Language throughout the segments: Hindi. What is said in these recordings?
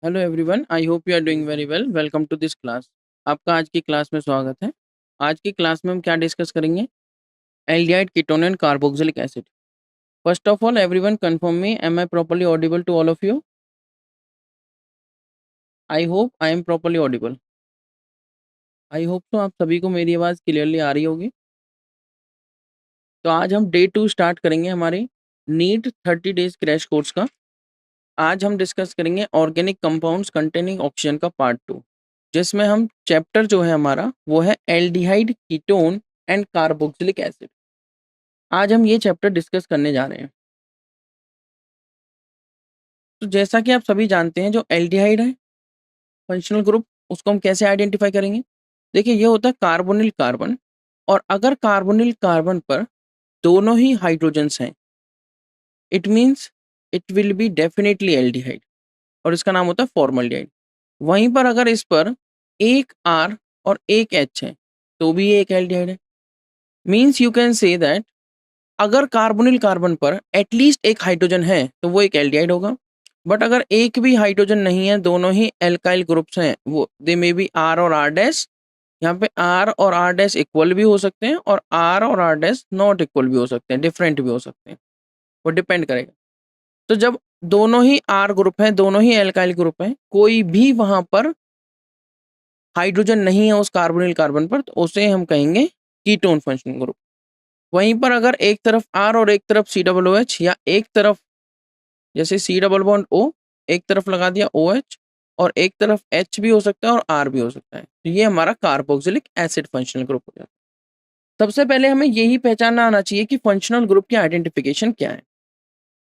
Hello everyone, I hope you are doing very well. Welcome to this class. आपका आज की क्लास में स्वागत है। आज की क्लास में हम क्या डिस्कस करेंगे? Aldehyde, ketone and carboxylic acid. First of all everyone confirm me, am I properly audible to all of you? I hope I am properly audible. I hope तो आप सभी को मेरी आवाज़ क्लियरली आ रही होगी। तो आज हम डे 2 स्टार्ट करेंगे हमारे नीट 30 डेज क्रैश कोर्स का। आज हम डिस्कस करेंगे ऑर्गेनिक कंपाउंड्स कंटेनिंग ऑक्सीजन का पार्ट 2, जिसमें हम चैप्टर जो है हमारा वो है aldehyde, ketone and carboxylic acid. आज हम ये चैप्टर डिस्कस करने जा रहे हैं। तो जैसा कि आप सभी जानते हैं, जो एल्डिहाइड है फंक्शनल ग्रुप, उसको हम कैसे आइडेंटिफाई करेंगे? देखिए, ये होता है कार्बोनिल कार्बन, और अगर कार्बोनिल कार्बन पर दोनों ही हाइड्रोजन्स हैं, it means it will be definitely aldehyde, और इसका नाम होता है फॉर्मल्डिहाइड। वहीं पर अगर इस पर एक आर और एक एच है, तो भी ये एक एल्डिहाइड है। Means you can say that अगर कार्बोनिल कार्बन पर एटलीस्ट एक हाइड्रोजन है तो वो एक एल्डिहाइड होगा। बट अगर एक भी हाइड्रोजन नहीं है, दोनों ही एल्काइल ग्रुप्स हैं, वो दे मे बी आर और आर डैश। यहाँ पे आर और आर डैश इक्वल भी हो सकते हैं, और आर और आर डैश नॉट इक्वल भी हो सकते हैं, डिफरेंट भी हो सकते हैं। वो डिपेंड करेगा। तो जब दोनों ही आर ग्रुप हैं, दोनों ही एल्काइल ग्रुप हैं, कोई भी वहां पर हाइड्रोजन नहीं है उस कार्बोनिल कार्बन पर, तो उसे हम कहेंगे कीटोन फंक्शनल ग्रुप। वहीं पर अगर एक तरफ आर और एक तरफ सी डबल ओ एच, या एक तरफ जैसे सी डबल बॉन्ड ओ, एक तरफ लगा दिया ओ एच, और एक तरफ एच भी हो सकता है और आर भी हो सकता है, तो ये हमारा कार्बोक्सिलिक एसिड फंक्शनल ग्रुप हो जाता है। सबसे पहले हमें यही पहचानना आना चाहिए कि फंक्शनल ग्रुप की आइडेंटिफिकेशन क्या है।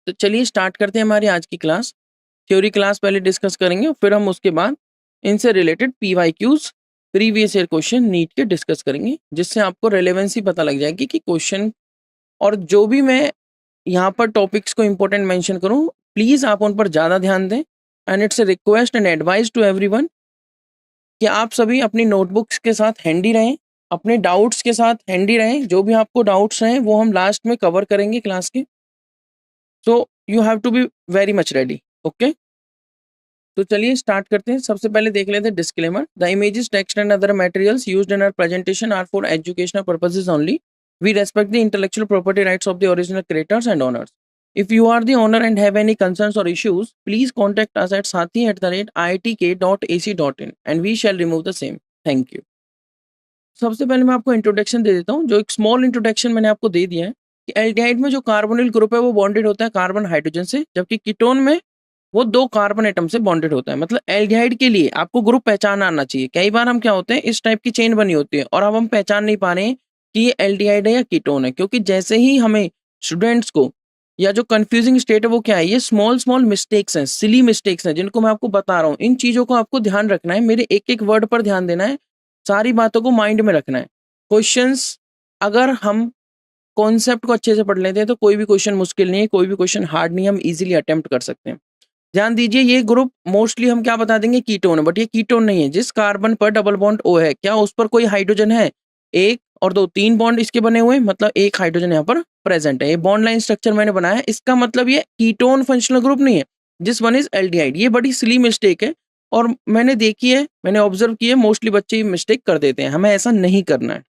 तो चलिए स्टार्ट करते हैं हमारी आज की क्लास। थ्योरी क्लास पहले डिस्कस करेंगे, फिर हम उसके बाद इनसे related PYQs, previous year question NEET के डिस्कस करेंगे, जिससे आपको रेलेवेंसी पता लग जाएगी कि क्वेश्चन, और जो भी मैं यहाँ पर टॉपिक्स को इंपॉर्टेंट मेंशन करूँ, प्लीज़ आप उन पर ज़्यादा ध्यान दें। And it's a request and advice to everyone कि आप सभी अपनी नोटबुक्स के साथ हैंडी रहें, अपने डाउट्स के साथ हैंडी रहें। जो भी आपको डाउट्स हैं वो हम लास्ट में कवर करेंगे क्लास के। So you have to be very much ready. Okay, तो चलिए स्टार्ट करते हैं। सबसे पहले देख लेते हैं disclaimer. The images, text and other materials used in our presentation are for educational purposes only. We respect the intellectual property rights of the original creators and owners. If you are the owner and have any concerns or issues, please contact us at sathi@iitk.ac.in and we shall remove the same. Thank you. सबसे पहले मैं आपको इंट्रोडक्शन दे देता हूँ। जो एक स्मॉल इंट्रोडक्शन मैंने आपको दे दिया है कि एल्डिहाइड में जो कार्बोनिल ग्रुप है वो बॉन्डेड होता है कार्बन हाइड्रोजन से, जबकि कीटोन में वो दो कार्बन एटम से बॉन्डेड होता है। मतलब एल्डिहाइड के लिए आपको ग्रुप पहचान आना चाहिए। कई बार हम क्या होते हैं, इस टाइप की चेन बनी होती है और अब हम पहचान नहीं पा रहे हैं कि ये एल्डिहाइड है या कीटोन है, क्योंकि जैसे ही हमें स्टूडेंट्स को, या जो कंफ्यूजिंग स्टेट है वो क्या है, ये स्मॉल स्मॉल मिस्टेक्स हैं, सिली मिस्टेक्स हैं, जिनको मैं आपको बता रहा हूँ। इन चीज़ों को आपको ध्यान रखना है, मेरे एक एक वर्ड पर ध्यान देना है, सारी बातों को माइंड में रखना है। क्वेश्चंस, अगर हम कॉन्सेप्ट को अच्छे से पढ़ लेते हैं तो कोई भी क्वेश्चन मुश्किल नहीं है, कोई भी क्वेश्चन हार्ड नहीं है, हम इजीली अटेम्प्ट कर सकते हैं। ध्यान दीजिए, ये ग्रुप मोस्टली हम क्या बता देंगे, कीटोन है, बट ये कीटोन नहीं है। जिस कार्बन पर डबल बॉन्ड O है, क्या उस पर कोई हाइड्रोजन है? एक और दो, तीन बॉन्ड इसके बने हुए हैं, मतलब एक हाइड्रोजन यहाँ पर प्रेजेंट है। ये बॉन्ड लाइन स्ट्रक्चर मैंने बनाया है, इसका मतलब ये कीटोन फंक्शनल ग्रुप नहीं है। जिस वन इज एल्डिहाइड। ये बड़ी सिली मिस्टेक है, और मैंने देखी है, मैंने ऑब्जर्व की है, मोस्टली बच्चे ये मिस्टेक कर देते हैं, हमें ऐसा नहीं करना है।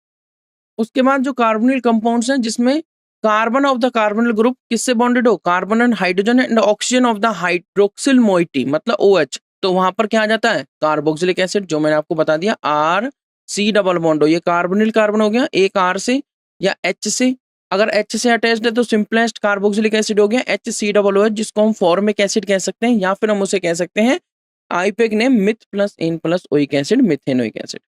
उसके बाद जो कार्बोनिल कंपाउंड्स हैं, जिसमें carbon of the carbonyl group किससे बॉन्डेड हो, carbon and hydrogen and oxygen of the hydroxyl moiety, मतलब OH, तो वहां पर क्या आ जाता है, कार्बोक्सिलिक एसिड, जो मैंने आपको बता दिया, आर सी डबल बॉन्ड हो, ये कार्बोनिल कार्बन हो गया, एक आर से या H से। अगर H से अटैच्ड है तो सिंपलेस्ट कार्बोक्सिलिक एसिड हो गया HCOOH, जिसको हम फॉर्मिक एसिड कह सकते हैं, या फिर हम उसे कह सकते हैं IUPAC name meth plus an plus oic acid, methanoic acid.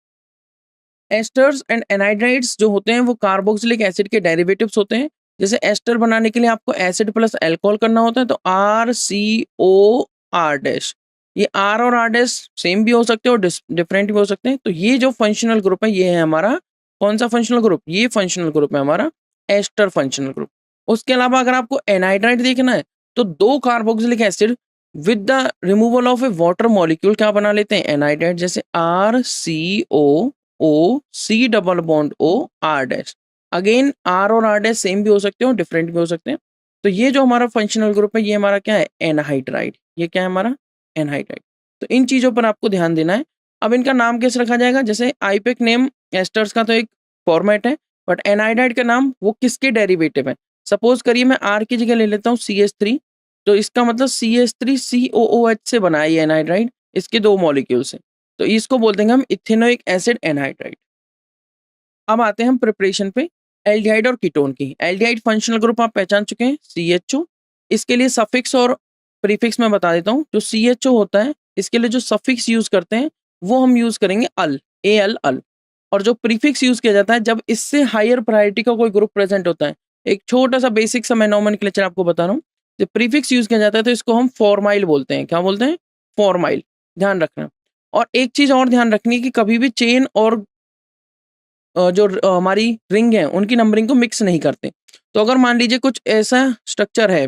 Esters and anhydrides जो होते हैं वो कार्बोक्सिलिक एसिड के डेरिवेटिव्स होते हैं। जैसे एस्टर बनाने के लिए आपको एसिड प्लस अल्कोहल करना होता है, तो RCOR डैश। ये R और R डैश सेम भी हो सकते हैं और डिफरेंट भी हो सकते हैं। तो ये जो फंक्शनल ग्रुप है, ये है हमारा कौन सा फंक्शनल ग्रुप, ये फंक्शनल ग्रुप है हमारा एस्टर फंक्शनल ग्रुप। उसके अलावा अगर आपको एनाइड्राइड देखना है, तो दो carboxylic acid with the removal of A water molecule क्या बना लेते हैं, एनाइड्राइड। जैसे RCOC double bond O R dash. Again R और R डैश सेम भी हो सकते हैं और डिफरेंट भी हो सकते हैं। तो ये जो हमारा फंक्शनल ग्रुप है, ये हमारा क्या है, एनहाइड्राइड। ये क्या है हमारा, एनहाइड्राइड। तो इन चीज़ों पर आपको ध्यान देना है। अब इनका नाम कैसे रखा जाएगा, जैसे आईपेक नेम एस्टर्स का तो एक फॉर्मेट है, बट एनहाइड्राइड का नाम वो किसके डेरिवेटिव है। सपोज करिए मैं आर की जगह ले लेता हूँ CH3, तो इसका मतलब CH3COOH से बना है ये एनहाइड्राइड, इसके 2 मॉलिक्यूल से, तो इसको बोल देंगे हम इथेनोइक एसिड एनहाइड्राइड। अब आते हैं हम प्रिपरेशन पे एल्डिहाइड और कीटोन की। एल्डिहाइड फंक्शनल ग्रुप आप पहचान चुके हैं, CHO। इसके लिए सफिक्स और प्रीफिक्स मैं बता देता हूँ। जो CHO होता है, इसके लिए जो सफिक्स यूज करते हैं वो हम यूज करेंगे अल, AL अल। और जो प्रीफिक्स यूज किया जाता है जब इससे हायर प्रायोरिटी का कोई ग्रुप प्रेजेंट होता है, एक छोटा सा बेसिक सा मैं नोमेनक्लेचर आपको बता रहा हूँ। जब प्रीफिक्स यूज किया जाता है तो इसको हम फॉर्माइल बोलते हैं। क्या बोलते हैं? फॉर्माइल। ध्यान रखना। और एक चीज और ध्यान रखनी है कि कभी भी चेन और हमारी रिंग है उनकी नंबरिंग को मिक्स नहीं करते। तो अगर मान लीजिए कुछ ऐसा स्ट्रक्चर है,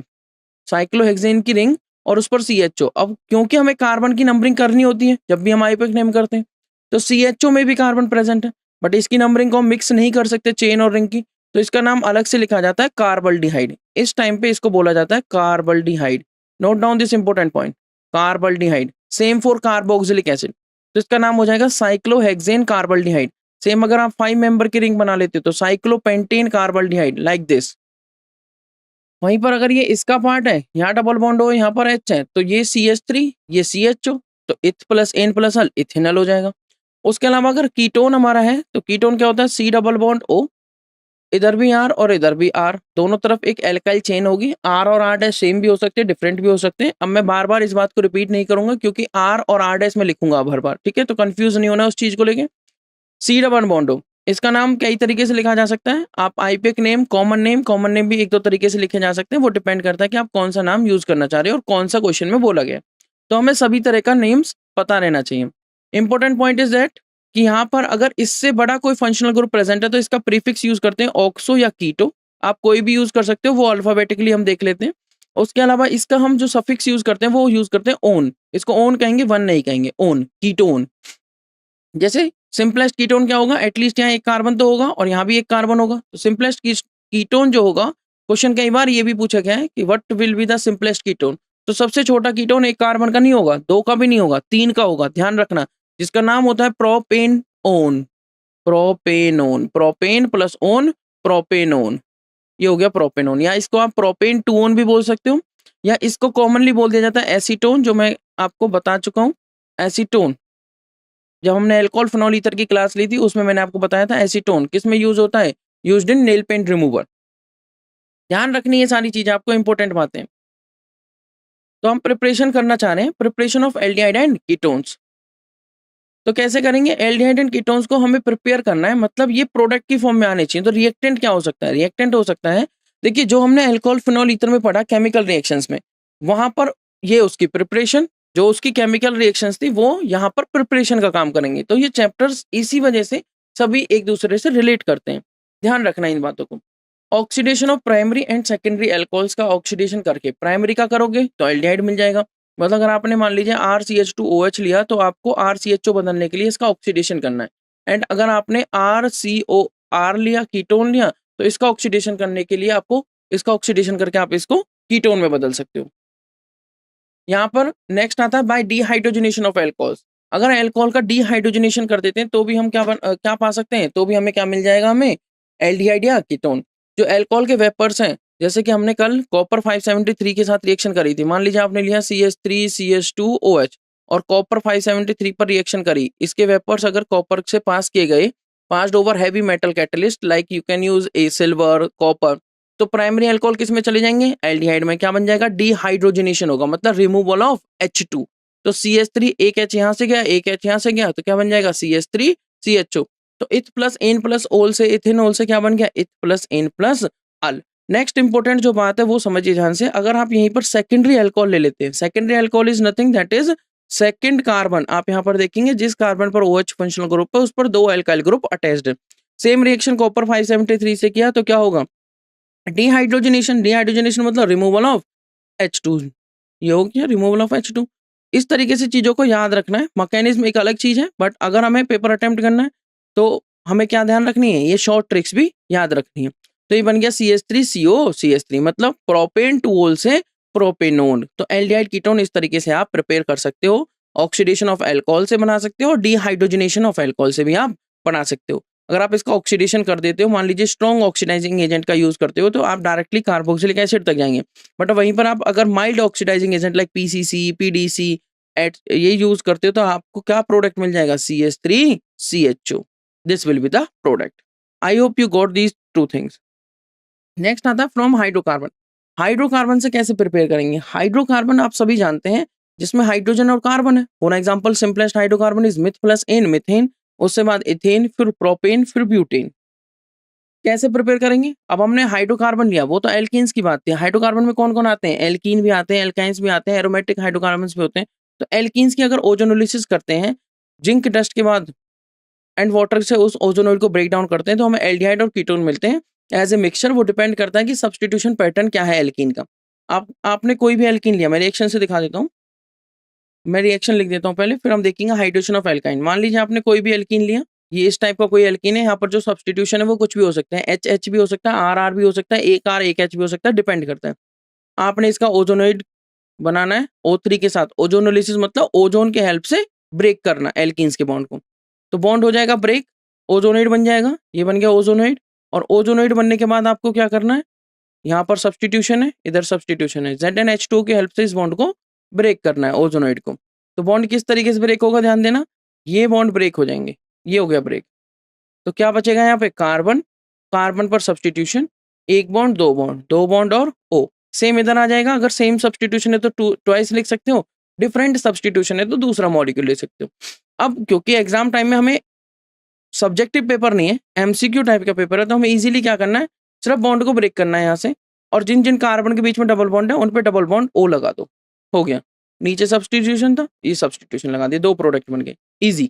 साइक्लोहेक्सेन की रिंग और उस पर CHO, अब क्योंकि हमें कार्बन की नंबरिंग करनी होती है जब भी हम आईपेक नेम करते हैं, तो CHO में भी कार्बन प्रेजेंट है, बट इसकी नंबरिंग को हम मिक्स नहीं कर सकते चेन और रिंग की, तो इसका नाम अलग से लिखा जाता है कार्बल्डिहाइड। इस टाइम पे इसको बोला जाता है carbaldehyde. Note down this important point, carbaldehyde. Same for carboxylic acid, तो इसका नाम हो जाएगा साइक्लोहेक्सेन कार्बल्डिहाइड। सेम अगर आप 5 मेंबर की रिंग बना लेते हो तो साइक्लोपेंटेन कार्बल्डिहाइड, लाइक दिस। वहीं पर अगर ये इसका पार्ट है, यहाँ डबल बॉन्ड हो, यहाँ पर H है, तो ये CH3, ये CHO, तो इथ plus an plus Al ethanol हो जाएगा। उसके अलावा अगर कीटोन हमारा है तो कीटोन क्या होता है, C डबल बॉन्ड O, इधर भी R और इधर भी R, दोनों तरफ एक एल्काइल चेन होगी। R और R डैश सेम भी हो सकते हैं, डिफरेंट भी हो सकते हैं। अब मैं बार बार इस बात को रिपीट नहीं करूंगा क्योंकि R और R डैश में लिखूंगा हर बार, ठीक है, तो कंफ्यूज नहीं होना उस चीज को लेके। C डबल बॉन्ड O, इसका नाम कई तरीके से लिखा जा सकता है। आप आईपेक नेम, कॉमन नेम भी एक दो तरीके से लिखे जा सकते हैं, वो डिपेंड करता है कि आप कौन सा नाम यूज करना चाह रहे हो और कौन सा क्वेश्चन में बोला गया है। तो हमें सभी तरह का नेम्स पता रहना चाहिए। इंपॉर्टेंट पॉइंट इज दैट कि यहाँ पर अगर इससे बड़ा कोई फंक्शनल ग्रुप प्रेजेंट है तो इसका प्रीफिक्स यूज करते हैं ऑक्सो या कीटो, आप कोई भी यूज कर सकते हो, वो अल्फाबेटिकली हम देख लेते हैं। उसके अलावा इसका हम जो सफिक्स यूज करते हैं वो यूज करते हैं ओन, इसको ओन कहेंगे, वन नहीं कहेंगे, ओन, कीटोन। जैसे सिंपलेस्ट कीटोन क्या होगा, एटलीस्ट यहाँ एक कार्बन तो होगा और यहाँ भी एक कार्बन होगा, तो सिंपलेस्ट कीटोन जो होगा, क्वेश्चन कई बार ये भी पूछा गया है कि what will be the simplest ketone, तो सबसे छोटा कीटोन एक कार्बन का नहीं होगा, 2 का भी नहीं होगा, 3 का होगा, ध्यान रखना, जिसका नाम होता है propanone. Propanone, propane plus one, propanone, ये हो गया प्रोपेनोन। या इसको आप प्रोपेन टू ओन भी बोल सकते हो, या इसको कॉमनली बोल दिया जाता है एसीटोन, जो मैं आपको बता चुका हूँ। एसीटोन, जब हमने अल्कोहल फिनोल ईथर की क्लास ली थी उसमें मैंने आपको बताया था एसीटोन किस में यूज होता है, used in nail paint remover. ध्यान रखनी है सारी चीजें आपको, इंपॉर्टेंट बातें। तो हम प्रिपरेशन करना चाह रहे हैं, preparation of aldehyde and ketones. तो कैसे करेंगे, एल्डिहाइड एंड कीटोन्स को हमें प्रिपेयर करना है, मतलब ये प्रोडक्ट की फॉर्म में आने चाहिए। तो रिएक्टेंट क्या हो सकता है, रिएक्टेंट हो सकता है, देखिए जो हमने अल्कोहल फिनोल ईथर में पढ़ा केमिकल रिएक्शंस में, वहां पर ये उसकी प्रिपरेशन, जो उसकी केमिकल रिएक्शंस थी वो यहाँ पर प्रिपरेशन का काम करेंगे। तो ये चैप्टर्स इसी वजह से सभी एक दूसरे से रिलेट करते हैं, ध्यान रखना इन बातों को। Oxidation of primary and secondary alcohols का ऑक्सीडेशन करके प्राइमरी का करोगे तो एल्डिहाइड मिल जाएगा। मतलब अगर आपने मान लीजिए RCH2OH लिया तो आपको RCHO बदलने के लिए इसका ऑक्सीडेशन करना है। एंड अगर आपने RCOR लिया, कीटोन लिया, तो इसका ऑक्सीडेशन करने के लिए आपको इसका ऑक्सीडेशन करके आप इसको कीटोन में बदल सकते हो। यहाँ पर नेक्स्ट आता है बाय डिहाइड्रोजनेशन ऑफ एल्कोहल्स। अगर एल्कोहल का डिहाइड्रोजनेशन कर देते हैं तो भी हम क्या पा सकते हैं, तो भी हमें क्या मिल जाएगा, हमें एल्डिहाइड या कीटोन। जो एल्कोहल के वेपर्स हैं, जैसे कि हमने कल कॉपर 573 के साथ रिएक्शन करी थी, मान लीजिए आपने लिया CH3CH2OH और कॉपर 573 पर रिएक्शन करी, इसके वेपर्स अगर कॉपर से पास किए गए, passed over heavy metal catalyst like you can use A silver, copper, तो प्राइमरी अल्कोहल किस में चले जाएंगे, एल्डिहाइड में। क्या बन जाएगा, डिहाइड्रोजनेशन होगा, मतलब रिमूवल ऑफ H2। तो CH3, एक H यहाँ से गया, एक H यहाँ से गया, तो क्या बन जाएगा CH3CHO। तो इथ प्लस एन प्लस ओल से, इथेनॉल से क्या बन गया, इथ plus an plus Al. Next important जो बात है वो समझिए ध्यान से, अगर आप यहीं पर सेकेंडरी अल्कोहल ले लेते हैं, secondary alcohol is nothing that is second carbon. आप यहाँ पर देखेंगे जिस कार्बन पर OH फंक्शनल ग्रुप है उस पर 2 अल्काइल ग्रुप अटैच्ड है। सेम रिएक्शन कॉपर 573 से किया तो क्या होगा, डिहाइड्रोजनेशन। डिहाइड्रोजनेशन मतलब रिमूवल ऑफ H2, ये हो गया रिमूवल ऑफ H2। इस तरीके से चीजों को याद रखना है। मैकेनिज्म एक अलग चीज है, बट अगर हमें पेपर अटेम्प्ट करना है तो हमें क्या ध्यान रखनी है, ये शॉर्ट ट्रिक्स भी याद रखनी है। तो ये बन गया CH3CO CH3, मतलब प्रोपेन टू ओल से प्रोपेनोन। तो एल्डिहाइड कीटोन इस तरीके से आप प्रिपेयर कर सकते हो ऑक्सीडेशन ऑफ अल्कोहल से बना सकते हो और डिहाइड्रोजनेशन ऑफ अल्कोहल से भी आप बना सकते हो। अगर आप इसका ऑक्सीडेशन कर देते हो, मान लीजिए स्ट्रॉन्ग ऑक्सीडाइजिंग एजेंट का यूज करते हो, तो आप डायरेक्टली कार्बोक्सिलिक एसिड तक जाएंगे। बट वहीं पर आप अगर mild oxidising agent like PCC, PDC ये यूज करते हो तो आपको क्या प्रोडक्ट मिल जाएगा? CH3CHO। This will be the product. I hope you got these two things. Next आता है फ्रॉम हाइड्रोकार्बन। हाइड्रोकार्बन से कैसे प्रिपेयर करेंगे? हाइड्रोकार्बन आप सभी जानते हैं जिसमें हाइड्रोजन और कार्बन है। For example simplest hydrocarbon is meth plus ane, methane, उसके बाद इथेन, फिर प्रोपेन, फिर ब्यूटेन। कैसे प्रिपेयर करेंगे? अब हमने हाइड्रोकार्बन लिया, वो तो एल्कीन्स की बात थी। हाइड्रोकार्बन में कौन कौन आते हैं? एल्कीन भी आते हैं, एल्काइंस भी आते हैं, एरोमेटिक हाइड्रोकार्बन भी होते हैं। तो एल्कीन्स की अगर ओजोनोलिसिस करते हैं जिंक डस्ट के बाद एंड वाटर से उस ओजोनोइड को ब्रेक डाउन करते हैं तो हमें एल्डिहाइड और कीटोन मिलते हैं एज ए मिक्सचर। वो डिपेंड करता है कि सब्सटीट्यूशन पैटर्न क्या है एल्कीन का। आपने कोई भी एल्कीन लिया, मैं रिएक्शन से दिखा देता हूँ। मैं रिएक्शन लिख देता हूँ पहले, फिर हम देखेंगे हाइड्रेशन ऑफ एल्काइन। मान लीजिए आपने कोई भी एल्कीन लिया, ये इस टाइप का कोई एल्कीन है। यहाँ पर जो सब्सटीट्यूशन है वो कुछ भी हो सकता है, एच भी हो सकता है, आर भी हो सकता है, एक आर एक एच भी हो सकता है, डिपेंड करता है। आपने इसका ओजोनोइड बनाना है O3 के साथ। ओजोनोलिसिस मतलब ओजोन के हेल्प से ब्रेक करना एल्कीन्स के बॉन्ड को। तो बॉन्ड हो जाएगा ब्रेक, ओजोनोइड बन जाएगा, ये बन गया ओजोनोइड। और ओजोनोइड बनने के बाद आपको क्या करना है? यहाँ पर सब्सटीट्यूशन है, इधर सब्सटीट्यूशन है, ZnH2 की हेल्प से इस बॉन्ड को ब्रेक करना है ओजोनोइड को। तो बॉन्ड किस तरीके से ब्रेक होगा ध्यान देना, ये बॉन्ड ब्रेक हो जाएंगे, ये हो गया ब्रेक। तो क्या बचेगा यहाँ पे? कार्बन, कार्बन पर सब्सटीट्यूशन, एक बॉन्ड, दो बॉन्ड, दो बॉन्ड और O। सेम इधर आ जाएगा। अगर सेम सब्सटीट्यूशन है तो ट्वाइस लिख सकते हो, डिफरेंट सब्सटीट्यूशन है तो दूसरा मॉलिक्यूल ले सकते हो। अब क्योंकि एग्जाम टाइम में हमें सब्जेक्टिव पेपर नहीं है, एमसीक्यू टाइप का पेपर है, तो हमें इजीली क्या करना है? सिर्फ बॉन्ड को ब्रेक करना है यहाँ से, और जिन जिन कार्बन के बीच में डबल बॉन्ड है उन पे डबल बॉन्ड O लगा दो, हो गया। नीचे सब्सटीट्यूशन था, ये सब्सटीट्यूशन लगा दिया, दो प्रोडक्ट बन गए, इजी।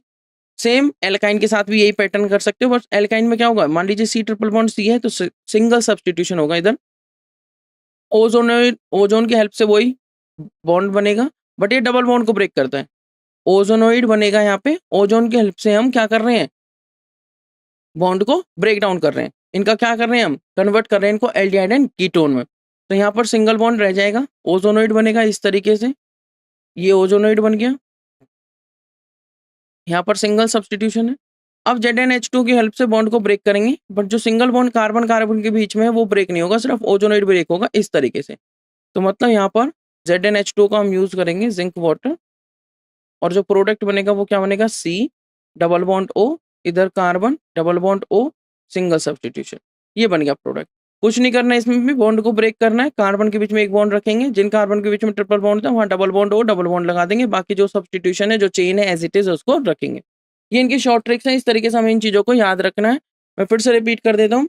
सेम एल्काइन के साथ भी यही पैटर्न कर सकते हो, बस एल्काइन में क्या होगा? मान लीजिए C ट्रिपल बॉन्ड C है तो सिंगल सब्सटीट्यूशन होगा इधर, ओजोन की हेल्प से वही बॉन्ड बनेगा, बट ये डबल बॉन्ड को ब्रेक करता है। ओजोनोइड बनेगा यहाँ पे, ओजोन की हेल्प से हम क्या कर रहे हैं? बॉन्ड को ब्रेक डाउन कर रहे हैं। इनका क्या कर रहे हैं? हम कन्वर्ट कर रहे हैं इनको एल्डिहाइड एंड कीटोन में। तो यहाँ पर सिंगल बॉन्ड रह जाएगा, ओजोनोइड बनेगा इस तरीके से, ये ओजोनोइड बन गया, यहाँ पर सिंगल सब्सटीट्यूशन है। अब ZnH2 की हेल्प से बॉन्ड को ब्रेक करेंगे, बट जो सिंगल बॉन्ड कार्बन कार्बन के बीच में है वो ब्रेक नहीं होगा, सिर्फ ओजोनोइड ब्रेक होगा इस तरीके से। तो मतलब यहाँ पर ZnH2 का हम यूज करेंगे जिंक वाटर, और जो प्रोडक्ट बनेगा वो क्या बनेगा? C डबल बॉन्ड O, इधर carbon double bond O, single substitution, ये बन गया प्रोडक्ट। कुछ नहीं करना है, इसमें भी बॉन्ड को ब्रेक करना है। कार्बन के बीच में एक बॉन्ड रखेंगे, जिन कार्बन के बीच में ट्रिपल बॉन्ड था वहाँ double bond O, double bond लगा देंगे, बाकी जो सब्सटीट्यूशन है, जो चेन है एज इट इज उसको रखेंगे। ये इनकी शॉर्ट ट्रिक्स हैं, इस तरीके से हमें इन चीज़ों को याद रखना है। मैं फिर से रिपीट कर देता हूँ,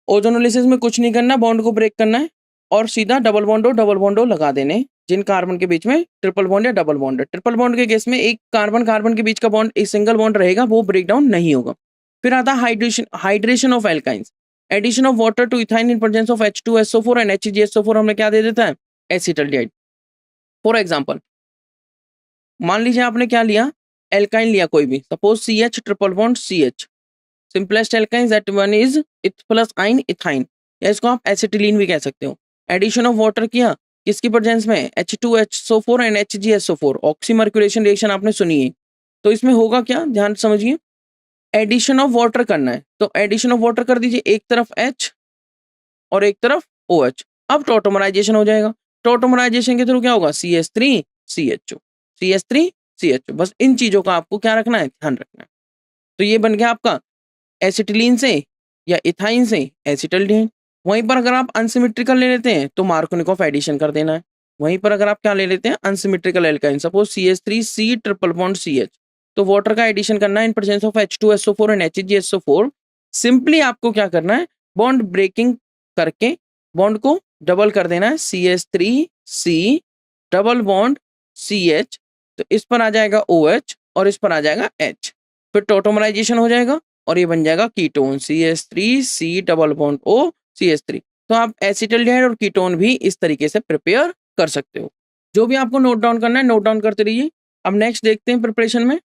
ओजोनोलिसिस में कुछ नहीं करना, बॉन्ड को ब्रेक करना है और सीधा डबल बॉन्ड ओ लगा देने जिन कार्बन के बीच में ट्रिपल बॉन्ड या डबल बॉन्ड है। ट्रिपल बॉन्ड के केस में एक कार्बन कार्बन के बीच का बॉन्ड, एक सिंगल बॉन्ड रहेगा, वो ब्रेक डाउन नहीं होगा। फिर आता है hydration of alkynes, addition of water to ethyne in presence of H2SO4 and HClSO4 हमें क्या दे देता है? एसिटल्डिहाइड। फॉर एग्जाम्पल मान लीजिए आपने क्या लिया? एल्काइन लिया कोई भी, suppose CH triple bond CH, simplest alkyne that one is इथ प्लस आइन इथाइन, या इसको आप एसिटिलीन भी कह सकते हो। एडिशन ऑफ वाटर किया किसकी प्रेजेंस में? H2SO4 एंड HgSO4, ऑक्सीमर्क्यूलेशन रिएक्शन आपने सुनी है। तो इसमें होगा क्या, ध्यान समझिए, एडिशन ऑफ वाटर करना है, तो एडिशन ऑफ वाटर कर दीजिए, एक तरफ H और एक तरफ OH। अब टॉटोमराइजेशन हो जाएगा, टॉटोमराइजेशन के थ्रू क्या होगा? CH3CHO, CH3CHO। बस इन चीजों का आपको क्या रखना है? ध्यान रखना है। तो ये बन गया आपका एसिटिलीन से या इथाइन से एसिटल्डिहाइड। वहीं पर अगर आप अनसिमेट्रिकल ले लेते हैं तो मार्कोनिकोव एडिशन कर देना है। वहीं पर अगर आप क्या ले लेते हैं? Unsymmetrical alkyne, suppose CH3C triple bond CH, तो वाटर का एडिशन करना है इन presence of H2SO4 and HgSO4। Simply आपको क्या करना है? बॉन्ड ब्रेकिंग करके बॉन्ड को डबल कर देना है, CH3C डबल बॉन्ड CH, तो इस पर आ जाएगा OH और इस पर आ जाएगा H, फिर टॉटोमराइजेशन हो जाएगा और ये बन जाएगा ketone, CH3C double bond O CH3। तो आप एसिटल्डिहाइड और कीटोन भी इस तरीके से प्रिपेयर कर सकते हो। जो भी आपको नोट डाउन करना है नोट डाउन करते रहिए। अब नेक्स्ट देखते हैं प्रिपरेशन में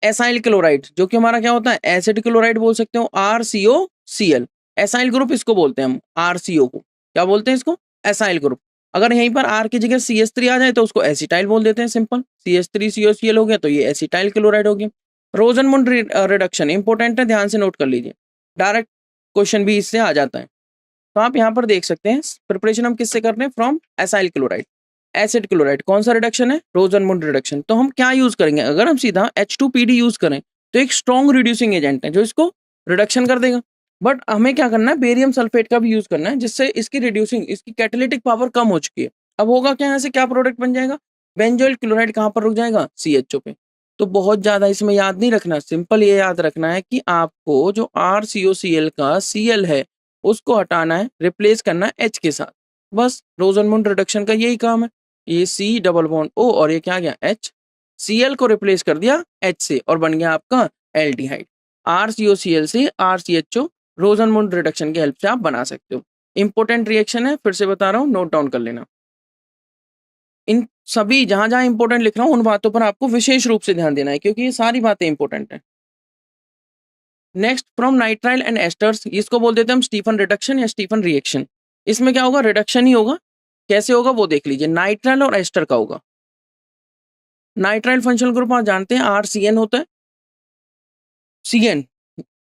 एसाइल क्लोराइड, जो कि हमारा क्या होता है? एसिड क्लोराइड बोल सकते हो, RCOCl। एसाइल ग्रुप इसको बोलते हैं हम, RCO को क्या बोलते हैं? इसको एसाइल ग्रुप। अगर यहीं पर R की जगह CH3 आ जाए तो उसको एसिटाइल बोल देते हैं, सिंपल। CH3 COCl हो गया तो ये एसिटाइल क्लोराइड हो गया। रोजनमुंड रिडक्शन इंपॉर्टेंट है, ध्यान से नोट कर लीजिए, डायरेक्ट क्वेश्चन भी इससे आ जाता है। तो आप यहाँ पर देख सकते हैं प्रिपरेशन हम किससे कर रहे हैं, from acyl chloride. Acid chloride कौन सा रिडक्शन है, रोजनमुंड रिडक्शन। तो हम क्या यूज करेंगे, अगर हम सीधा H2PD यूज करें तो एक स्ट्रॉन्ग रिड्यूसिंग एजेंट है जो इसको रिडक्शन कर देगा। बट हमें क्या करना है, बेरियम सल्फेट का भी यूज करना है, जिससे इसकी रिड्यूसिंग, इसकी कैटालिटिक पावर कम हो चुकी है। अब होगा क्या, यहाँ से क्या प्रोडक्ट बन जाएगा, बेंजोइल क्लोराइड कहाँ पर रुक जाएगा, CHO पे। तो बहुत ज्यादा इसमें याद नहीं रखना, सिंपल ये याद रखना है कि आपको जो RCOCl का Cl है उसको हटाना है, रिप्लेस करना है H के साथ। बस रोजनमुंड रिडक्शन का यही काम है। ये C डबल बॉन्ड O और ये क्या गया H, Cl को रिप्लेस कर दिया H से और बन गया आपका एल्डिहाइड। RCOCl से RCHO रोजनमुंड रिडक्शन की हेल्प से आप बना सकते हो। इंपॉर्टेंट रिएक्शन है, फिर से बता रहा हूँ, नोट डाउन कर लेना। इन सभी जहां जहां इंपॉर्टेंट लिख रहा हूं उन बातों पर आपको विशेष रूप से ध्यान देना है, क्योंकि ये सारी बातें इंपॉर्टेंट है। Next, from nitrile and asters, इसको बोल देते हैं हम स्टीफन रिडक्शन या स्टीफन रिएक्शन। इसमें क्या होगा, रिडक्शन ही होगा। कैसे होगा वो देख लीजिए, नाइट्राइल और एस्टर का होगा। नाइट्राइल फंक्शनल ग्रुप आप जानते हैं RCN होता है, CN,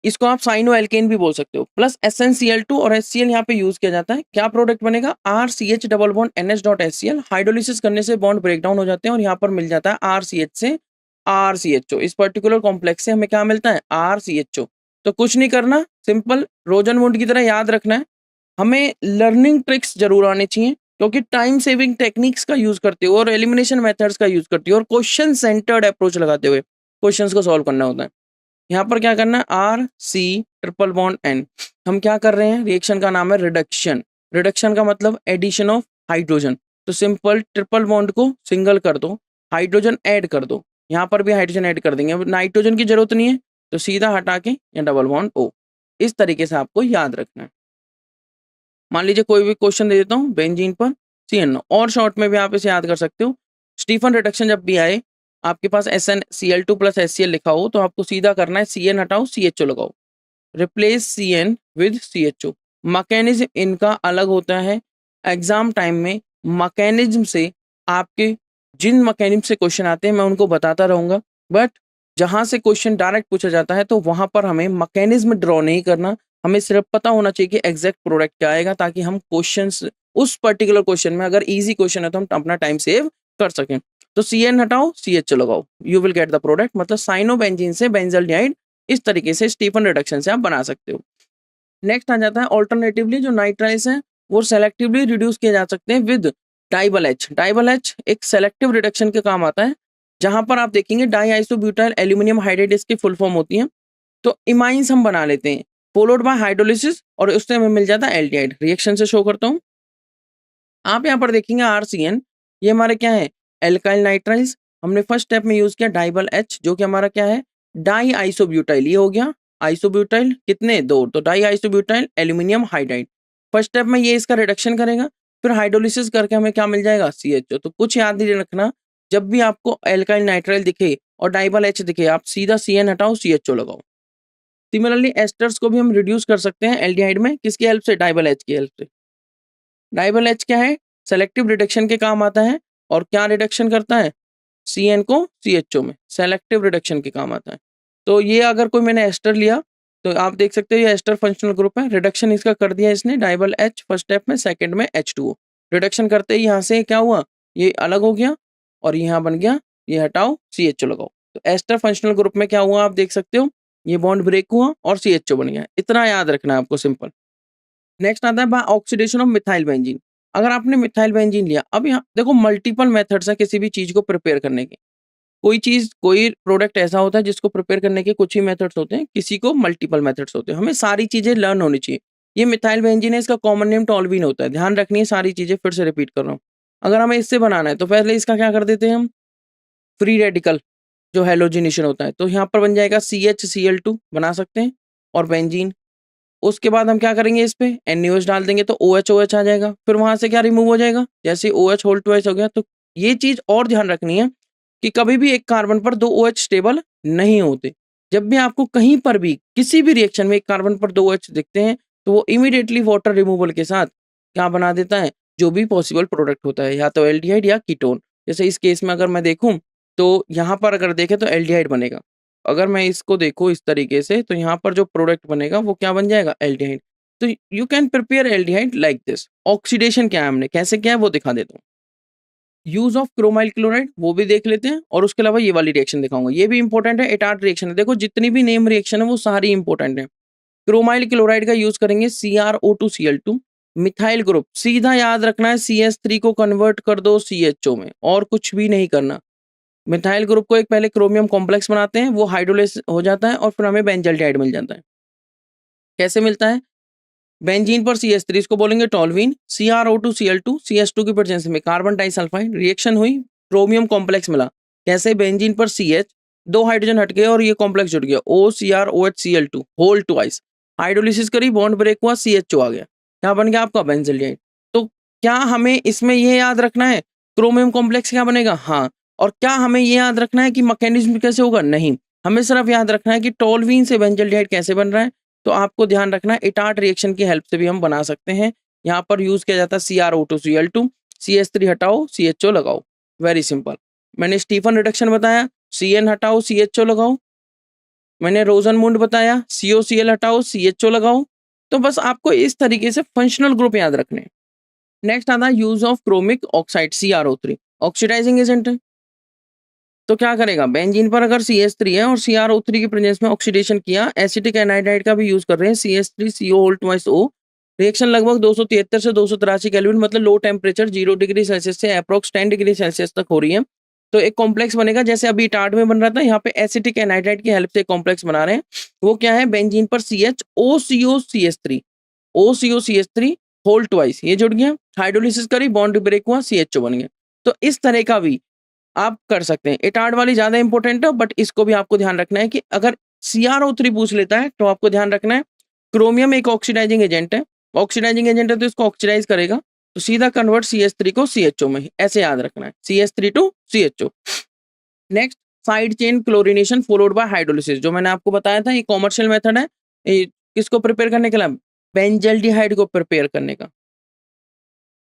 इसको आप साइनो एल्केन भी बोल सकते हो, प्लस SnCl2 और HCl यहाँ पे यूज किया जाता है। क्या प्रोडक्ट बनेगा, RCH double bond NH.HCl। Hydrolysis करने से बॉन्ड ब्रेक डाउन हो जाते हैं और यहाँ पर मिल जाता है RCH से RCHO। इस पर्टिकुलर कॉम्प्लेक्स से हमें क्या मिलता है, RCHO। तो कुछ नहीं करना, सिंपल रोजनवुड की तरह याद रखना है। हमें लर्निंग ट्रिक्स जरूर आने चाहिए, क्योंकि टाइम सेविंग टेक्निक्स का यूज करते हुए और एलिमिनेशन मेथड्स का यूज करते हुए और क्वेश्चन सेंटर्ड अप्रोच लगाते हुए क्वेश्चंस को सॉल्व करना होता है। यहाँ पर क्या करना है, RC ट्रिपल बॉन्ड N। हम क्या कर रहे हैं, रिएक्शन का नाम है रिडक्शन। रिडक्शन का मतलब एडिशन ऑफ हाइड्रोजन। तो सिंपल ट्रिपल बॉन्ड को सिंगल कर दो, हाइड्रोजन ऐड कर दो। यहाँ पर भी हाइड्रोजन ऐड कर देंगे, नाइट्रोजन की जरूरत नहीं है तो सीधा हटा के या डबल बॉन्ड O। इस तरीके से आपको याद रखना है। मान लीजिए कोई भी क्वेश्चन दे देता हूँ बेंजीन पर CN, और शॉर्ट में भी आप इसे याद कर सकते हो। स्टीफन रिडक्शन जब भी आए, आपके पास SnCl2 प्लस HCl लिखा हो तो आपको सीधा करना है CN हटाओ CHO लगाओ, replace CN with CHO। Mechanism इनका अलग होता है। एग्जाम टाइम में मैकेनिज्म से आपके जिन मैकेनिज्म से क्वेश्चन आते हैं मैं उनको बताता रहूंगा, बट जहां से क्वेश्चन डायरेक्ट पूछा जाता है तो वहां पर हमें मैकेनिज्म ड्रॉ नहीं करना, हमें सिर्फ पता होना चाहिए कि एग्जैक्ट प्रोडक्ट क्या आएगा, ताकि हम क्वेश्चंस उस पर्टिकुलर क्वेश्चन में अगर इजी क्वेश्चन है तो हम अपना टाइम सेव कर सकें। तो CN हटाओ CHO लगाओ, you will get the product. मतलब साइनोबेंजीन से बेंजल्डिहाइड, इस तरीके से स्टीफन रिडक्शन से आप बना सकते हो। नेक्स्ट आ जाता है ऑल्टरनेटिवली, जो नाइट्राइल्स हैं वो सेलेक्टिवली रिड्यूस किए जा सकते हैं विद डाइबल H। डाइबल H एक सेलेक्टिव रिडक्शन के काम आता है, जहां पर आप देखेंगे डाई आइसोब्यूटाइल एल्यूमिनियम हाइड्रेट इसकी फुल फॉर्म होती है। तो इमाइंस हम बना लेते हैं, फॉलोड बाय हाइड्रोलिसिस, और उससे हमें मिल जाता है एल्डिहाइड। रिएक्शन से शो करता हूँ, आप यहाँ पर देखेंगे RCN, ये हमारे क्या है, एल्काइल नाइट्राइल्स। हमने फर्स्ट स्टेप में यूज किया डाइबल H, जो कि हमारा क्या है, डाई आइसोब्यूटाइल। ये हो गया आइसोब्यूटाइल, कितने, दो, तो die isobutyl aluminium hydride. First step में ये इसका रिडक्शन करेगा, फिर हाइड्रोलिसिस करके हमें क्या मिल जाएगा, CHO। तो कुछ याद नहीं रखना, जब भी आपको एल्काइल नाइट्राइल दिखे और डाइबल H दिखे, आप सीधा CN हटाओ CHO लगाओ। सिमिलरली एस्टर्स को भी हम रिड्यूस कर सकते हैं एल्डिहाइड में, किसकी हेल्प से, डाइबल H की हेल्प से। डाइबल H क्या है, सेलेक्टिव रिडक्शन के काम आता है, और क्या रिडक्शन करता है, CN को CHO में, सेलेक्टिव रिडक्शन के काम आता है। तो ये अगर कोई मैंने एस्टर लिया तो आप देख सकते हो ये एस्टर फंक्शनल ग्रुप है, रिडक्शन इसका कर दिया इसने डाइबल H फर्स्ट स्टेप में, सेकंड में H2O। रिडक्शन करते ही यहाँ से क्या हुआ, ये अलग हो गया और यहाँ बन गया, ये हटाओ CHO लगाओ। तो एस्टर फंक्शनल ग्रुप में क्या हुआ आप देख सकते हो, ये बॉन्ड ब्रेक हुआ और CHO बन गया। इतना याद रखना है आपको, सिंपल। नेक्स्ट आता है by oxidation of methyl benzene. अगर आपने मिथाइल बेंजीन लिया, अब यहाँ देखो मल्टीपल मेथड्स है किसी भी चीज को प्रिपेयर करने के। कोई चीज, कोई प्रोडक्ट ऐसा होता है जिसको प्रिपेयर करने के कुछ ही मेथड्स होते हैं, किसी को मल्टीपल मेथड्स होते हैं। हमें सारी चीजें लर्न होनी चाहिए। ये मिथाइल बेंजीन है, इसका कॉमन नेम टॉल्यूइन होता है, ध्यान रखनी है सारी चीजें, फिर से रिपीट कर रहा हूँ। अगर हमें इससे बनाना है तो पहले इसका क्या कर देते हैं हम, फ्री रेडिकल जो हेलोजिनेशन होता है, तो यहाँ पर बन जाएगा CHCl2 बना सकते हैं और बेंजीन। उसके बाद हम क्या करेंगे, इस पे NaOH डाल देंगे तो OH आ जाएगा, फिर वहां से क्या रिमूव हो जाएगा, जैसे OH होल ट्वाइस हो गया। तो ये चीज और ध्यान रखनी है कि कभी भी एक कार्बन पर दो OH स्टेबल नहीं होते। जब भी आपको कहीं पर भी किसी भी रिएक्शन में एक कार्बन पर दो OH दिखते हैं तो वो इमीडिएटली वाटर रिमूवल के साथ क्या बना देता है, जो भी पॉसिबल प्रोडक्ट होता है, या तो एल्डिहाइड या कीटोन। जैसे इस केस में अगर मैं देखूँ, तो यहाँ पर अगर देखें तो एल्डिहाइड बनेगा। अगर मैं इसको देखूँ इस तरीके से, तो यहाँ पर जो प्रोडक्ट बनेगा वो क्या बन जाएगा? एल्डिहाइड। तो you can prepare aldehyde like this. Oxidation क्या है, हमने कैसे किया है वो दिखा देता हूँ। यूज ऑफ क्रोमाइल क्लोराइड वो भी देख लेते हैं, और उसके अलावा ये वाली रिएक्शन दिखाऊंगा, ये भी इंपॉर्टेंट है। एटार्ट रिएक्शन है, देखो जितनी भी नेम रिएक्शन है वो सारी इंपॉर्टेंट है। क्रोमाइल क्लोराइड का यूज करेंगे CrO2Cl2। मिथाइल ग्रुप सीधा याद रखना है, CH3 को कन्वर्ट कर दो CHO में, और कुछ भी नहीं करना। मिथाइल ग्रुप को एक पहले क्रोमियम कॉम्प्लेक्स बनाते हैं, वो हाइड्रोलाइज हो जाता है और फिर हमें बेंजल्डिहाइड मिल जाता है। कैसे मिलता है? बेंजीन पर CH3, इसको बोलेंगे टॉल्वीन। CrO2Cl2, CH2 की प्रेजेंस में कार्बन डाइसल्फाइड, रिएक्शन हुई, क्रोमियम कॉम्प्लेक्स मिला। कैसे? बेंजीन पर CH, 2 हाइड्रोजन हट गए और ये कॉम्प्लेक्स जुड़ गया, OCrOHCl2 होल ट्वाइस। हाइड्रोलिसिस करी, बॉन्ड ब्रेक हुआ, CHO आ गया, क्या बन गया आपका? बेंजल्डिहाइड। तो क्या हमें इसमें ये याद रखना है क्रोमियम कॉम्प्लेक्स क्या बनेगा? हाँ। और क्या हमें ये याद रखना है कि मैकेनिज्म कैसे होगा? नहीं। हमें सिर्फ याद रखना है कि टॉल्वीन से बेंजल्डिहाइड कैसे बन रहा है। तो आपको ध्यान रखना है, इटार्ट रिएक्शन की हेल्प से भी हम बना सकते हैं। यहाँ पर यूज किया जाता है CrO2Cl2, CH3 हटाओ, CHO लगाओ, वेरी सिंपल। मैंने स्टीफन रिडक्शन बताया, CN हटाओ, CHO लगाओ। मैंने रोजनमुंड बताया, COCl हटाओ, CHO लगाओ। तो बस आपको इस तरीके से फंक्शनल ग्रुप याद रखने हैं। नेक्स्ट आता है use of chromic oxide, CrO3 oxidising agent है। तो क्या करेगा? बेंजीन पर अगर CH3 है और CrO3 की प्रेजेंस में ऑक्सीडेशन किया, एसिटिक एनाइड्राइड का भी यूज कर रहे हैं, CH3CO2O। रिएक्शन लगभग 273 से 283 केल्विन, मतलब लो टेम्परेचर 0 डिग्री सेल्सियस से अप्रोक्स 10 डिग्री सेल्सियस तक हो रही है। तो एक कॉम्प्लेक्स बनेगा, जैसे अभी टार्ड में बन रहा था, यहाँ पे एसिटिक एनाइड्राइड की हेल्प से कॉम्प्लेक्स बना रहे हैं। वो क्या है? बेंजीन पर CHOCOCH3, OCOCH3 होल ट्वाइस, ये जुड़ गया, हाइड्रोलिसिस करी, बॉन्ड ब्रेक हुआ, CHO बन गया। तो इस तरह का भी आप कर सकते हैं। इटार्ड वाली ज्यादा इंपॉर्टेंट है, बट इसको भी आपको ध्यान रखना है कि अगर CrO3 पूछ लेता है तो आपको ध्यान रखना है क्रोमियम एक ऑक्सीडाइजिंग एजेंट है। ऑक्सीडाइजिंग एजेंट है तो इसको ऑक्सीडाइज करेगा, तो सीधा कन्वर्ट CH3 को CHO में, ऐसे याद रखना है, CH3 to CHO। Next, side chain chlorination followed by hydrolysis, जो मैंने आपको बताया था, ये कॉमर्शियल मेथड है। ये किसको प्रिपेयर करने के लिए? बेंजल्डिहाइड को प्रिपेयर करने का।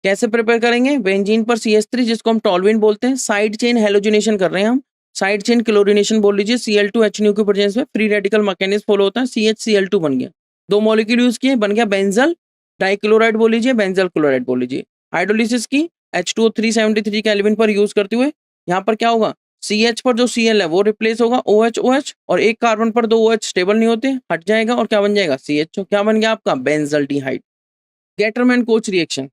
कैसे प्रिपेयर करेंगे? बेंजीन पर CH3, जिसको हम टॉल्विन बोलते हैं, साइड चेन हेलोजिनेशन कर रहे हैं हम, साइड चेन क्लोरिनेशन बोल लीजिए। Cl2H की प्रेजेंस में फ्री रेडिकल मैकेनिज्म फॉलो होता है, CHCl2 बन गया, 2 मॉलिक्यूल यूज किए, बन गया बेंजल डाइक्लोराइड बोल लीजिए, बेंजल क्लोराइड बोल लीजिए। हाइड्रोलिसिस की H2O 373 केल्विन पर यूज करते हुए, यहाँ पर क्या होगा? CH पर जो Cl है वो रिप्लेस होगा OH, और एक कार्बन पर 2 OH स्टेबल नहीं होते, हट जाएगा, और क्या बन जाएगा? CHO। क्या बन गया आपका? बेंजल्डिहाइड। गेटरमैन कोच रिएक्शन,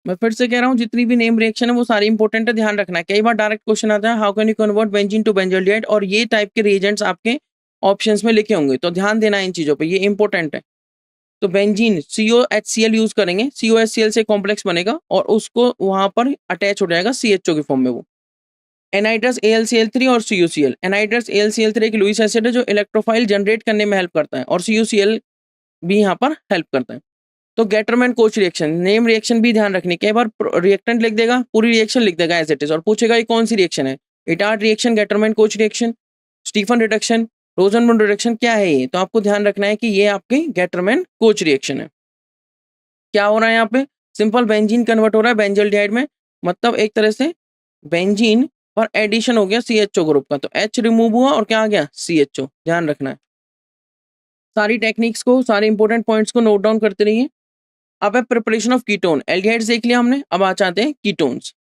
मैं फिर से कह रहा हूँ, जितनी भी नेम रिएक्शन है वो सारी इंपॉर्टेंट है, ध्यान रखना है। कई बार डायरेक्ट क्वेश्चन आता है, how can you convert benzene to benzaldehyde, और ये टाइप के रिएजेंट्स आपके ऑप्शंस में लिखे होंगे, तो ध्यान देना इन चीजों पे, ये इंपॉर्टेंट है। तो बेंजीन COHCl यूज करेंगे, COHCl से कॉम्प्लेक्स बनेगा और उसको वहां पर अटैच हो जाएगा CHO की फॉर्म में वो। एनाइड्रस AlCl3 और CuCl। एनाइड्रस AlCl3 एक लुईस एसिड है जो इलेक्ट्रोफाइल जनरेट करने में हेल्प करता है, और CuCl भी यहाँ पर हेल्प करता है। तो Gattermann Koch reaction, name reaction भी ध्यान रखनी, कई बार रिएक्टेंट लिख देगा, पूरी रिएक्शन लिख देगा एज इट इज, और पूछेगा ये कौन सी रिएक्शन है? Etard reaction, Gattermann Koch reaction, Stephen reduction, Rosenmund reduction, क्या है ये? तो आपको ध्यान रखना है कि ये आपकी गेटरमैन कोच रिएक्शन है। क्या हो रहा है यहाँ पे? सिंपल बेंजीन कन्वर्ट हो रहा है बेंजल्डिहाइड में, मतलब एक तरह से बेंजीन पर एडिशन हो गया CHO ग्रुप का, तो H रिमूव हुआ और क्या आ गया? CHO। ध्यान रखना है, सारी टेक्निक्स को, सारे इंपॉर्टेंट पॉइंट्स को नोट डाउन करते रहिए। अब है प्रिपरेशन ऑफ कीटोन। एल्डिहाइड्स देख लिया हमने, अब आ जाते हैं कीटोन्स।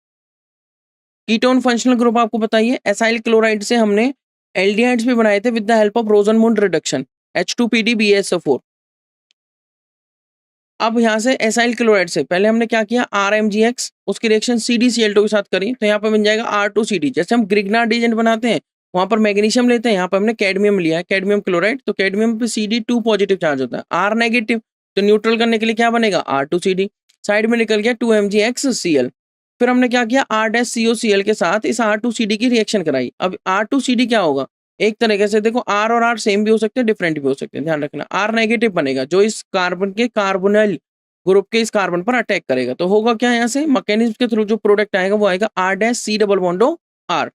कीटोन फंक्शनल ग्रुप आपको बताइए, एसाइल क्लोराइड से हमने एल्डिहाइड्स भी बनाए थे with the help of रोजनमुंड reduction, H2PdBaSO4। अब यहाँ से एसाइल क्लोराइड से पहले हमने क्या किया? RMgX, उसकी रिएक्शन CdCl2 के साथ करी, तो यहाँ पे बन जाएगा R2CD। जैसे हम ग्रिग्नार्ड एजेंट बनाते हैं, वहां पर मैग्नीशियम लेते हैं, यहाँ पर हमने कैडमियम लिया है, कैडमियम क्लोराइड, तो कैडमियम पे CD2 पॉजिटिव चार्ज होता है, R नेगेटिव, तो न्यूट्रल करने के लिए क्या बनेगा? R2CD। साइड में निकल गया 2MgXCl। फिर हमने क्या किया? R-COCl के साथ इस R2CD की रिएक्शन कराई। अब R2CD क्या होगा? एक तरीके से देखो, R और R सेम भी हो सकते हैं, डिफरेंट भी हो सकते हैं, ध्यान रखना। R नेगेटिव बनेगा, जो इस कार्बन के कार्बोनिल ग्रुप के इस कार्बन पर अटैक करेगा, तो होगा क्या? यहाँ से मैकेनिज्म के थ्रू जो प्रोडक्ट आएगा वो आएगा R-C डबल बॉन्डो R।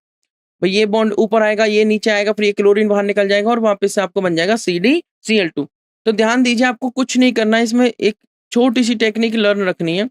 भाई ये बॉन्ड ऊपर आएगा, ये नीचे आएगा, फिर ये क्लोरीन बाहर निकल जाएगा और वापस से आपको बन जाएगा CdCl2। तो ध्यान दीजिए, आपको कुछ नहीं करना है इसमें, एक छोटी सी टेक्निक लर्न रखनी है।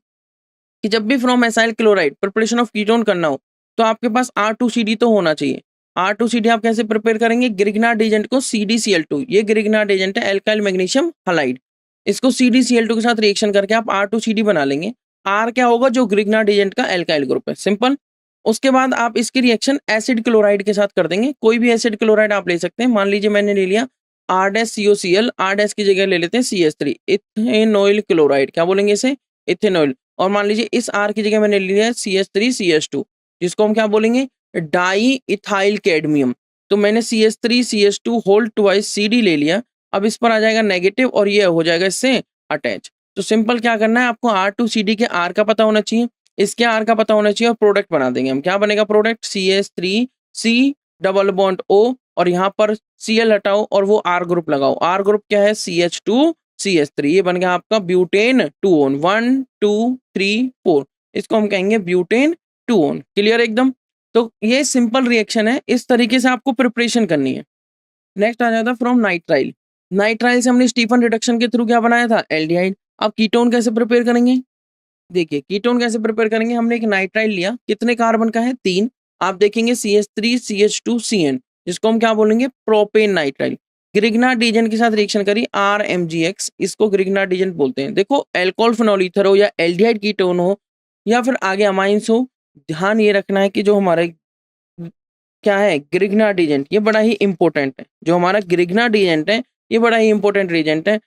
कि जब भी from acyl chloride preparation of ketone करना हो तो आपके पास R2CD तो होना चाहिए। R2CD आप कैसे प्रिपेयर करेंगे? ग्रिग्नार्ड एजेंट को CdCl2, ये ग्रिग्नार्ड एजेंट है एल्काइल मैग्नीशियम हलाइड, इसको CdCl2 के साथ रिएक्शन करके आप R2CD बना लेंगे। R क्या होगा? जो ग्रिग्नार्ड एजेंट का एल्काइल ग्रुप है, सिंपल। उसके बाद आप इसकी रिएक्शन एसिड क्लोराइड के साथ कर देंगे। कोई भी एसिड क्लोराइड आप ले सकते हैं। मान लीजिए मैंने ले लिया R-COCl, R- की जगह ले लेते हैं CH3, इथेनॉइल क्लोराइड, क्या बोलेंगे इसे? इथेनॉइल। और मान लीजिए इस R की जगह मैंने ले लिया CH3CH2, जिसको हम क्या बोलेंगे? Di ethyl cadmium. तो मैंने CH3CH2 होल ट्वाइस CD ले लिया। अब इस पर आ जाएगा नेगेटिव और ये हो जाएगा इससे अटैच। तो सिंपल क्या करना है आपको? R2CD के R का पता होना चाहिए, इसके R का पता होना चाहिए और प्रोडक्ट बना देंगे हम। क्या बनेगा product? CH3C double bond O और यहाँ पर Cl हटाओ और वो R ग्रुप लगाओ। R ग्रुप क्या है? CH2CH3, ये बन गया आपका ब्यूटेन 2 on 1 2 3 4, इसको हम कहेंगे ब्यूटेन 2 on। क्लियर एकदम? तो ये सिंपल रिएक्शन है, इस तरीके से आपको प्रिपरेशन करनी है। नेक्स्ट आ जाता है फ्रॉम नाइट्राइल। नाइट्राइल से हमने स्टीफन रिडक्शन के थ्रू क्या बनाया था? एल्डिहाइड। अब कीटोन कैसे प्रिपेयर करेंगे? देखिए कीटोन कैसे प्रिपेयर करेंगे। हमने एक नाइट्राइल लिया, कितने कार्बन का है? 3। आप देखेंगे CH3CH2CN, जिसको हम क्या बोलेंगे? Propane nitrile. ग्रिग्नार्ड एजेंट के साथ रिएक्शन करी RMgX, इसको ग्रिग्नार्ड एजेंट बोलते हैं। देखो एल्कोहल फिनोल ईथर हो या एल्डिहाइड कीटोन हो या फिर आगे अमाइंस हो, ध्यान ये रखना है कि जो हमारे क्या है? ग्रिग्नार्ड एजेंट, ये बड़ा ही इंपॉर्टेंट है। जो हमारा ग्रिग्नार्ड एजेंट है ये बड़ा ही इंपॉर्टेंट एजेंट है,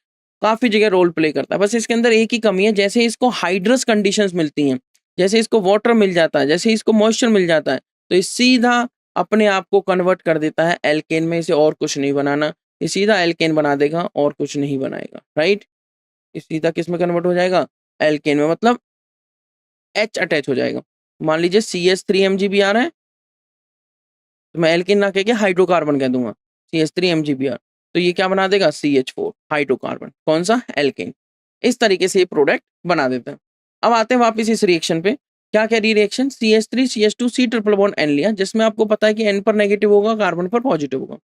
काफी जगह रोल प्ले करता है। बस इसके अंदर एक ही कमी है, जैसे इसको हाइड्रस कंडीशंस मिलती हैं, जैसे इसको वाटर मिल जाता है, जैसे इसको मॉइस्चर मिल जाता है, तो ये सीधा अपने आप को कन्वर्ट कर देता है एल्केन में। इसे और कुछ नहीं बनाना, ये सीधा एल्केन बना देगा और कुछ नहीं बनाएगा, राइट। ये सीधा किस में कन्वर्ट हो जाएगा? एल्केन में, मतलब H अटैच हो जाएगा। मान लीजिए CH3Mg है, तो मैं एल्केन ना कह के हाइड्रोकार्बन कह दूंगा, CH3Mg। तो ये क्या बना देगा? CH4 हाइड्रोकार्बन, कौन सा? एल्केन। इस तरीके से ये प्रोडक्ट बना देता है। अब आते हैं वापस इस रिएक्शन पे। क्या कह रही reaction? CH3CH2C triple bond N लिया, जिसमें आपको पता है कि N पर नेगेटिव होगा, कार्बन पर पॉजिटिव होगा।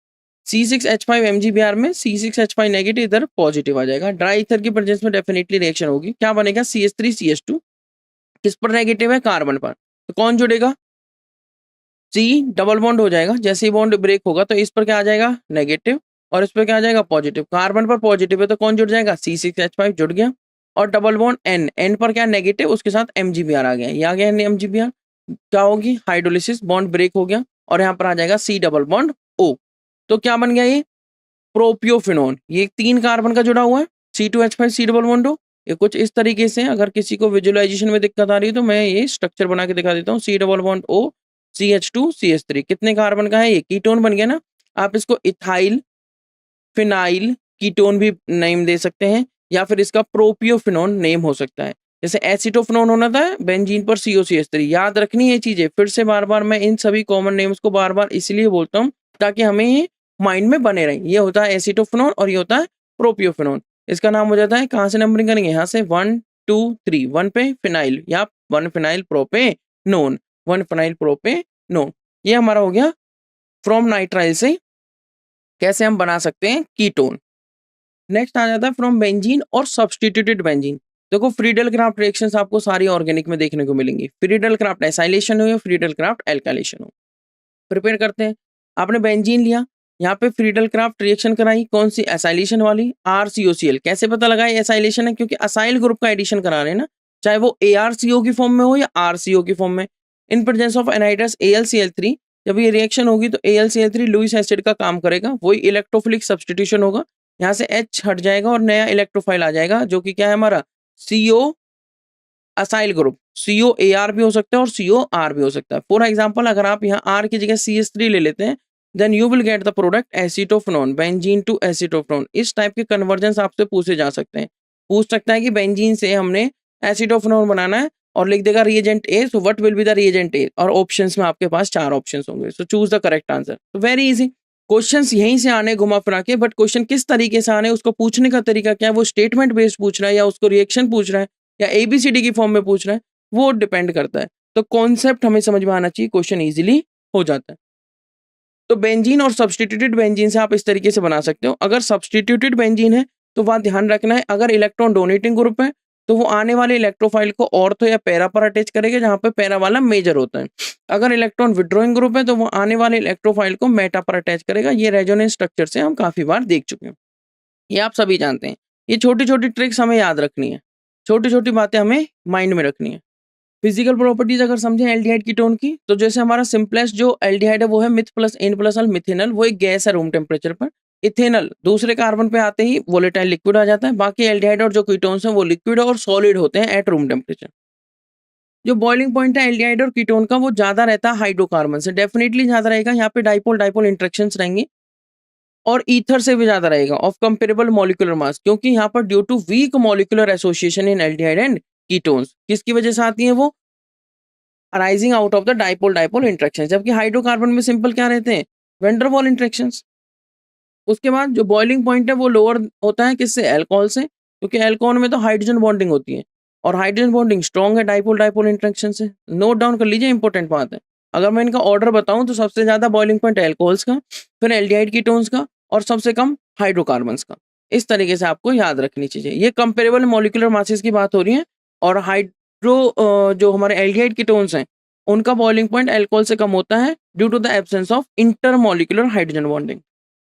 C6H5 में C6H5 नेगेटिव, इधर पॉजिटिव आ जाएगा। ड्राई ईथर की प्रेजेंस में डेफिनेटली रिएक्शन होगी। क्या बनेगा? CH3CH2 किस पर नेगेटिव है? कार्बन पर, तो कौन जुड़ेगा? C डबल बॉन्ड हो जाएगा। जैसे ही बॉन्ड ब्रेक होगा तो इस पर क्या आ जाएगा? नेगेटिव, और इस पर क्या आ जाएगा? पॉजिटिव। कार्बन पर पॉजिटिव है तो कौन जुड़ जाएगा? C6H5 जुड़ गया। और डबल बॉन्ड N पर क्या? नेगेटिव, उसके साथ MgBr आ गया, ये आ गया MgBr। क्या होगी? हाइड्रोलिसिस, बॉन्ड ब्रेक हो गया और यहाँ पर आ जाएगा C डबल बॉन्ड O। तो क्या बन गया? ये प्रोपियोफिनोन। ये 3 कार्बन का जुड़ा हुआ है, C2H5 C double bond O। ये कुछ इस तरीके से, अगर किसी को विजुअलाइजेशन में दिक्कत आ रही है तो मैं ये स्ट्रक्चर बना के दिखा देता हूँ। C double bond O CH2 CH3, कितने कार्बन का है? ये कीटोन बन गया ना। आप इसको इथाइल फिनाइल कीटोन भी नेम दे सकते हैं, या फिर इसका प्रोपियोफिनोन नेम हो सकता है। जैसे एसीटोफिनोन होना था बेंजीन पर COCH3। याद रखनी है चीजें, फिर से बार बार मैं इन सभी कॉमन नेम्स को बार बार इसलिए बोलता हूँ ताकि हमें ये माइंड में बने रहे। ये होता है एसीटोफिनोन और ये होता है प्रोपियोफिनोन। इसका नाम हो जाता है, कहाँ से नंबरिंग करेंगे? यहाँ से 1 2 3। 1 पे फिनाइल या 1 फिनाइल प्रोपेनोन, 1 फिनाइल प्रोपेनोन। ये हमारा हो गया फ्रॉम नाइट्राइल से कैसे हम बना सकते हैं कीटोन। नेक्स्ट आ जाता है फ्रॉम बेंजीन और सब्स्टिट्यूटेड बेंजीन। देखो फ्रीडल क्राफ्ट रिएक्शंस आपको सारी ऑर्गेनिक में देखने को मिलेंगी। फ्रीडल क्राफ्ट एसाइलेशन हो या फ्रीडल क्राफ्ट एल्काइलेशन हो, प्रिपेयर करते हैं। आपने बेंजीन लिया, यहाँ पे फ्रीडल क्राफ्ट रिएक्शन कराई, कौन सी? एसाइलेशन वाली, RCOCl। कैसे पता लगा ये एसाइलेशन है? क्योंकि असाइल ग्रुप का एडिशन करा रहे हैं ना, चाहे वो ArCO की फॉर्म में हो या RCO की फॉर्म में। इन प्रेजेंस ऑफ एनहाइड्रस AlCl3, जब ये रिएक्शन होगी तो AlCl3 लुईस एसिड का काम करेगा, वही इलेक्ट्रोफिलिक सब्स्टिट्यूशन होगा। यहाँ से H हट जाएगा और नया इलेक्ट्रोफाइल आ जाएगा, जो कि क्या है हमारा? CO acyl group. COAr भी हो सकता है और COR भी हो सकता है। फॉर एग्जाम्पल अगर आप यहाँ R की जगह CH3 ले लेते हैं, then you will get the product acetophenone, benzene to acetophenone. इस टाइप के कन्वर्जन आपसे पूछे जा सकते हैं। पूछ सकता है कि बेंजीन से हमने एसीटोफिनोन बनाना है और लिख देगा reagent A, so what will be the reagent A, और ऑप्शंस में आपके पास 4 ऑप्शंस होंगे, so choose the correct answer. तो वेरी इजी क्वेश्चंस यहीं से आने घुमा फिरा के, बट क्वेश्चन किस तरीके से आने, उसको पूछने का तरीका क्या है, वो स्टेटमेंट बेस्ड पूछ रहा है या उसको रिएक्शन पूछ रहा है या ABCD की फॉर्म में पूछ रहा है, वो डिपेंड करता है। तो कॉन्सेप्ट हमें समझ में आना चाहिए, क्वेश्चन इजीली हो जाता है। तो बेंजीन और सब्स्टिट्यूटेड बेंजीन से आप इस तरीके से बना सकते हो। अगर सब्स्टिट्यूटेड बेंजीन है तो वहां ध्यान रखना है, अगर इलेक्ट्रॉन डोनेटिंग ग्रुप है तो वो आने वाले इलेक्ट्रोफाइल को ऑर्थो या पैरा पर अटैच करेगा, जहाँ पे पैरा वाला मेजर होता है। अगर इलेक्ट्रॉन विड्रॉइंग ग्रुप है तो वो आने वाले इलेक्ट्रोफाइल को मेटा पर अटैच करेगा। ये रेजोनेंस स्ट्रक्चर से हम काफी बार देख चुके हैं, ये आप सभी जानते हैं। ये छोटी छोटी ट्रिक्स हमें याद रखनी है, छोटी छोटी बातें हमें माइंड में रखनी है। फिजिकल प्रॉपर्टीज अगर समझें एल्डिहाइड कीटोन की, तो जैसे हमारा सिंपलेस्ट जो एल्डिहाइड है वो है myth plus an plus Al methanal, वो एक गैस है रूम टेम्परेचर पर। इथेनल दूसरे कार्बन पे आते ही वोलेटाइल लिक्विड आ जाता है। बाकी एल्डिहाइड और जो कीटोन्स हैं वो लिक्विड और सॉलिड होते हैं एट रूम टेम्परेचर। जो बॉइलिंग पॉइंट है एल्डिहाइड और कीटोन का वो ज्यादा रहता है हाइड्रोकार्बन से, डेफिनेटली ज्यादा रहेगा। यहाँ पे डाइपोल डाइपोल इंटरेक्शंस रहेंगी और ईथर से भी ज्यादा रहेगा ऑफ कंपेरेबल मॉलिक्यूलर मास, क्योंकि यहाँ पर due to weak molecular association in aldehyde and ketones, किसकी वजह से आती है वो, arising out of the dipole dipole interaction. जबकि हाइड्रोकार्बन में सिंपल क्या रहते हैं, वेंडरवॉल इंटरेक्शंस। उसके बाद जो बॉइलिंग पॉइंट है वो लोअर होता है किससे, अल्कोहल से, क्योंकि अल्कोहल में तो हाइड्रोजन बॉन्डिंग होती है और हाइड्रोजन बॉन्डिंग स्ट्रॉन्ग है डाइपोल डाइपोल इंटरेक्शन से। नोट डाउन कर लीजिए, इंपॉर्टेंट बात है। अगर मैं इनका ऑर्डर बताऊं तो सबसे ज्यादा बॉइलिंग पॉइंट अल्कोहल्स का, फिर एल्डिहाइड कीटोन्स का और सबसे कम हाइड्रोकार्बन्स का। इस तरीके से आपको याद रखनी चाहिए। ये कंपेरेबल मॉलिक्यूलर मासेस की बात हो रही है और हाइड्रो जो हमारे एल्डिहाइड कीटोन्स हैं उनका बॉइलिंग पॉइंट अल्कोहल से कम होता है due to the absence of intermolecular hydrogen bonding.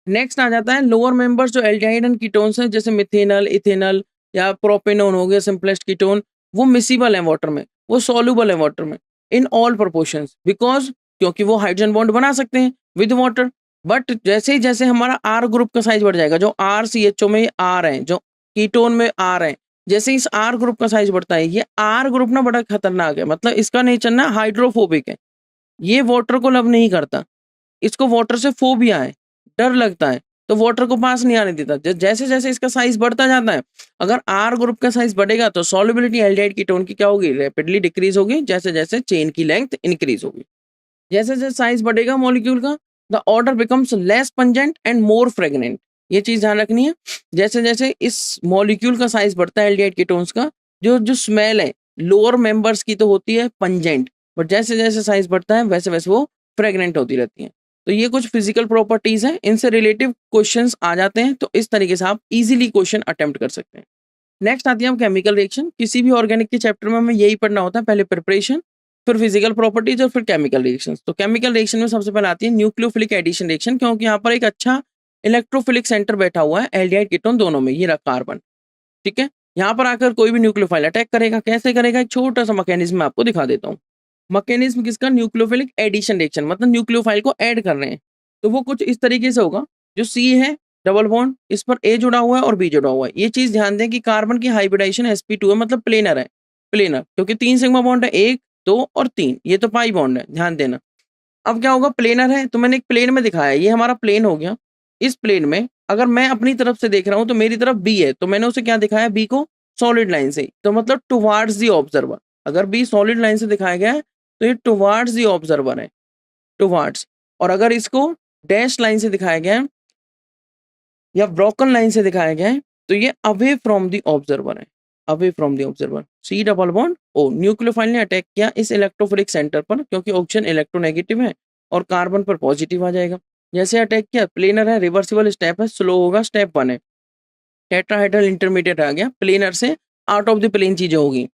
Next आ जाता है लोअर मेंबर्स जो एल्डिहाइड एंड कीटोन्स हैं, जैसे मिथेनल, इथेनल या प्रोपेनोन हो गया सिंपलेस्ट कीटोन। वो मिसिबल है वाटर में, वो सॉल्युबल है वाटर में इन ऑल प्रोपोर्शंस, बिकॉज क्योंकि वो हाइड्रोजन बॉन्ड बना सकते हैं विद वाटर। बट जैसे ही जैसे हमारा आर ग्रुप का साइज बढ़ जाएगा, जो आर सी एच ओ में आर है, जो कीटोन में आर है, जैसे इस आर ग्रुप का साइज बढ़ता है, ये आर ग्रुप ना बड़ा खतरनाक है, मतलब इसका नेचर ना हाइड्रोफोबिक है। ये वाटर को लव नहीं करता, इसको वाटर से फोबिया है, डर लगता है, तो वाटर को पास नहीं आने देता। जैसे जैसे इसका साइज बढ़ता जाता है, अगर आर ग्रुप का साइज बढ़ेगा तो सॉल्युबिलिटी एल्डिहाइड कीटोन की क्या होगी, रैपिडली डिक्रीज होगी, जैसे जैसे चेन की लेंथ इंक्रीज होगी। जैसे जैसे साइज बढ़ेगा मॉलिक्यूल का, the order becomes less pungent and more fragrant. ये चीज ध्यान रखनी है। जैसे जैसे इस मॉलिक्यूल का साइज बढ़ता है एल्डिहाइड कीटोन्स का, जो जो स्मेल है लोअर मेंबर्स की तो होती है पंजेंट, बट जैसे जैसे साइज बढ़ता है वैसे वैसे वो फ्रेगनेंट होती रहती है। तो ये कुछ फिजिकल प्रॉपर्टीज हैं, इनसे रिलेटिव क्वेश्चंस आ जाते हैं, तो इस तरीके से आप इजीली क्वेश्चन अटेम्प्ट कर सकते हैं। नेक्स्ट आती है केमिकल रिएक्शन। किसी भी ऑर्गेनिक के चैप्टर में हमें यही पढ़ना होता है, पहले प्रिपरेशन, फिर फिजिकल प्रॉपर्टीज और फिर केमिकल रिएक्शन। तो केमिकल रिएक्शन में सबसे पहले आती है न्यूक्लियोफिलिक एडिशन रिएक्शन, क्योंकि यहाँ पर एक अच्छा इलेक्ट्रोफिलिक सेंटर बैठा हुआ है एल्डिहाइड कीटोन दोनों में, ये रहा कार्बन, ठीक है। यहाँ पर आकर कोई भी न्यूक्लियोफाइल अटैक करेगा, कैसे करेगा, एक छोटा सा मैकेनिज्म मैं आपको दिखा देता हूँ। मैकेनिज्म किसका, न्यूक्लियोफिलिक एडिशन रिएक्शन, मतलब न्यूक्लियोफाइल को ऐड कर रहे हैं। तो वो कुछ इस तरीके से होगा, जो सी है डबल बॉन्ड, इस पर ए जुड़ा हुआ है और बी जुड़ा हुआ है। ये चीज ध्यान दें कि कार्बन की हाइब्रिडाइजेशन sp2 है, मतलब प्लेनर है, प्लेनर, क्योंकि 3 सिग्मा बॉन्ड है, 1 2 और 3, ये तो पाई बॉन्ड है, ध्यान देना। अब क्या होगा, प्लेनर है तो मैंने एक प्लेन में दिखाया, ये हमारा प्लेन हो गया। इस प्लेन में अगर मैं अपनी तरफ से देख रहा हूं तो मेरी तरफ बी है, तो मैंने उसे क्या दिखाया, बी को सॉलिड लाइन से, तो मतलब टुवार्ड्स दी ऑब्जर्वर। अगर बी सॉलिड लाइन से दिखाया गया है तो ये टुवार्ड्स दी ऑब्जर्वर है, टुवार्ड्स। और अगर इसको डैश लाइन से दिखाया गया है या ब्रोकन लाइन से दिखाया गया है तो ये अवे फ्रॉम द ऑब्जर्वर है, away from the observer. C double bond O, nucleophile ने अटैक किया इस इलेक्ट्रोफिलिक सेंटर पर, क्योंकि ऑक्सीजन इलेक्ट्रोनेगेटिव है और कार्बन पर पॉजिटिव आ जाएगा। जैसे अटैक किया, प्लेनर है, रिवर्सिबल स्टेप है, स्लो होगा, स्टेप 1 है। टेट्राहेड्रल इंटरमीडिएट आ गया, प्लेनर से आउट ऑफ द प्लेन चीजें होगी,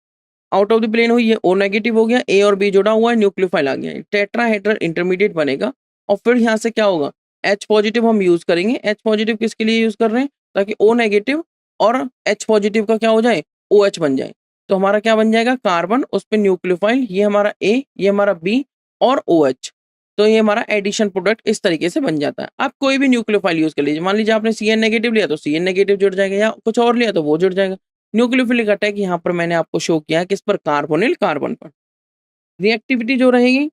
आउट ऑफ द प्लेन हुई, ये ओ नेगेटिव हो गया, ए और बी जुड़ा हुआ है, न्यूक्लियोफाइल आ गया, टेट्राहेड्रल इंटरमीडिएट बनेगा। और फिर यहाँ से क्या होगा, H पॉजिटिव हम यूज करेंगे। H पॉजिटिव किसके लिए यूज कर रहे हैं, ताकि O नेगेटिव और H पॉजिटिव का क्या हो जाए, OH बन जाए। तो हमारा क्या बन जाएगा, कार्बन, उस पर न्यूक्लियोफाइल, ये हमारा A, ये हमारा B और OH। तो ये हमारा एडिशन प्रोडक्ट इस तरीके से बन जाता है। आप कोई भी न्यूक्लियोफाइल यूज कर लीजिए, मान लीजिए आपने CN नेगेटिव लिया तो CN नेगेटिव जुड़ जाएगा, या कुछ और लिया तो वो जुड़ जाएगा। न्यूक्लियोफिलिक अटैक यहाँ पर मैंने आपको शो किया है किस पर, कार्बोनिल कार्बन पर। रिएक्टिविटी जो रहेगी,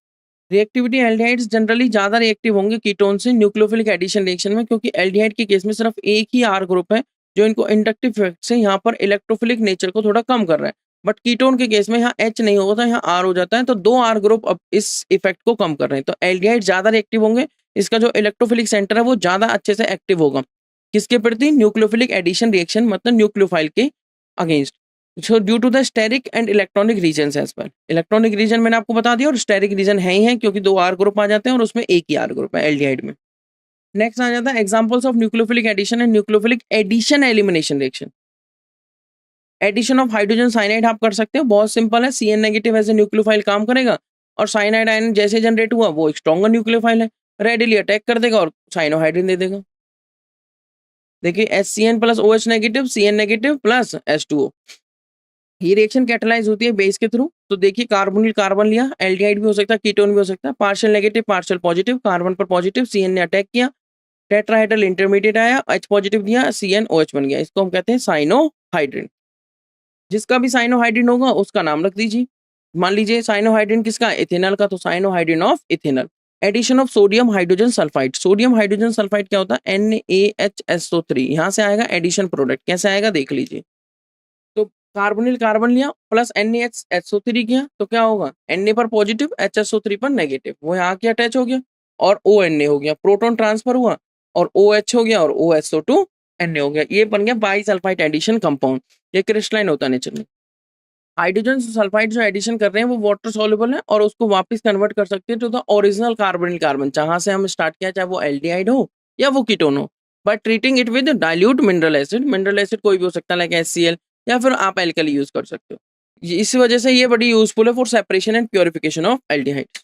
रिएक्टिविटी एल्डिहाइड्स जनरली ज्यादा रिएक्टिव होंगे कीटोन से न्यूक्लियोफिलिक एडिशन रिएक्शन में, क्योंकि एल्डिहाइड के केस में सिर्फ एक ही आर ग्रुप है जो इनको इंडक्टिव इफेक्ट से यहाँ पर इलेक्ट्रोफिलिक नेचर को थोड़ा कम कर रहा है। बट कीटोन के केस में यहाँ H नहीं होता, यहाँ R हो जाता है, तो 2 आर ग्रुप अब इस इफेक्ट को कम कर रहे हैं। तो एल्डिहाइड ज्यादा रिएक्टिव होंगे, इसका जो इलेक्ट्रोफिलिक सेंटर है वो ज्यादा अच्छे से एक्टिव होगा किसके प्रति, न्यूक्लियोफिलिक एडिशन रिएक्शन, मतलब न्यूक्लियोफाइल के against. So due to the steric and electronic reason as well. Electronic reason मैंने आपको बता दिया और स्टेरिक रीजन है ही है, क्योंकि 2 आर ग्रुप आ जाते हैं और उसमें एक ही आर ग्रुप है एल्डिहाइड में। नेक्स्ट आ जाता है examples of nucleophilic addition and nucleophilic addition elimination reaction. Addition of hydrogen cyanide आप कर सकते हो, बहुत सिंपल है। CN negative as a nucleophile काम करेगा और साइनाइड आयन जैसे जनरेट हुआ वो एक स्ट्रॉन्गर न्यूक्लियोफाइल है, रेडिली अटैक कर देगा और साइनोहाइड्रिन दे देगा। देखिए HCN plus OH negative CN negative plus H2O, ये रिएक्शन कैटालाइज होती है बेस के थ्रू। तो देखिए कार्बोनिल कार्बन लिया, एल्डिहाइड भी हो सकता है, कीटोन भी हो सकता है, partial negative partial positive, carbon पर पॉजिटिव, CN ने अटैक किया, टेट्राहेड्रल इंटरमीडिएट आया, H पॉजिटिव दिया, CnOH बन गया, इसको हम कहते हैं साइनोहाइड्रिन। जिसका भी साइनोहाइड्रिन होगा उसका नाम रख दीजिए। मान लीजिए साइनोहाइड्रिन किसका, इथेनॉल का, तो cyanohydrin of ethanol. Addition of sodium hydrogen sulphide, sodium hydrogen sulphide क्या होता है, NaHSO3, यहाँ से आएगा एडिशन प्रोडक्ट, कैसे आएगा देख लीजिए। तो कार्बोनिल कार्बन लिया प्लस NaHSO3 किया तो क्या होगा, Na पर पॉजिटिव HSO3 पर नेगेटिव, वो यहाँ के अटैच हो गया और ONa हो गया, प्रोटॉन ट्रांसफर हुआ और OH हो गया और OSO2 Na हो गया, ये बन गया बाई सल्फाइड एडिशन कंपाउंड। ये क्रिस्टलाइन होता है नेचर में। हाइड्रोजन सल्फाइड जो एडिशन कर रहे हैं वो वाटर सॉल्युबल है और उसको वापस कन्वर्ट कर सकते हैं to the original carbonyl carbon, जहां से हम स्टार्ट किया, चाहे वो एल्डिहाइड हो या वो कीटोन हो, but treating it with dilute mineral acid. Mineral acid कोई भी हो सकता है, लाइक HCl, या फिर आप एल्कली यूज कर सकते हो। इस वजह से ये बड़ी यूजफुल है for separation and purification of aldehyde.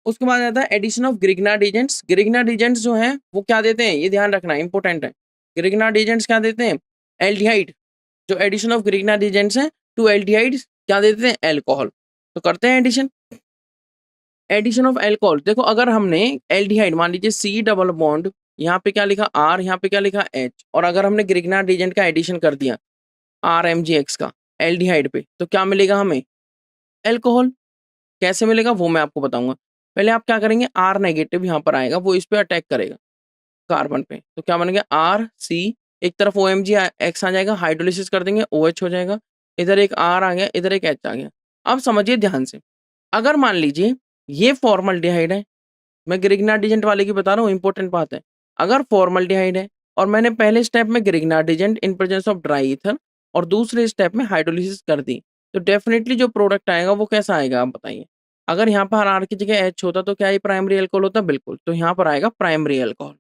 उसके बाद आता है addition of Grignard agents. Grignard agents जो है वो क्या देते हैं, ये ध्यान रखना इंपॉर्टेंट है। ग्रिग्नार्ड एजेंट्स क्या देते हैं, एल्डिहाइड। जो एडिशन ऑफ ग्रिग्नार्ड एजेंट्स है टू एल्डिहाइड क्या देते हैं, एल्कोहल। तो करते हैं एडिशन। एडिशन ऑफ एल्कोहल, देखो अगर हमने एल्डिहाइड मान लीजिए C डबल बॉन्ड, यहाँ पे क्या लिखा R, यहाँ पे क्या लिखा H, और अगर हमने ग्रिग्नार्ड एजेंट का एडिशन कर दिया RMgX का एल्डिहाइड पे, तो क्या मिलेगा हमें, एल्कोहल। कैसे मिलेगा वो मैं आपको बताऊंगा। पहले आप क्या करेंगे, R नेगेटिव यहाँ पर आएगा, वो इस पे अटैक करेगा कार्बन पे, तो क्या बनेगा RC, एक तरफ OMgX आ जाएगा, हाइड्रोलिसिस कर देंगे OH हो जाएगा, इधर एक R आ गया, इधर एक H आ गया। अब समझिए ध्यान से, अगर मान लीजिए ये फॉर्मल्डिहाइड है, मैं ग्रिग्नार्ड एजेंट वाले की बता रहा हूँ, इंपॉर्टेंट बात है। अगर फॉर्मल्डिहाइड है और मैंने पहले स्टेप में Grignard agent in presence of dry ether और दूसरे स्टेप में हाइड्रोलिसिस कर दी, तो डेफिनेटली जो प्रोडक्ट आएगा वो कैसा आएगा आप बताइए। अगर यहाँ पर R की जगह H होता तो क्या ये प्राइमरी अल्कोहल होता, बिल्कुल, तो यहाँ पर आएगा प्राइमरी अल्कोहल।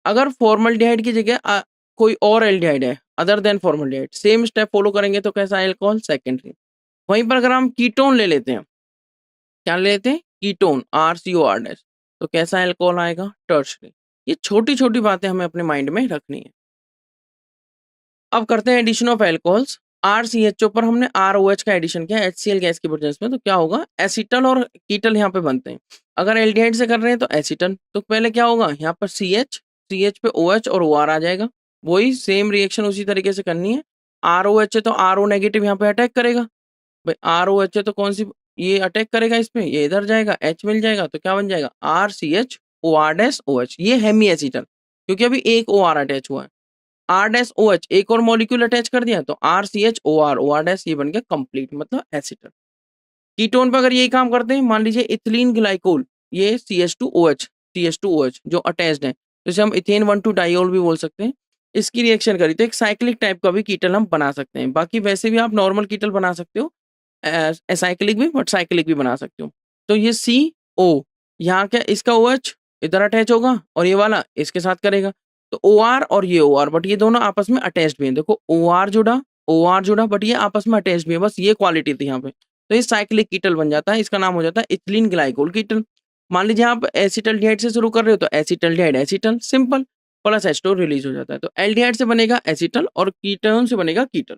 अगर फॉर्मल्डिहाइड की जगह कोई और एल्डिहाइड है other than formaldehyde, same step follow करेंगे तो कैसा अल्कोहल, सेकेंडरी। वहीं पर अगर हम कीटोन ले लेते हैं, क्या ले लेते हैं, कीटोन RCOR डैश, तो कैसा अल्कोहल आएगा, टर्शरी। ये छोटी छोटी बातें हमें अपने माइंड में रखनी है। अब करते हैं एडिशन ऑफ अल्कोहल्स। RCHO पर हमने ROH का एडिशन किया HCl गैस की प्रेजेंस में, तो क्या होगा, एसिटल और कीटल यहाँ पे बनते हैं। अगर एल्डिहाइड से कर रहे हैं तो एसिटल, तो पहले क्या होगा, यहाँ पर CH पे OH और OR आ जाएगा, वही सेम रिएक्शन उसी तरीके से करनी है। ROH है तो RO नेगेटिव यहाँ पे अटैक करेगा, भाई ROH है तो कौन सी, ये अटैक करेगा इस पे, ये इधर जाएगा, H मिल जाएगा, तो क्या बन जाएगा RCHOR-OH, ये हेमी एसिटल, क्योंकि अभी एक OR अटैच हुआ है। R-OH एक और मॉलिक्यूल अटैच कर दिया तो RCHOR-OR, ये बन गया कंप्लीट, मतलब एसिटल। कीटोन पर अगर यही काम करते हैं, मान लीजिए इथिलीन ग्लाइकोल, ये CH2OH जो अटैच्ड है, जैसे हम इथेन 1,2 डाइऑल भी बोल सकते हैं, इसकी रिएक्शन करी तो एक साइक्लिक टाइप का भी कीटल हम बना सकते हैं। बाकी वैसे भी आप नॉर्मल कीटल बना सकते हो, एसाइक्लिक भी, बट साइक्लिक भी बना सकते हो। तो ये CO, यहाँ क्या, इसका OH इधर अटैच होगा और ये वाला इसके साथ करेगा, तो OR और ये OR, बट ये दोनों आपस में अटैच्ड भी हैं। देखो OR जुड़ा बट ये आपस में अटैच्ड भी है, बस ये क्वालिटी थी यहाँ पे। तो ये साइक्लिक कीटल बन जाता है, इसका नाम हो जाता है इथिलीन ग्लाइकोल कीटल। मान लीजिए आप एसिटल्डिहाइड से शुरू कर रहे हो तो acetaldehyde acetal simple, plus H2 release हो जाता है, तो एल्डिहाइड से बनेगा एसिटल और कीटोन से बनेगा कीटल।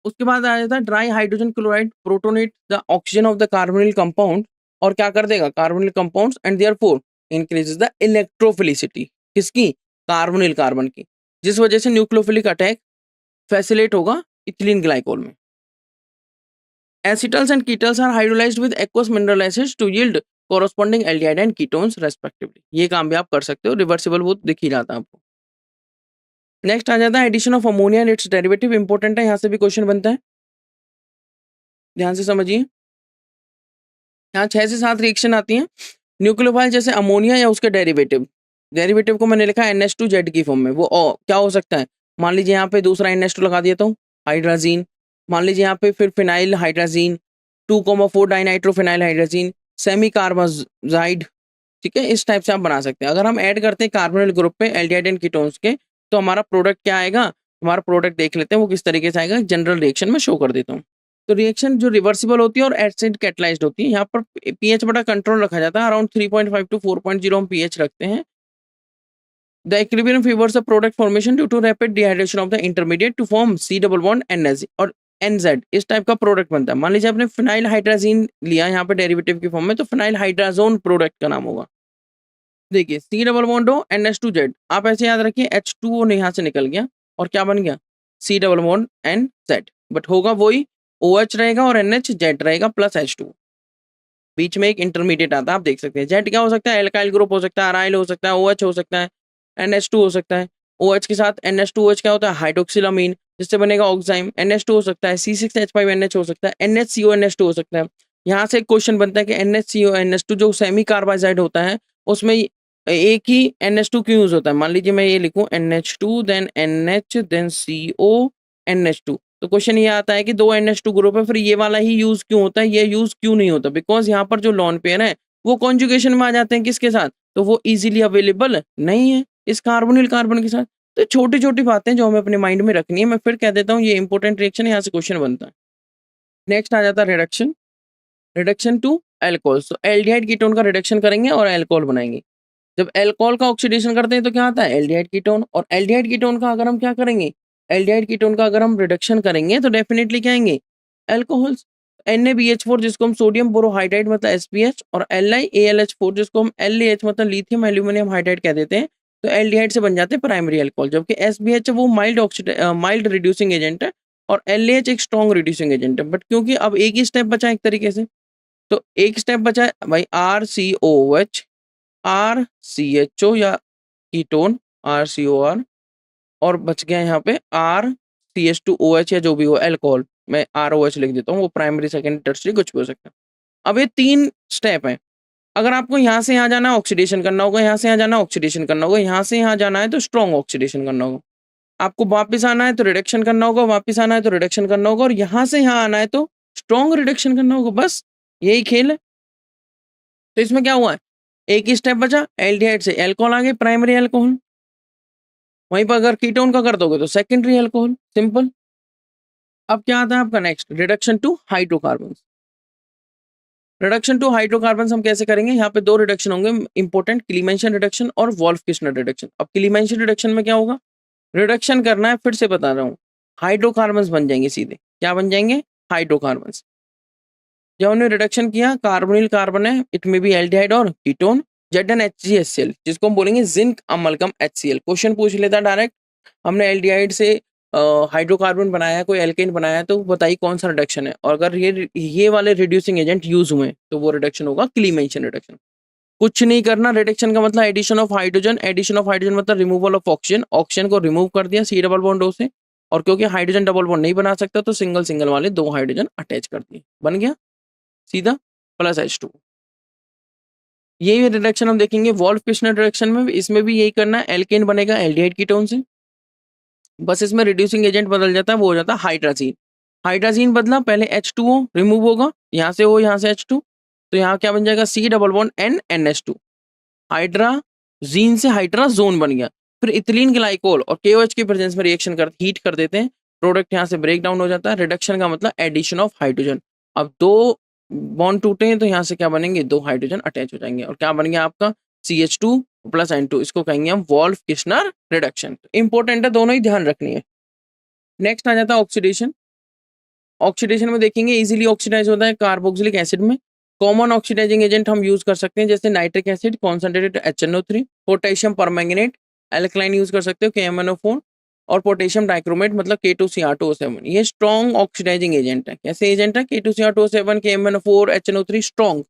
उसके बाद आ जाता है dry hydrogen chloride protonate the oxygen of the carbonyl compound, और क्या कर देगा, carbonyl compounds, and therefore increases the electrophilicity, किसकी, कार्बोनिल कार्बन की, जिस वजह से न्यूक्लियोफिलिक अटैक फैसिलेट होगा इथिलीन ग्लाइकोल में। Acetals and ketals are hydrolyzed with aqueous mineral acids to yield corresponding aldehyde and ketones respectively। ये काम भी आप कर सकते हो, रिवर्सिबल वो दिख ही जाता है आपको। नेक्स्ट आ जाता है addition of ammonia and its derivative, important है, यहाँ से भी क्वेश्चन बनता है, ध्यान से समझिए। यहाँ 6 से 7 रिएक्शन आती हैं न्यूक्लियोफाइल, जैसे अमोनिया या उसके डेरिवेटिव। डेरिवेटिव को मैंने लिखा है NH2Z की फॉर्म में, वो क्या हो सकता है, मान लीजिए यहाँ पे दूसरा NH2 लगा दिया तो हाइड्राजीन, मान लीजिए यहाँ पे फिर phenyl hydrazine, 2,4 dinitrophenyl hydrazine, semi carbazide, ठीक है, इस टाइप से आप बना सकते हैं। अगर हम ऐड करते हैं कार्बोनिल ग्रुप पे एल्डिहाइड एंड कीटोन्स के, तो हमारा प्रोडक्ट क्या आएगा, हमारा प्रोडक्ट देख लेते हैं वो किस तरीके से आएगा, जनरल रिएक्शन में शो कर देता हूँ। तो रिएक्शन जो रिवर्सिबल होती है और एसिड कैटलाइज्ड होती है, यहाँ पर पीएच बड़ा कंट्रोल रखा जाता है, अराउंड 3.5 to 4.0 हम पीएच रखते हैं। The equilibrium favours the product formation due to rapid dehydration of the intermediate to form C double bond NH और NZ, इस टाइप का प्रोडक्ट बनता है। मान लीजिए आपने फिनाइल हाइड्राजीन लिया यहाँ पे डेरिवेटिव की फॉर्म में, तो फिनाइल हाइड्राजोन प्रोडक्ट का नाम होगा। देखिए सी डबल बॉन्ड हो NH2Z, आप ऐसे याद रखिए H2O यहाँ से निकल गया और क्या बन गया, C double bond NZ, but होगा वही, OH रहेगा और NH रहेगा प्लस H2, बीच में एक इंटरमीडिएट आता है, आप देख सकते हैं। जेड क्या हो सकता है, एल्काइल ग्रुप हो सकता है, अराइल हो सकता है, OH हो सकता है, NH2 हो सकता है। OH के साथ NH2OH क्या होता है, हाइड्रोक्सिलामीन, जिससे बनेगा ऑक्साइम। NH2 हो सकता है, C6H5NH हो सकता है, NHCONH2 हो सकता है। यहाँ से एक क्वेश्चन बनता है कि NHCONH2 जो सेमी कार्बाइजाइड होता है उसमें एक ही NH2 क्यों यूज होता है। मान लीजिए मैं ये लिखूं NH2 then NH then CONH2, तो क्वेश्चन ये आता है कि दो NH2 ग्रुप है, फिर ये वाला ही यूज क्यों होता है, ये यूज क्यों नहीं होता, बिकॉज यहाँ पर जो लॉन पेयर है वो कॉन्जुगेशन में आ जाते हैं किसके साथ, तो वो इजीली अवेलेबल नहीं है इस कार्बोनिल कार्बन के साथ। तो छोटी छोटी बातें जो हमें अपने माइंड में रखनी है, मैं फिर कह देता हूँ ये इंपॉर्टेंट रिएक्शन है, यहाँ से क्वेश्चन बनता है। नेक्स्ट आ जाता है रिडक्शन, रिडक्शन टू एल्कोहल। तो एल्डिहाइड कीटोन का रिडक्शन करेंगे और एल्कोहल बनाएंगे। जब एल्कोहल का ऑक्सीडेशन करते हैं तो क्या आता है, एल्डिहाइड कीटोन। और एल्डिहाइड कीटोन का अगर हम क्या करेंगे, एल्डिहाइड कीटोन का अगर हम रिडक्शन करेंगे तो डेफिनेटली क्या आएंगे, एल्कोहल्स। NaBH4 जिसको हम सोडियम बोरोहाइड्राइड मतलब SBH, और LiAlH4 जिसको हम LaH मतलब लिथियम एल्यूमिनियम हाइड्राइड कह देते हैं, तो एल्डिहाइड से बन जाते हैं प्राइमरी एल्कोहल। जबकि SBH है वो माइल्ड रिड्यूसिंग एजेंट है और LaH एक स्ट्रॉन्ग रिड्यूसिंग एजेंट है। बट क्योंकि अब एक ही स्टेप बचा एक तरीके से, तो एक स्टेप बचा है भाई RCOH, RCHO या कीटोन RCOR, और बच गया यहाँ पे RCH2OH या जो भी हो एल्कोहल, मैं ROH लिख देता हूँ, वो प्राइमरी सेकेंडरी टर्शियरी कुछ भी हो सकता है। अब ये 3 स्टेप हैं। अगर आपको यहाँ से यहाँ जाना है ऑक्सीडेशन करना होगा, यहाँ से यहाँ जाना ऑक्सीडेशन करना होगा, यहाँ से यहाँ जाना है तो स्ट्रॉन्ग ऑक्सीडेशन करना होगा, आपको वापस आना है तो रिडक्शन करना होगा, वापस आना है तो रिडक्शन करना होगा, और यहाँ से यहाँ आना है तो स्ट्रॉन्ग रिडक्शन करना होगा। बस यही खेल है। तो इसमें क्या हुआ है, एक ही स्टेप बचा, एल्डिहाइड से एल्कोहल आ गए प्राइमरी एल्कोहल, वहीं पर अगर कीटोन का कर दोगे तो सेकेंडरी अल्कोहल, सिंपल। अब क्या आता है आपका next, reduction to hydrocarbon. Reduction to hydrocarbon हम कैसे करेंगे, यहाँ पे 2 रिडक्शन होंगे इंपॉर्टेंट, क्लीमेंशन रिडक्शन और वोल्फ-किर्चनर रिडक्शन। अब क्लीमेंशन रिडक्शन में क्या होगा, रिडक्शन करना है, फिर से बता रहा हूँ, हाइड्रोकार्बन बन जाएंगे सीधे, क्या बन जाएंगे, हाइड्रोकार्बन। जब हमने रिडक्शन किया, कार्बोनिल कार्बन है, इट में भी एल्डिहाइड और कीटोन, ZnHgHCl जिसको हम बोलेंगे जिंक अमलगम HCl। क्वेश्चन पूछ लेता डायरेक्ट, हमने एल्डिहाइड से हाइड्रोकार्बन बनाया है, कोई एल्केन बनाया है, तो बताइए कौन सा रिडक्शन है, और अगर ये वाले रिड्यूसिंग एजेंट यूज हुए तो वो रिडक्शन होगा क्लीमेंशन रिडक्शन। कुछ नहीं करना, रिडक्शन का मतलब addition of hydrogen, addition of hydrogen मतलब रिमूवल ऑफ ऑक्सीजन, ऑक्सीजन को रिमूव कर दिया सी डबल बॉन्ड O से, और क्योंकि हाइड्रोजन डबल बॉन्ड नहीं बना सकता तो सिंगल सिंगल वाले 2 हाइड्रोजन अटैच कर दिए, बन गया सीधा प्लस H2। यही रिडक्शन हम देखेंगे वोल्फ-किर्चनर रिडक्शन में, इसमें भी यही करना है, एल्केन बनेगा एल्डिहाइड कीटोन से, बस इसमें रिड्यूसिंग एजेंट बदल जाता है, वो हो जाता है हाइड्राजीन। हाइड्राजीन बदला, पहले H2O रिमूव होगा, यहाँ से O यहाँ से H2, तो यहाँ क्या बन जाएगा, C double bond N NH2, hydrazine से हाइड्राजोन बन गया। फिर इथिलीन ग्लाइकोल और KOH की प्रेजेंस में रिएक्शन कर हीट कर देते हैं, प्रोडक्ट यहाँ से ब्रेक डाउन हो जाता है। रिडक्शन का मतलब एडिशन ऑफ हाइड्रोजन, अब 2 बॉन्ड टूटे हैं तो यहाँ से क्या बनेंगे, 2 हाइड्रोजन अटैच हो जाएंगे, और क्या बन गया आपका CH2 प्लस N2, इसको कहेंगे हम वोल्फ-किर्चनर रिडक्शन। इंपॉर्टेंट है, दोनों ही ध्यान रखनी है। नेक्स्ट आ जाता है ऑक्सीडेशन। ऑक्सीडेशन में देखेंगे इजीली ऑक्सीडाइज होता है कार्बोक्सिलिक एसिड में। कॉमन ऑक्सीडाइजिंग एजेंट हम यूज कर सकते हैं जैसे nitric acid concentrated HNO3, potassium permanganate alkaline use कर सकते हो KMnO4, और पोटेशियम डाइक्रोमेट मतलब K2Cr2O7, ये स्ट्रॉन्ग ऑक्सीडाइजिंग एजेंट है। कैसे एजेंट है, K2Cr2O7 KMnO4 HNO3 strong.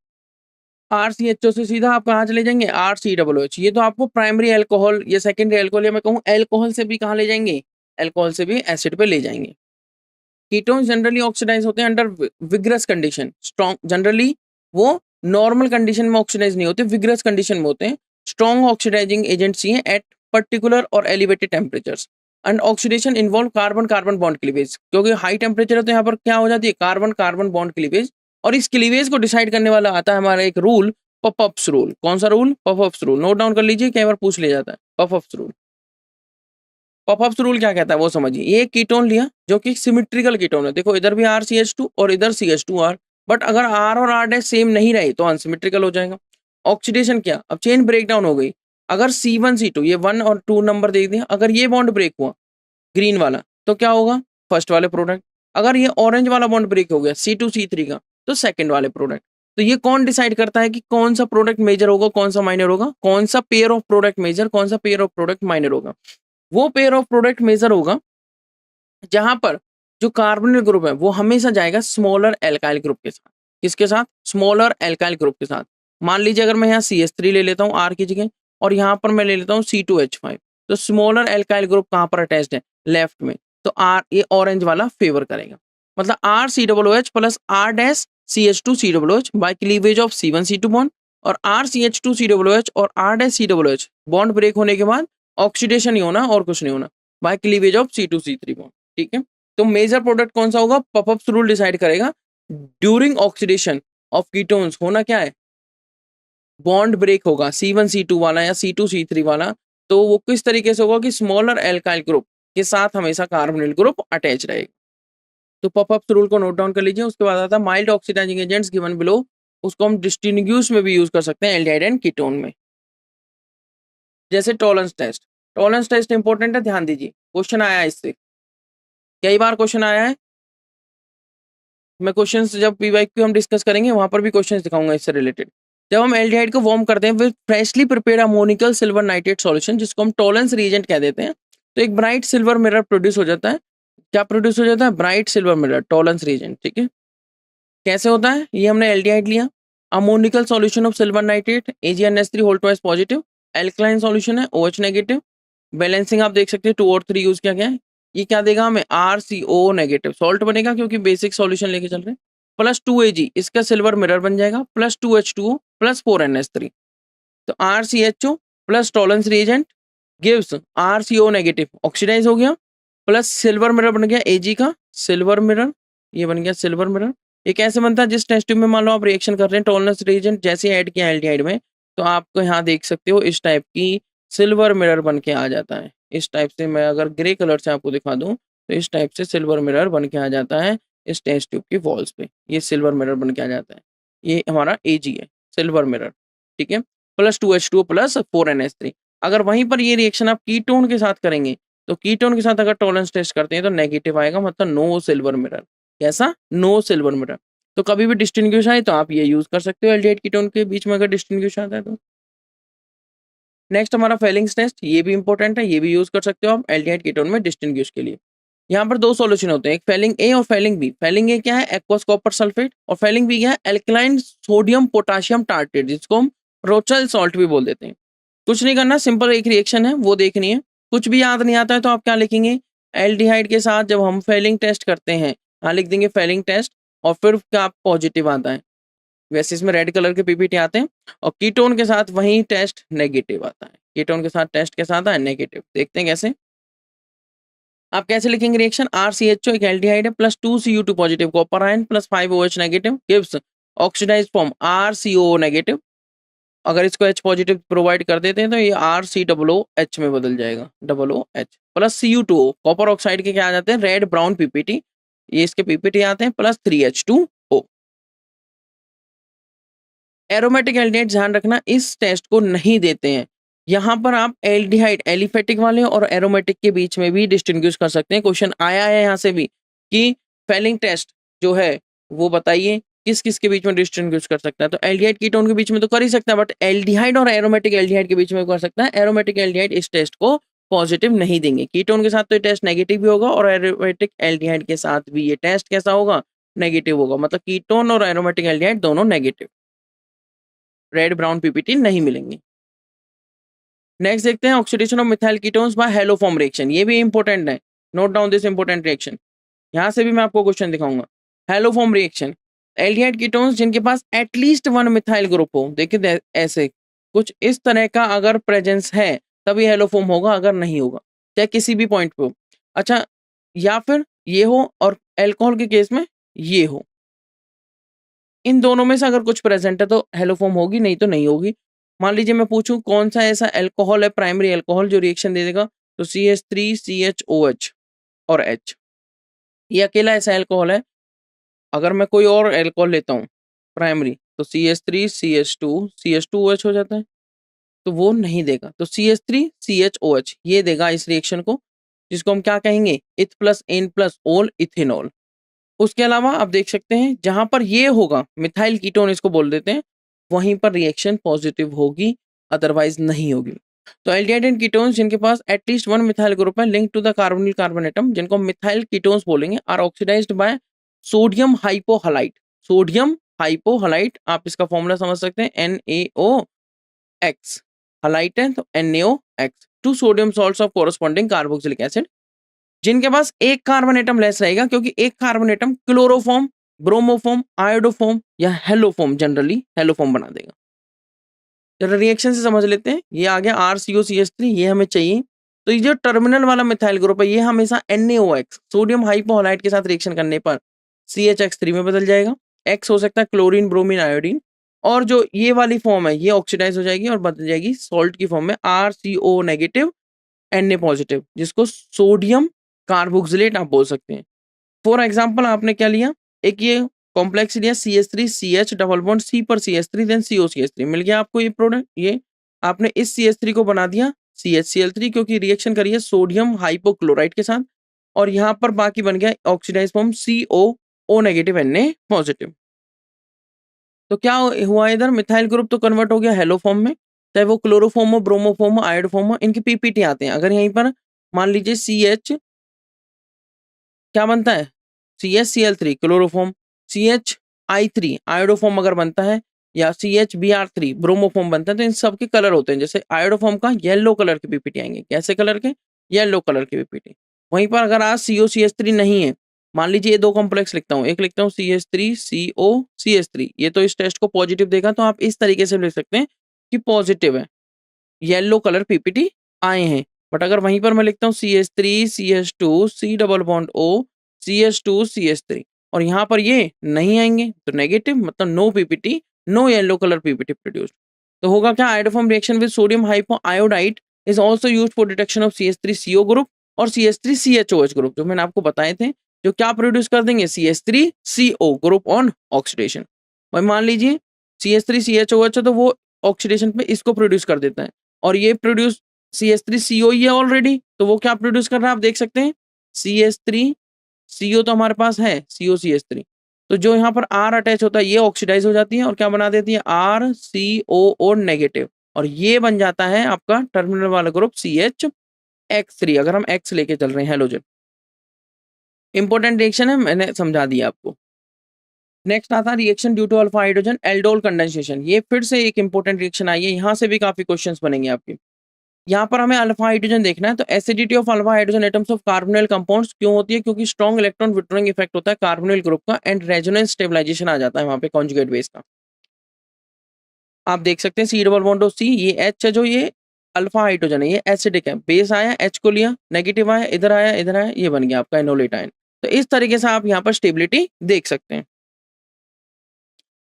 RCHO से सीधा आप कहाँ चले जाएंगे, RCOOH, ये तो आपको प्राइमरी एल्कोहल, ये सेकेंडरी एल्कोहल, या मैं कहूँ एल्कोहल से भी कहाँ ले जाएंगे, एल्कोहल से भी एसिड पे ले जाएंगे। कीटोन्स जनरली ऑक्सीडाइज होते हैं under vigorous condition, strong generally वो नॉर्मल कंडीशन में ऑक्सीडाइज नहीं होते, विग्रस कंडीशन में होते हैं। स्ट्रॉन्ग ऑक्सीडाइजिंग एजेंट्स ही एट पर्टिकुलर और elevated temperatures, and oxidation involve carbon carbon bond cleavage, क्योंकि हाई टेम्परेचर है तो यहाँ पर क्या हो जाती है, कार्बन कार्बन बॉन्ड क्लीवेज, और इस क्लीवेज को डिसाइड करने वाला आता है हमारा एक रूल, पपअप्स रूल। कौन सा रूल, पपअप्स रूल, नोट डाउन कर लीजिए, कई बार पूछ लिया जाता है, पपअप्स रूल। पॉपअप्स रूल क्या कहता है वो समझिए। ये एक कीटोन लिया जो कि सिमेट्रिकल कीटोन है, देखो इधर भी RCH2 और इधर CH2R, बट अगर R और R डैश सेम नहीं रही तो अनसिमेट्रिकल हो जाएगा। ऑक्सीडेशन क्या, अब चेन ब्रेकडाउन हो गई, अगर C1 C2 ये 1 और 2 नंबर दे दिया, अगर ये बॉन्ड ब्रेक हुआ ग्रीन वाला तो क्या होगा, फर्स्ट वाले प्रोडक्ट। अगर ये ऑरेंज वाला बॉन्ड ब्रेक हो गया C2 C3 का तो सेकंड वाले प्रोडक्ट। तो ये कौन डिसाइड करता है कि कौन सा प्रोडक्ट मेजर होगा, कौन सा माइनर होगा, कौन सा पेयर ऑफ प्रोडक्ट मेजर, कौन सा पेयर ऑफ प्रोडक्ट माइनर होगा। वो पेयर ऑफ प्रोडक्ट मेजर होगा जहां पर जो कार्बोनिल ग्रुप है वो हमेशा जाएगा स्मॉलर एल्काइल ग्रुप के साथ। किसके साथ, स्मॉलर एल्काइल ग्रुप के साथ। मान लीजिए अगर मैं यहाँ CH3 ले लेता हूँ R की जगह, और यहाँ पर मैं ले लेता हूँ C2H5, तो स्मॉलर एल्काइल ग्रुप कहाँ पर अटैच्ड है, लेफ्ट में, तो R ये ऑरेंज वाला फेवर करेगा। मतलब RCOOH plus R dash CH2COOH by cleavage of C1C2 bond, और RCH2COOH और R dash COOH bond break होने के बाद ऑक्सीडेशन नहीं होना और कुछ नहीं होना, bye cleavage of C2C3 bond. ठीक है, तो मेजर प्रोडक्ट कौन सा होगा, पॉपअप्स रूल डिसाइड करेगा। ड्यूरिंग ऑक्सीडेशन ऑफ कीटोन्स होना क्या है, बॉन्ड ब्रेक होगा C1 C2 वाला या C2 C3 वाला, तो वो किस तरीके से होगा कि स्मॉलर एल्काइल ग्रुप के साथ हमेशा कार्बोनिल ग्रुप अटैच रहेगा। तो पॉपअप्स रूल को नोट डाउन कर लीजिए। उसके बाद आता है mild oxidising agents given below, उसको हम डिस्टिंग्विश में भी यूज कर सकते हैं एल्डिहाइड एंड कीटोन में। जैसे Tollens test, Tollens test important है, ध्यान दीजिए, क्वेश्चन आया है इससे, कई बार क्वेश्चन आया है। मैं क्वेश्चंस जब PYQ हम डिस्कस करेंगे वहां पर भी क्वेश्चंस दिखाऊंगा इससे रिलेटेड। जब हम एल्डिहाइड को वार्म करते हैं with freshly prepared ammoniacal silver nitrate solution, जिसको हम टॉलरेंस रिएजेंट कह देते हैं, तो एक ब्राइट सिल्वर मिरर प्रोड्यूस हो जाता है। क्या प्रोड्यूस हो जाता है, bright silver mirror, Tollens reagent. ठीक है, कैसे होता है, ये हमने एल्डिहाइड लिया, ammoniacal solution of silver nitrate AgNH3 whole twice positive, alkaline solution है OH नेगेटिव, बैलेंसिंग आप देख सकते हैं 2 और 3 यूज किया गया है। ये क्या देगा हमें, RCO नेगेटिव सॉल्ट बनेगा क्योंकि बेसिक सॉल्यूशन लेके चल रहे हैं, प्लस 2Ag इसका सिल्वर मिरर बन जाएगा, प्लस 2H2O प्लस 4NH3, तो RCHO plus Tollens reagent gives RCO negative, oxidise हो गया, प्लस सिल्वर मिरर बन गया Ag का सिल्वर मिरर, ये बन गया सिल्वर मिरर। ये कैसे बनता है, जिस टेस्ट ट्यूब में मान लो आप रिएक्शन कर रहे हैं टॉलरेंस रिएजेंट जैसे ऐड किया एल्डिहाइड में, तो आपको यहाँ देख सकते हो इस टाइप की सिल्वर मिरर बन के आ जाता है। इस टाइप से मैं अगर ग्रे कलर से आपको दिखा दूं तो इस टाइप से सिल्वर मिरर बन के आ जाता है इस टेस्ट ट्यूब की वॉल्स पे, ये सिल्वर मिरर बन के आ जाता है। ये हमारा Ag है सिल्वर मिरर। ठीक है, प्लस 2H2O प्लस 4NH3। अगर वहीं पर ये रिएक्शन आप कीटोन के साथ करेंगे तो कीटोन के साथ अगर टॉलरेंस टेस्ट करते हैं तो नेगेटिव आएगा, मतलब नो सिल्वर मिरर। कैसा, नो सिल्वर मिरर। तो कभी भी डिस्टिंग्विश आए तो आप ये यूज कर सकते हो एल्डिहाइड कीटोन के बीच में अगर डिस्टिंग्विश आता है तो। नेक्स्ट हमारा फेलिंग्स टेस्ट, ये भी इंपॉर्टेंट है, ये भी यूज कर सकते हो आप एल्डिहाइड कीटोन में डिस्टिंग्विश के लिए। यहाँ पर 2 सॉल्यूशन होते हैं, एक फेलिंग ए और फेलिंग बी। फेलिंग ए क्या है, एक्वस कॉपर सल्फेट, और फेलिंग बी क्या है, एल्कलाइन सोडियम पोटाशियम टार्ट्रेट, जिसको हम रोचल सॉल्ट भी बोल देते हैं। कुछ नहीं करना, सिंपल एक रिएक्शन है वो देखनी है। कुछ भी याद नहीं आता है तो आप क्या लिखेंगे, एल्डिहाइड के साथ जब हम फेलिंग टेस्ट करते हैं, हाँ लिख देंगे फेलिंग टेस्ट, और फिर क्या पॉजिटिव आता है, वैसे इसमें रेड कलर के PPT आते हैं, और कीटोन के साथ वही टेस्ट नेगेटिव आता है, कीटोन के साथ टेस्ट के साथ है नेगेटिव। देखते हैं कैसे, आप कैसे लिखेंगे रिएक्शन, RCHO एक एल्डिहाइड है plus 2Cu2 positive copper ion plus 5OH negative gives oxidise form RCO negative. अगर इसको H पॉजिटिव प्रोवाइड कर देते हैं तो ये RCOOH में बदल जाएगा, OOH plus Cu2O, copper oxide के क्या आ जाते हैं, रेड ब्राउन PPT, ये इसके PPT आते हैं, प्लस 3H2O। एरोमेटिक एल्डिहाइड ध्यान रखना इस टेस्ट को नहीं देते हैं। यहाँ पर आप एल्डिहाइड एलिफेटिक वाले और एरोमेटिक के बीच में भी डिस्टिंग्विश कर सकते हैं। क्वेश्चन आया है यहाँ से भी कि फेलिंग टेस्ट जो है वो बताइए किस किस के बीच में डिस्टिंग्विश कर सकता है, तो एल्डिहाइड कीटोन के बीच में तो कर ही सकता है, बट एल्डिहाइड और एरोमेटिक एल्डिहाइड के बीच में कर सकता है। एरोमेटिक एल्डिहाइड इस टेस्ट को पॉजिटिव नहीं देंगे, कीटोन के साथ तो ये टेस्ट नेगेटिव भी होगा और एरोमेटिक एल्डिहाइड के साथ भी ये टेस्ट कैसा होगा, नेगेटिव होगा, मतलब कीटोन और एरोमेटिक एल्डिहाइड दोनों नेगेटिव, रेड ब्राउन PPT नहीं मिलेंगे। नेक्स्ट देखते हैं oxidation of methyl ketones by haloform reaction, ये भी इंपॉर्टेंट है, note down this important reaction. यहाँ से भी मैं आपको क्वेश्चन दिखाऊंगा। हेलोफॉर्म रिएक्शन, एल्डिहाइड कीटोन्स जिनके पास एटलीस्ट 1 मिथाइल ग्रुप हो, देखिए ऐसे कुछ इस तरह का अगर प्रेजेंस है तभी हेलोफॉर्म होगा, अगर नहीं होगा चाहे किसी भी पॉइंट पे हो। अच्छा, या फिर ये हो और एल्कोहल के केस में ये हो, इन दोनों में से अगर कुछ प्रेजेंट है तो हेलोफॉर्म होगी, नहीं तो नहीं होगी। मान लीजिए मैं पूछूं कौन सा ऐसा अल्कोहल है प्राइमरी अल्कोहल जो रिएक्शन दे देगा, तो CH3CHOH और H, ये अकेला ऐसा अल्कोहल है। अगर मैं कोई और अल्कोहल लेता हूँ प्राइमरी, तो CH3CH2CH2OH हो जाता है, तो वो नहीं देगा। तो CH3CHOH ये देगा इस रिएक्शन को, जिसको हम क्या कहेंगे, इथ प्लस एन प्लस ओल इथेनॉल। उसके अलावा आप देख सकते हैं जहां पर ये होगा मिथाइल कीटोन इसको बोल देते हैं, वहीं पर रिएक्शन पॉजिटिव होगी, अदरवाइज नहीं होगी। तो एल्डिहाइड एंड कीटोन्स जिनके पास एटलीस्ट वन मिथाइल ग्रुप है link to the carbonyl carbon atom, जिनको मिथाइल कीटोन्स बोलेंगे, are oxidised by sodium hypohalite. Sodium hypohalite, आप इसका फॉर्मूला समझ सकते हैं, NaOX, हलाइट है तो NaOX, to sodium salts of corresponding carboxylic acid. जिनके पास एक कार्बन एटम लेस रहेगा, क्योंकि एक carbon atom chloroform, bromoform, iodoform या हेलोफॉर्म, जनरली हेलोफॉर्म बना देगा। जरा रिएक्शन से समझ लेते हैं। ये आ गया RCOCH3, ये हमें चाहिए। तो ये जो टर्मिनल वाला मिथाइल ग्रुप है ये हमेशा NaOX सोडियम हाइपोहलाइट के साथ रिएक्शन करने पर CHX3 में बदल जाएगा। X हो सकता है क्लोरीन, ब्रोमीन, आयोडीन, और जो ये वाली फॉर्म है ये ऑक्सीडाइज हो जाएगी और बदल जाएगी सॉल्ट की फॉर्म में RCO नेगेटिव Na पॉजिटिव, जिसको सोडियम कार्बोक्सिलेट आप बोल सकते हैं। फॉर एग्जाम्पल आपने क्या लिया, एक ये कॉम्प्लेक्स लिया CH3CH डबल बॉन्ड C पर CH3 देन COCH3, मिल गया आपको ये प्रोडक्ट। ये आपने इस CH3 को बना दिया CHCl3, क्योंकि रिएक्शन करी है सोडियम हाइपोक्लोराइड के साथ, और यहाँ पर बाकी बन गया oxidise form COO negative Na positive. तो क्या हुआ इधर, मिथाइल ग्रुप तो कन्वर्ट हो गया हेलो फॉर्म में, चाहे वो क्लोरोफॉर्म हो, ब्रोमोफॉर्म हो, आयोडोफॉर्म हो, इनके पीपीटी आते हैं। अगर यहीं पर मान लीजिए CH क्या बनता है, CHCl3 क्लोरोफॉर्म, CHI3 आयोडोफॉर्म अगर बनता है, या CHBr3 ब्रोमोफॉर्म बनता है, तो इन सब के कलर होते हैं। जैसे आयोडोफॉर्म का येलो कलर के पीपीटी आएंगे, कैसे कलर के, येलो कलर के पीपीटी। वहीं पर अगर आज COCH3 नहीं है, मान लीजिए ये दो कॉम्प्लेक्स लिखता हूँ, एक लिखता हूँ CH3COCH3, ये तो इस टेस्ट को पॉजिटिव देगा, तो आप इस तरीके से लिख सकते हैं कि पॉजिटिव है, येलो कलर पीपीटी आए हैं। बट अगर वहीं पर मैं लिखता हूँ CH3CH2 C double bond O CH2CH3, और यहाँ पर ये नहीं आएंगे, तो नेगेटिव, मतलब no ppt, no yellow colour ppt produced. तो होगा क्या, iodoform reaction with sodium hypoiodide is also used for detection of CH3CO group और CH3CHOH ग्रुप, जो मैंने आपको बताए थे, जो क्या प्रोड्यूस कर देंगे, CH3CO ग्रुप ऑन ऑक्सीडेशन। भाई मान लीजिए CH3CHOH है, तो वो ऑक्सीडेशन पे इसको प्रोड्यूस कर देता है, और ये प्रोड्यूस CH3CO ही है ऑलरेडी, तो वो क्या प्रोड्यूस कर रहा है आप देख सकते हैं, CH3CO तो हमारे पास है COCH3, तो जो यहाँ पर R अटैच होता है ये ऑक्सीडाइज हो जाती है और क्या बना देती है, RCOO नेगेटिव, और ये बन जाता है आपका टर्मिनल वाला ग्रुप CHX3, अगर हम X लेके चल रहे हैं हेलोजन। इंपॉर्टेंट रिएक्शन है, मैंने समझा दिया आपको। नेक्स्ट आता है reaction due to alpha hydrogen aldol condensation. ये फिर से एक इंपॉर्टेंट रिएक्शन आई है, यहाँ से भी काफी क्वेश्चंस बनेंगे आपके। यहाँ पर हमें अल्फा हाइड्रोजन देखना है, तो acidity of alpha hydrogen atoms of carbonyl compounds क्यों होती है, क्योंकि स्ट्रॉन्ग इलेक्ट्रॉन विड्रॉइंग इफेक्ट होता है कार्बोनिल ग्रुप का, एंड रेजोनेंस स्टेबलाइजेशन आ जाता है वहां पे कॉन्जुगेट बेस का। आप देख सकते हैं C डबल बॉन्ड C, ये H है, जो ये अल्फा हाइड्रोजन है, ये एसिडिक है, बेस आया H को लिया, नेगेटिव आया, इधर आया, इधर आया, ये बन गया आपका एनोलेट आयन। तो इस तरीके से आप यहाँ पर स्टेबिलिटी देख सकते हैं।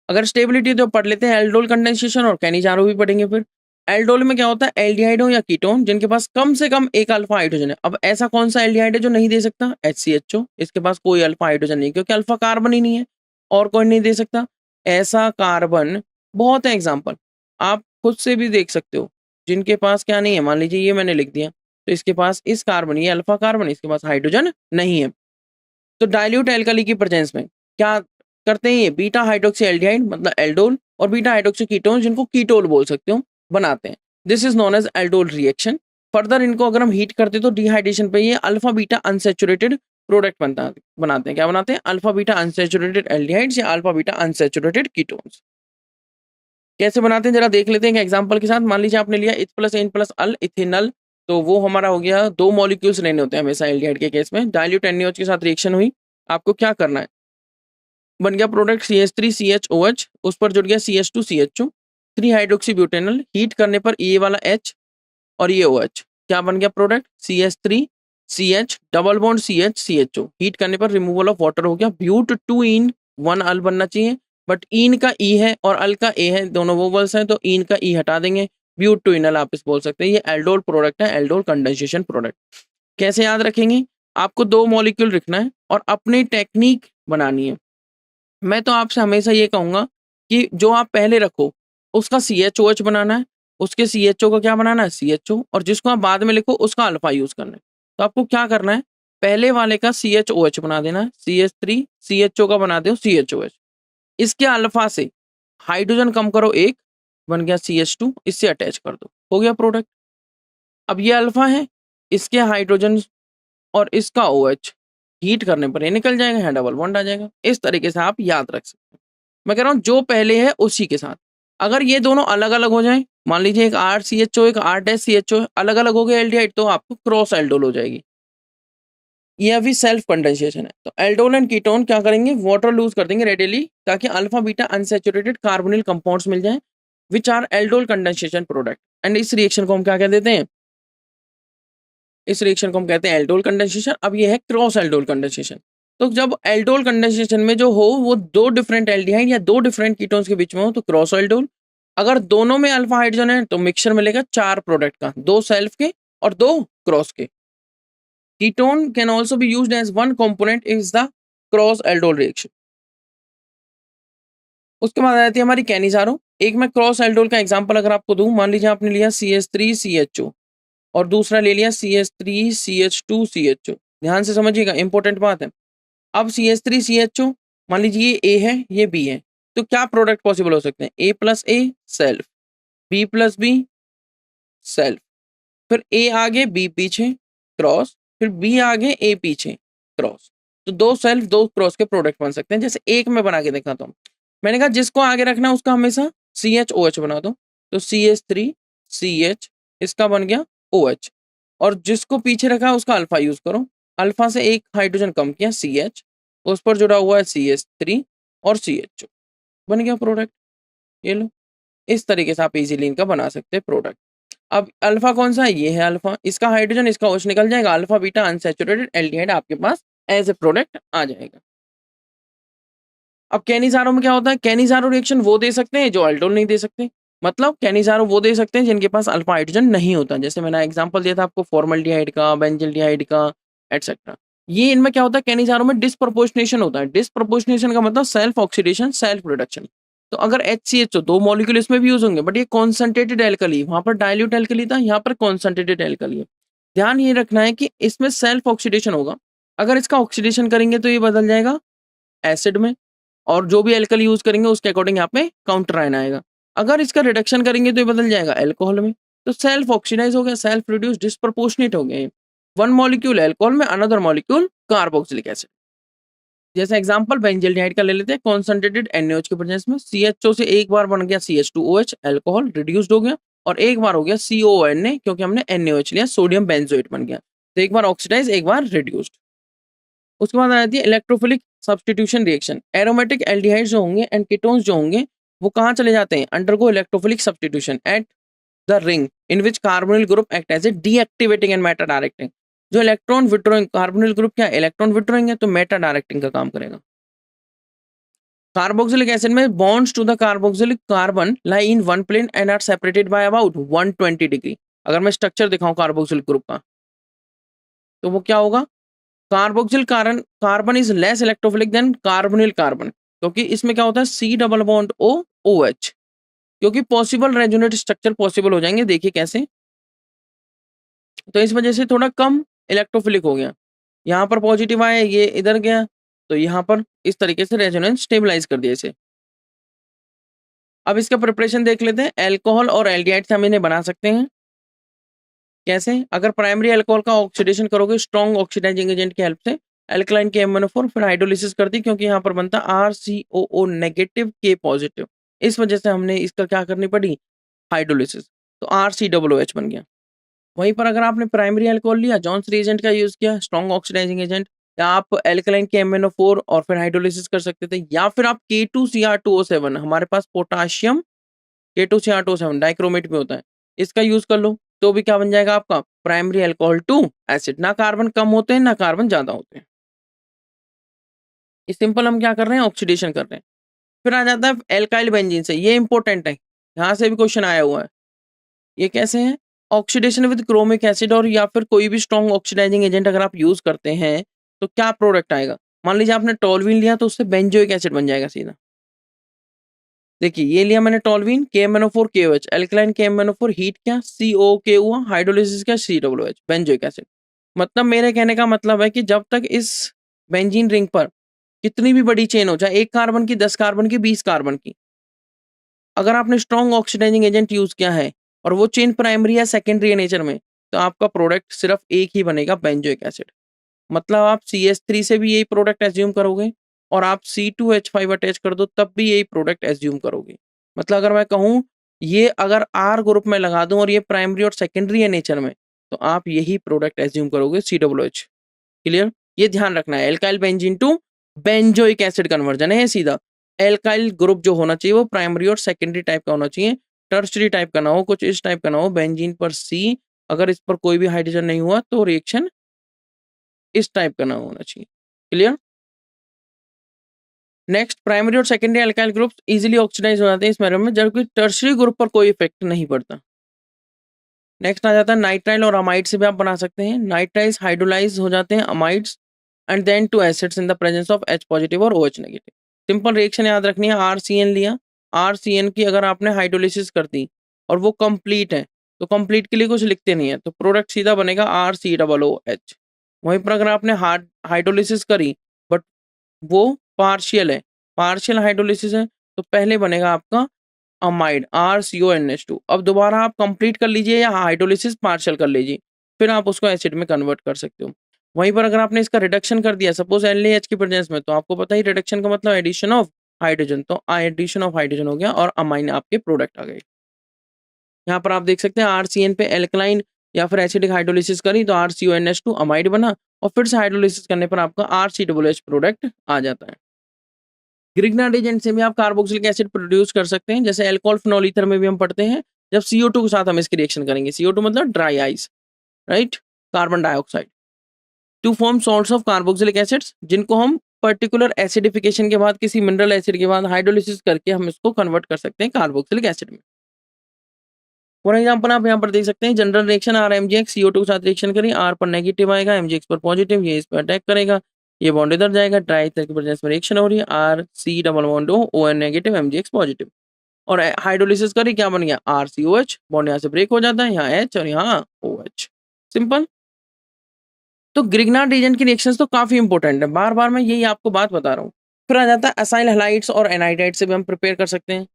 अगर स्टेबिलिटी तो पढ़ लेते हैं एल्डोल कंडेंसेशन और कैनिजारो भी पढ़ेंगे। फिर एल्डोल में क्या होता है, एल्डिहाइड हो या कीटोन जिनके पास कम से कम एक अल्फा हाइड्रोजन है। अब ऐसा कौन सा एल्डिहाइड है जो नहीं दे सकता, HCHO, इसके पास कोई अल्फा हाइड्रोजन नहीं, क्योंकि अल्फा कार्बन ही नहीं है, और कोई नहीं दे सकता। ऐसा कार्बन बहुत है एग्जाम्पल, आप खुद से भी देख सकते हो, जिनके पास क्या नहीं है। मान लीजिए ये मैंने लिख दिया, तो इसके पास इस कार्बन, ये अल्फा कार्बन, इसके पास हाइड्रोजन नहीं है। तो डाइल्यूट एल्कली की प्रेजेंस में क्या करते हैं, ये बीटा हाइड्रोक्सी एल्डिहाइड मतलब एल्डोल और बीटा हाइड्रोक्सी कीटोन, जिनको कीटोल बोल सकते हो, बनाते हैं। This is known as aldol reaction. Further इनको अगर हम हीट करते तो डिहाइड्रेशन पे ये अल्फा बीटा अनसेचुरेटेड प्रोडक्ट बनाते हैं। क्या बनाते हैं, अल्फा बीटा अनसेचुरेटेड एल्डिहाइड्स या अल्फा बीटा अनसेचुरेटेड कीटोन्स। कैसे बनाते हैं जरा देख लेते हैं एक एग्जांपल के साथ। मान लीजिए आपने लिया इथ plus an plus Al ethanal, तो वो हमारा हो गया, दो मॉलिक्यूल्स लेने होते हैं हमेशा एल्डिहाइड के केस में। डाइल्यूट NaOH के साथ रिएक्शन हुई, आपको क्या करना है, बन गया प्रोडक्ट CH3CHOH, उस पर जुड़ गया CH2CHO, 3 हाइड्रोक्सी ब्यूटेनल, हीट करने पर ये वाला H और ये OH, क्या बन गया product CH3CH double bond CH heat करने पर रिमूवल ऑफ वाटर हो गया, ब्यूट 2 इन 1 अल बनना चाहिए, बट इन का ई है और अल का ए है, दोनों वोवल्स हैं, तो इन का ई हटा देंगे, ब्यूटेनॉल आप इस बोल सकते हैं। ये एल्डोल प्रोडक्ट है, एल्डोल कंडेंसेशन प्रोडक्ट। कैसे याद रखेंगे? आपको 2 मॉलिक्यूल लिखना है और अपनी टेक्निक बनानी है। मैं तो आपसे हमेशा ये कहूँगा कि जो आप पहले रखो, उसका CHOH बनाना है, उसके CHO का क्या बनाना है? CHO, और जिसको आप बाद में लिखो उसका अल्फ़ा यूज़ करना है। तो आपको क्या करना है? पहले वाले का CHOH बना देना है, CH3, CHO का बना दो CHOH। इसके अल्फ़ा से हाइड्रोजन कम करो 1, बन गया CH2, इससे अटैच कर दो, हो गया प्रोडक्ट। अब ये अल्फ़ा है, इसके हाइड्रोजन और इसका OH हीट करने पर ये निकल जाएगा, यहाँ डबल बॉन्ड आ जाएगा। इस तरीके से आप याद रख सकते हैं। मैं कह रहा हूँ जो पहले है उसी के साथ। अगर ये दोनों अलग-अलग हो जाएँ, मान लीजिए एक RCHO एक R-CHO अलग-अलग हो गए एल्डिहाइड, तो आपको क्रॉस एल्डोल हो जाएगी। ये अभी सेल्फ कंडेंसेशन है। तो एल्डोल एंड कीटोन क्या करेंगे? वाटर लूज़ कर देंगे रेडियली, ताकि alpha beta unsaturated carbonyl compounds मिल जाएँ, which are aldol condensation product. And इस रिएक्शन को हम क्या कह देते हैं? इस रिएक्शन को हम कहते हैं एल्डोल कंडेंसेशन। अब ये है क्रॉस एल्डोल कंडेंसेशन। तो जब एल्डोल कंडेंसेशन में जो हो वो 2 डिफरेंट एल्डिहाइड या 2 डिफरेंट कीटोन्स के बीच में हो तो क्रॉस एल्डोल। अगर दोनों में अल्फा हाइड्रोजन है तो मिक्सचर मिलेगा 4 प्रोडक्ट का, 2 सेल्फ के और 2 क्रॉस के। Ketone can also be used as one component is the cross aldol reaction. उसके बाद आ जाती है हमारी कैनिज़ारो। एक मैं क्रॉस एल्डोल का एग्जांपल अगर आपको दूं, मान लीजिए आपने लिया CH3CHO और दूसरा ले लिया CH3CH2CHO। ध्यान से समझिएगा, इंपॉर्टेंट बात है। अब CH3CHO मान लीजिए ये A है, ये B है, तो क्या प्रोडक्ट पॉसिबल हो सकते हैं? A+A सेल्फ, B+B सेल्फ, फिर A आगे B पीछे क्रॉस, फिर B आगे A पीछे क्रॉस। तो 2 सेल्फ 2 क्रॉस के प्रोडक्ट बन सकते हैं। जैसे एक मैं बना के दिखाता हूँ। मैंने कहा जिसको आगे रखना है उसका हमेशा CHOH बना दो। तो CH3CH इसका बन गया OH, और जिसको पीछे रखा है उसका अल्फा यूज करो। अल्फा से एक हाइड्रोजन कम किया CH, उस पर जुड़ा हुआ है CH3 और CHO, बन गया प्रोडक्ट। ये लो, इस तरीके से आप इजीली इनका बना सकते हैं प्रोडक्ट। अब अल्फा कौन सा है? ये है अल्फा, इसका हाइड्रोजन इसका OH निकल जाएगा, अल्फा बीटा अनसैचुरेटेड एल्डिहाइड आपके पास एज ए प्रोडक्ट आ जाएगा। अब कैनिज़ारो में क्या होता है? कैनिज़ारो रिएक्शन वो दे सकते हैं जो अल्डोल नहीं दे सकते। मतलब कैनिज़ारो वो दे सकते हैं जिनके पास अल्फा हाइड्रोजन नहीं होता। जैसे मैंने एग्जांपल दिया था आपको फॉर्मल्डिहाइड का, बेंजल्डिहाइड का, एटसेट्रा। ये इनमें क्या होता है? कैनिज़ारो में डिस्प्रोपोर्शनेशन होता है। डिस्प्रोपोर्शनेशन का मतलब सेल्फ ऑक्सीडेशन, सेल्फ रिडक्शन। तो अगर HCHO 2 मॉलिक्यूल इसमें भी यूज होंगे, बट ये कॉन्संट्रेटेड एल्कली, वहां पर डाइल्यूट एल्कली था, यहाँ पर कॉन्संट्रेटेड एल्कली है। ध्यान ये रखना है कि इसमें सेल्फ ऑक्सीडेशन होगा। अगर इसका ऑक्सीडेशन करेंगे तो ये बदल जाएगा एसिड में, और जो भी एल्कली यूज करेंगे उसके अकॉर्डिंग यहाँ पे काउंटर आयन आएगा। अगर इसका रिडक्शन करेंगे तो ये बदल जाएगा अल्कोहल में। तो सेल्फ ऑक्सीडाइज हो गया, सेल्फ रिड्यूस, डिस्प्रोपोर्शनेट हो गए। वन मॉलिक्यूल अल्कोहल में, अनदर मॉलिक्यूल कार्बोक्सिलिक एसिड। जैसे एग्जांपल बेंजल्डिहाइड का ले लेते हैं, कॉन्संट्रेटेड NaOH के प्रेजेंस में CHO से एक बार बन गया CH2OH, अल्कोहल रिड्यूस्ड हो गया, और एक बार हो गया CONA, क्योंकि हमने NaOH लिया, सोडियम बेंजोएट बन गया। तो एक बार ऑक्सीडाइज, एक बार रिड्यूस्ड। उसके बाद आ जाती है electrophilic substitution reaction. Aromatic aldehydes जो होंगे एंड कीटोन्स जो होंगे वो कहाँ चले जाते हैं? Undergo electrophilic substitution at the ring in which carbonyl group act as a deactivating and meta directing. जो इलेक्ट्रॉन विड्रॉइंग, कार्बोनिल ग्रुप क्या इलेक्ट्रॉन विड्रॉइंग है, तो मेटा डायरेक्टिंग का काम करेगा। कार्बोक्सिलिक एसिड में bonds to the carboxylic carbon lie in one plane and are separated by about 120 degree. अगर मैं स्ट्रक्चर दिखाऊं कार्बोक्सिलिक ग्रुप का, तो वो क्या होगा? Carboxyl carbon carbon is less electrophilic than carbonyl carbon, क्योंकि इसमें क्या होता है C double bond O OH, क्योंकि पॉसिबल रेजोनेट स्ट्रक्चर पॉसिबल हो जाएंगे। देखिए कैसे, तो इस वजह से थोड़ा कम इलेक्ट्रोफिलिक हो गया। यहाँ पर पॉजिटिव आया, ये इधर गया, तो यहाँ पर इस तरीके से रेजोनेंस स्टेबलाइज कर दिया इसे। अब इसका प्रिपरेशन देख लेते हैं। एल्कोहल और एल्डिहाइड से हम इन्हें बना सकते हैं। कैसे? अगर प्राइमरी अल्कोहल का ऑक्सीडेशन करोगे स्ट्रॉन्ग ऑक्सीडाइजिंग एजेंट की हेल्प से, अल्कलाइन के MnO4, फिर हाइड्रोलिसिस करती, क्योंकि यहाँ पर बनता RCOO नेगेटिव K पॉजिटिव। इस वजह से हमने इसका क्या करनी पड़ी? हाइड्रोलिसिस। तो RCOOH बन गया। वहीं पर अगर आपने प्राइमरी अल्कोहल लिया, जॉन्स रिएजेंट का यूज किया, स्ट्रॉन्ग ऑक्सीडाइजिंग एजेंट, या आप अल्कलाइन के MnO4 और फिर हाइड्रोलिसिस कर सकते थे, या फिर आप K2Cr2O7, हमारे पास पोटाशियम K2Cr2O7 डाइक्रोमेट में होता है, इसका यूज कर लो, तो भी क्या बन जाएगा आपका? Primary alcohol to acid. ना कार्बन कम होते हैं ना कार्बन ज्यादा होते हैं। ये सिंपल हम क्या कर रहे हैं? ऑक्सीडेशन कर रहे हैं। फिर आ जाता है एल्काइल बेंजीन से, ये इंपॉर्टेंट है, यहाँ से भी क्वेश्चन आया हुआ है। ये कैसे है? ऑक्सीडेशन विद क्रोमिक एसिड और या फिर कोई भी स्ट्रॉन्ग ऑक्सीडाइजिंग एजेंट अगर आप यूज़ करते हैं, तो क्या प्रोडक्ट आएगा? मान लीजिए आपने टॉल्यूइन लिया तो उससे बेंजोइक एसिड बन जाएगा सीधा। देखिए ये लिया मैंने toluene, KMnO4 KOH, alkaline KMnO4 heat क्या? COK हुआ, हाइड्रोलिसिस क्या? COOH, benzoic acid. मतलब मेरे कहने का मतलब है कि जब तक इस बेंजीन रिंग पर कितनी भी बड़ी चेन हो, चाहे 1 कार्बन की, 10 कार्बन की, 20 कार्बन की, अगर आपने स्ट्रॉन्ग ऑक्सीडाइजिंग एजेंट यूज़ किया है और वो चेन प्राइमरी या सेकेंडरी है नेचर में, तो आपका प्रोडक्ट सिर्फ एक ही बनेगा, बेंजोइक एसिड। मतलब आप CH3 से भी यही प्रोडक्ट एज्यूम करोगे और आप C2H5 अटैच कर दो तब भी यही प्रोडक्ट एज्यूम करोगे। मतलब अगर मैं कहूँ ये अगर R ग्रुप में लगा दूं और ये प्राइमरी और सेकेंडरी है नेचर में, तो आप यही प्रोडक्ट एज्यूम करोगे, COOH। क्लियर? ये ध्यान रखना है, alkyl benzene to benzoic acid conversion है सीधा। एल्काइल ग्रुप जो होना चाहिए वो प्राइमरी और सेकेंडरी टाइप का होना चाहिए, टर्शरी टाइप का ना हो, कुछ इस टाइप का ना हो। बेंजीन पर C, अगर इस पर कोई भी हाइड्रोजन नहीं हुआ तो रिएक्शन इस टाइप का ना होना चाहिए। क्लियर? नेक्स्ट, प्राइमरी और secondary alkyl groups easily oxidise हो जाते हैं इस मैटर में, जबकि टर्शरी ग्रुप पर कोई इफेक्ट नहीं पड़ता। नेक्स्ट आ जाता है नाइट्राइल और अमाइड से भी आप बना सकते हैं। नाइट्राइल्स हाइड्रोलाइज हो जाते हैं amides and then to acids in the presence of H positive और OH नेगेटिव। सिंपल रिएक्शन याद रखनी है, RCN लिया, RCN की अगर आपने हाइड्रोलिसिस कर दी और वो कंप्लीट है, तो कंप्लीट के लिए कुछ लिखते नहीं है, तो प्रोडक्ट सीधा बनेगा RCOOH। वहीं पर अगर आपने हाइड्रोलिसिस करी बट वो पार्शियल है, पार्शियल हाइड्रोलिसिस है, तो पहले बनेगा आपका अमाइड RCONH2। अब दोबारा आप कंप्लीट कर लीजिए या हाइड्रोलिसिस पार्शियल कर लीजिए, फिर आप उसको एसिड में कन्वर्ट कर सकते हो। वहीं पर अगर आपने इसका रिडक्शन कर दिया सपोज LAH की प्रेजेंस में, तो आपको पता ही रिडक्शन का मतलब एडिशन ऑफ हाइड्रोजन, तो एडिशन ऑफ हाइड्रोजन हो गया और अमाइन आपके प्रोडक्ट आ गए। यहाँ पर आप देख सकते हैं RCN पे एल्कलाइन या फिर एसिडिक हाइड्रोलिसिस करी तो RCONH2 अमाइड बना और फिर से हाइड्रोलिसिस करने पर आपका RCOOH प्रोडक्ट आ जाता है। ग्रिग्नार्ड एजेंट से भी आप कार्बोक्सिलिक एसिड प्रोड्यूस कर सकते हैं, जैसे अल्कोहल फिनोल ईथर में भी हम पढ़ते हैं, जब CO2 के साथ हम इसकी रिएक्शन करेंगे। CO2 मतलब dry ice, right, carbon dioxide, to form salts of carboxylic acids, जिनको हम पर्टिकुलर एसिडिफिकेशन के बाद किसी मिनरल एसिड के बाद हाइड्रोलिसिस करके हम इसको कन्वर्ट कर सकते हैं कार्बोक्सिलिक एसिड में। फॉर एग्जाम्पल आप यहाँ पर देख सकते हैं जनरल रिएक्शन RMgx CO2 के साथ रिएक्शन करें, R पर नेगेटिव आएगा, MgX पर पॉजिटिव, ये इस पर अटैक करेगा, ये बॉन्ड इधर जाएगा, ड्राई ईथर की प्रेजेंस में रिएक्शन हो रही है, RC double bond O, ON negative, MgX positive, और हाइड्रोलिसिस करी क्या बन गया RCOH, बॉन्ड यहाँ से ब्रेक हो जाता है, यहाँ H और यहाँ OH। सिंपल। तो ग्रिग्नार्ड रीजन की रिएक्शंस तो काफी इंपॉर्टेंट है, बार बार मैं यही आपको बात बता रहा हूँ। फिर आ जाता है असाइल हैलाइड्स और एनाइड्राइड से भी हम प्रिपेयर कर सकते हैं।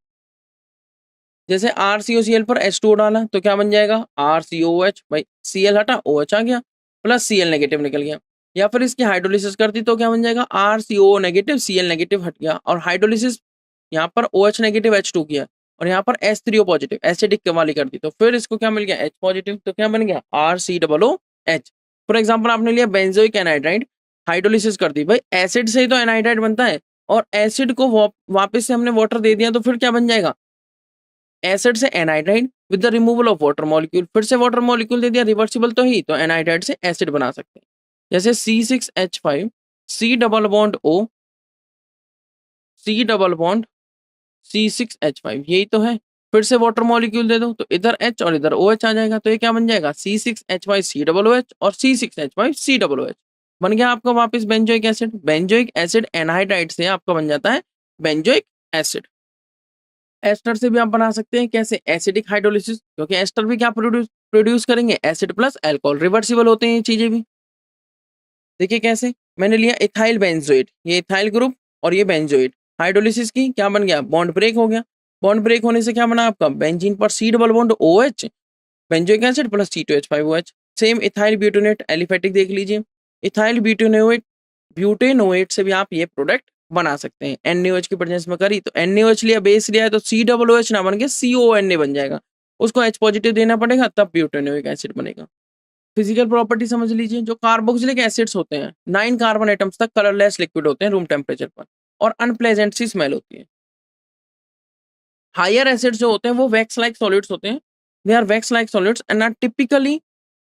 जैसे RCOCl पर H2O डाला तो क्या बन जाएगा RCOH, भाई Cl हटा OH आ गया, प्लस Cl नेगेटिव निकल गया। या फिर इसकी हाइड्रोलिसिस करती तो क्या बन जाएगा RCO नेगेटिव, Cl नेगेटिव हट गया, और हाइड्रोलिसिस यहाँ पर OH नेगेटिव H2 किया और यहाँ पर H3O पॉजिटिव एसिडिक वाली कर दी, तो फिर इसको क्या मिल गया H पॉजिटिव, तो क्या बन गया RCOOH। फॉर एग्जाम्पल आपने लिया बेंजोइक एनाइड्राइड, हाइड्रोलिसिस कर दी, भाई एसिड से ही तो एनाइड्राइड बनता है और एसिड को वापस से हमने वाटर दे दिया, तो फिर क्या बन जाएगा एसिड से anhydride with the removal of water molecule, फिर से वाटर मॉलिक्यूल दे दिया, रिवर्सिबल तो ही, तो एनाइड्राइड से एसिड बना सकते हैं। जैसे C6H5 C double bond O C double bond C6H5, यही तो है, फिर से वाटर मॉलिक्यूल दे दो तो इधर H और इधर OH आ जाएगा, तो ये क्या बन जाएगा C6H5 COOH और C6H5 COOH, बन गया आपका वापस benzoic acid. Benzoic acid anhydride से आपका बन जाता है बेंजोइक एसिड। एस्टर से भी आप बना सकते हैं, कैसे एसिडिक हाइड्रोलिसिस, क्योंकि एस्टर भी क्या प्रोड्यूस करेंगे एसिड प्लस अल्कोहल, रिवर्सिबल होते हैं ये चीजें भी। देखिए कैसे, मैंने लिया इथाइल बेंजोइड, ये इथाइल ग्रुप और ये बेंजोइड, हाइड्रोलिसिस की क्या बन गया बॉन्ड ब्रेक हो गया, बॉन्ड ब्रेक होने से क्या बना आपका बेंजीन पर C double bond OH, benzoic acid plus C2H5OH। Same ethyl butanoate aliphatic देख लीजिए, इथाइल ब्यूटेनोएट, ब्यूटेनोएट से भी आप ये प्रोडक्ट बना सकते हैं। NaOH की प्रेजेंस में करी तो NaOH लिया, बेस लिया है तो COOH ना बन के CONA बन जाएगा, उसको H पॉजिटिव देना पड़ेगा तब ब्यूटेनोइक एसिड बनेगा। फिजिकल प्रॉपर्टी समझ लीजिए, जो कार्बोक्सिलिक एसिड्स होते हैं 9 कार्बन एटम्स तक कलरलेस लिक्विड होते हैं रूम टेम्परेचर पर और अनप्लेजेंट सी स्मेल होती है। हायर एसिड्स जो होते हैं वो वैक्स लाइक सॉलिड्स होते हैं, they are wax like solids and are typically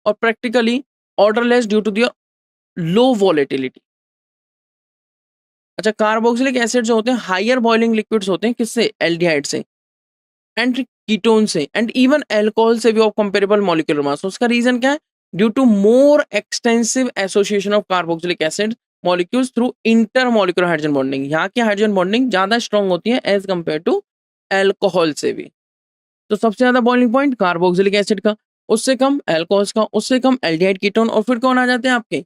और practically odourless due to their low volatility. अच्छा, कार्बोक्सिलिक एसिड जो होते हैं हायर बॉइलिंग लिक्विड्स होते हैं, किससे एल्डिहाइड से, एंड कीटोन से एंड इवन अल्कोहल से भी ऑफ कंपेरेबल मॉलिक्यूलर मास। उसका रीजन क्या है? Due to more extensive association of carboxylic acid molecules through intermolecular hydrogen bonding. यहाँ की हाइड्रोजन बॉन्डिंग ज्यादा स्ट्रॉन्ग होती है एज कंपेयर टू अल्कोहल से भी। तो सबसे ज्यादा बॉइलिंग पॉइंट कार्बोक्सिलिक एसिड का, उससे कम अल्कोहल्स का, उससे कम एल्डिहाइड कीटोन, और फिर कौन आ जाते हैं आपके?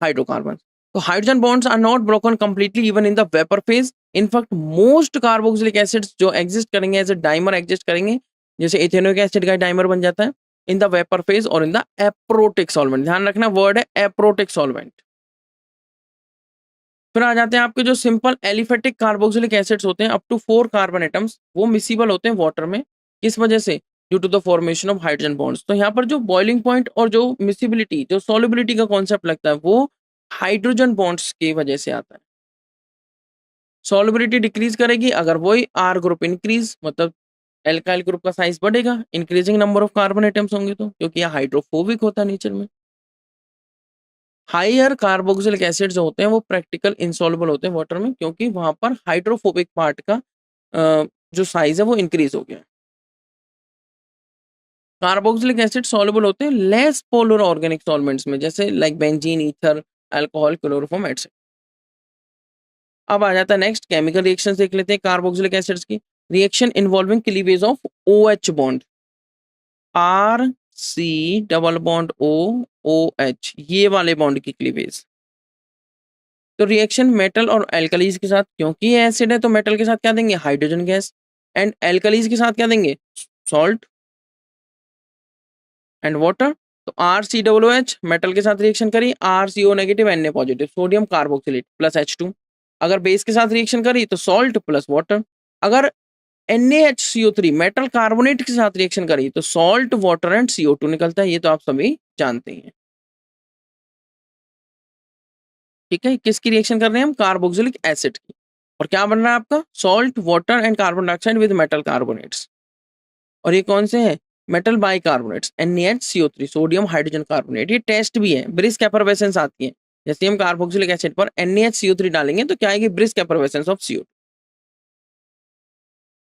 हाइड्रोकार्बन। तो hydrogen bonds are not broken completely even in the vapour phase. In fact most carboxylic acids जो एग्जिस्ट करेंगे एज ए डाइमर एग्जिस्ट करेंगे, जैसे इथेनोइक एसिड का डाइमर बन जाता है इन द वेपर फेज और इन द एप्रोटिक सॉल्वेंट। ध्यान रखना वर्ड है एप्रोटिक सॉल्वेंट। फिर आ जाते हैं आपके जो सिंपल एलिफेटिक कार्बोक्सिलिक एसिड्स होते हैं अप टू 4 कार्बन एटम्स, वो मिसिबल होते हैं वाटर में। किस वजह से? Due to the formation of hydrogen bonds. तो यहाँ पर जो बॉइलिंग पॉइंट और जो मिसिबिलिटी, जो सॉल्युबिलिटी का कॉन्सेप्ट लगता है, वो हाइड्रोजन बॉन्ड्स की वजह से आता है। सॉल्युबिलिटी डिक्रीज करेगी अगर वही आर ग्रुप इंक्रीज, मतलब एल्काइल ग्रुप का साइज बढ़ेगा, increasing number of carbon atoms होंगे तो, क्योंकि यह हाइड्रोफोबिक होता है नेचर में। हायर कार्बोक्सिलिक एसिड जो होते हैं वो प्रैक्टिकल इंसॉल्युबल होते हैं वाटर में, क्योंकि वहां पर हाइड्रोफोबिक पार्ट का जो साइज है वो इंक्रीज हो गया। कार्बोक्सिलिक एसिड सॉल्युबल होते हैं लेस पोलर ऑर्गेनिक सॉल्वेंट्स में, जैसे like benzene, ether, alcohol, chloroform etcetera. अब आ जाता है नेक्स्ट केमिकल रिएक्शन देख लेते हैं कार्बोक्सिलिक एसिड्स की। Reaction involving cleavage of OH bond, R C double bond OH, ये वाले बॉन्ड की क्लीवेज। तो रिएक्शन मेटल और एल्कलीज के साथ, क्योंकि ये एसिड है तो मेटल के साथ क्या देंगे? Hydrogen gas. एंड एल्कलीज के साथ क्या देंगे? Salt and water. तो RCOOH मेटल के साथ रिएक्शन करी, RCO negative Na positive, sodium carboxylate plus H2। अगर बेस के साथ रिएक्शन करी तो सॉल्ट प्लस वाटर। अगर NaHCO3 मेटल कार्बोनेट के साथ रिएक्शन करी तो सॉल्ट, वाटर एंड CO2 निकलता है। ये तो आप सभी जानते हैं। ठीक है, किसकी रिएक्शन कर रहे हैं हम? कार्बोक्सिलिक एसिड की। और क्या बन रहा है आपका? Salt, water and carbon dioxide with metal carbonates. और ये कौन से हैं? Metal bicarbonates, NaHCO3, sodium hydrogen carbonate. ये टेस्ट भी है, ब्रिस्क एफरवेसेंस आती है। जैसे हम कार्बोक्सिलिक एसिड पर NaHCO3 डालेंगे तो क्या आएगी? Brisk effervescence of CO2।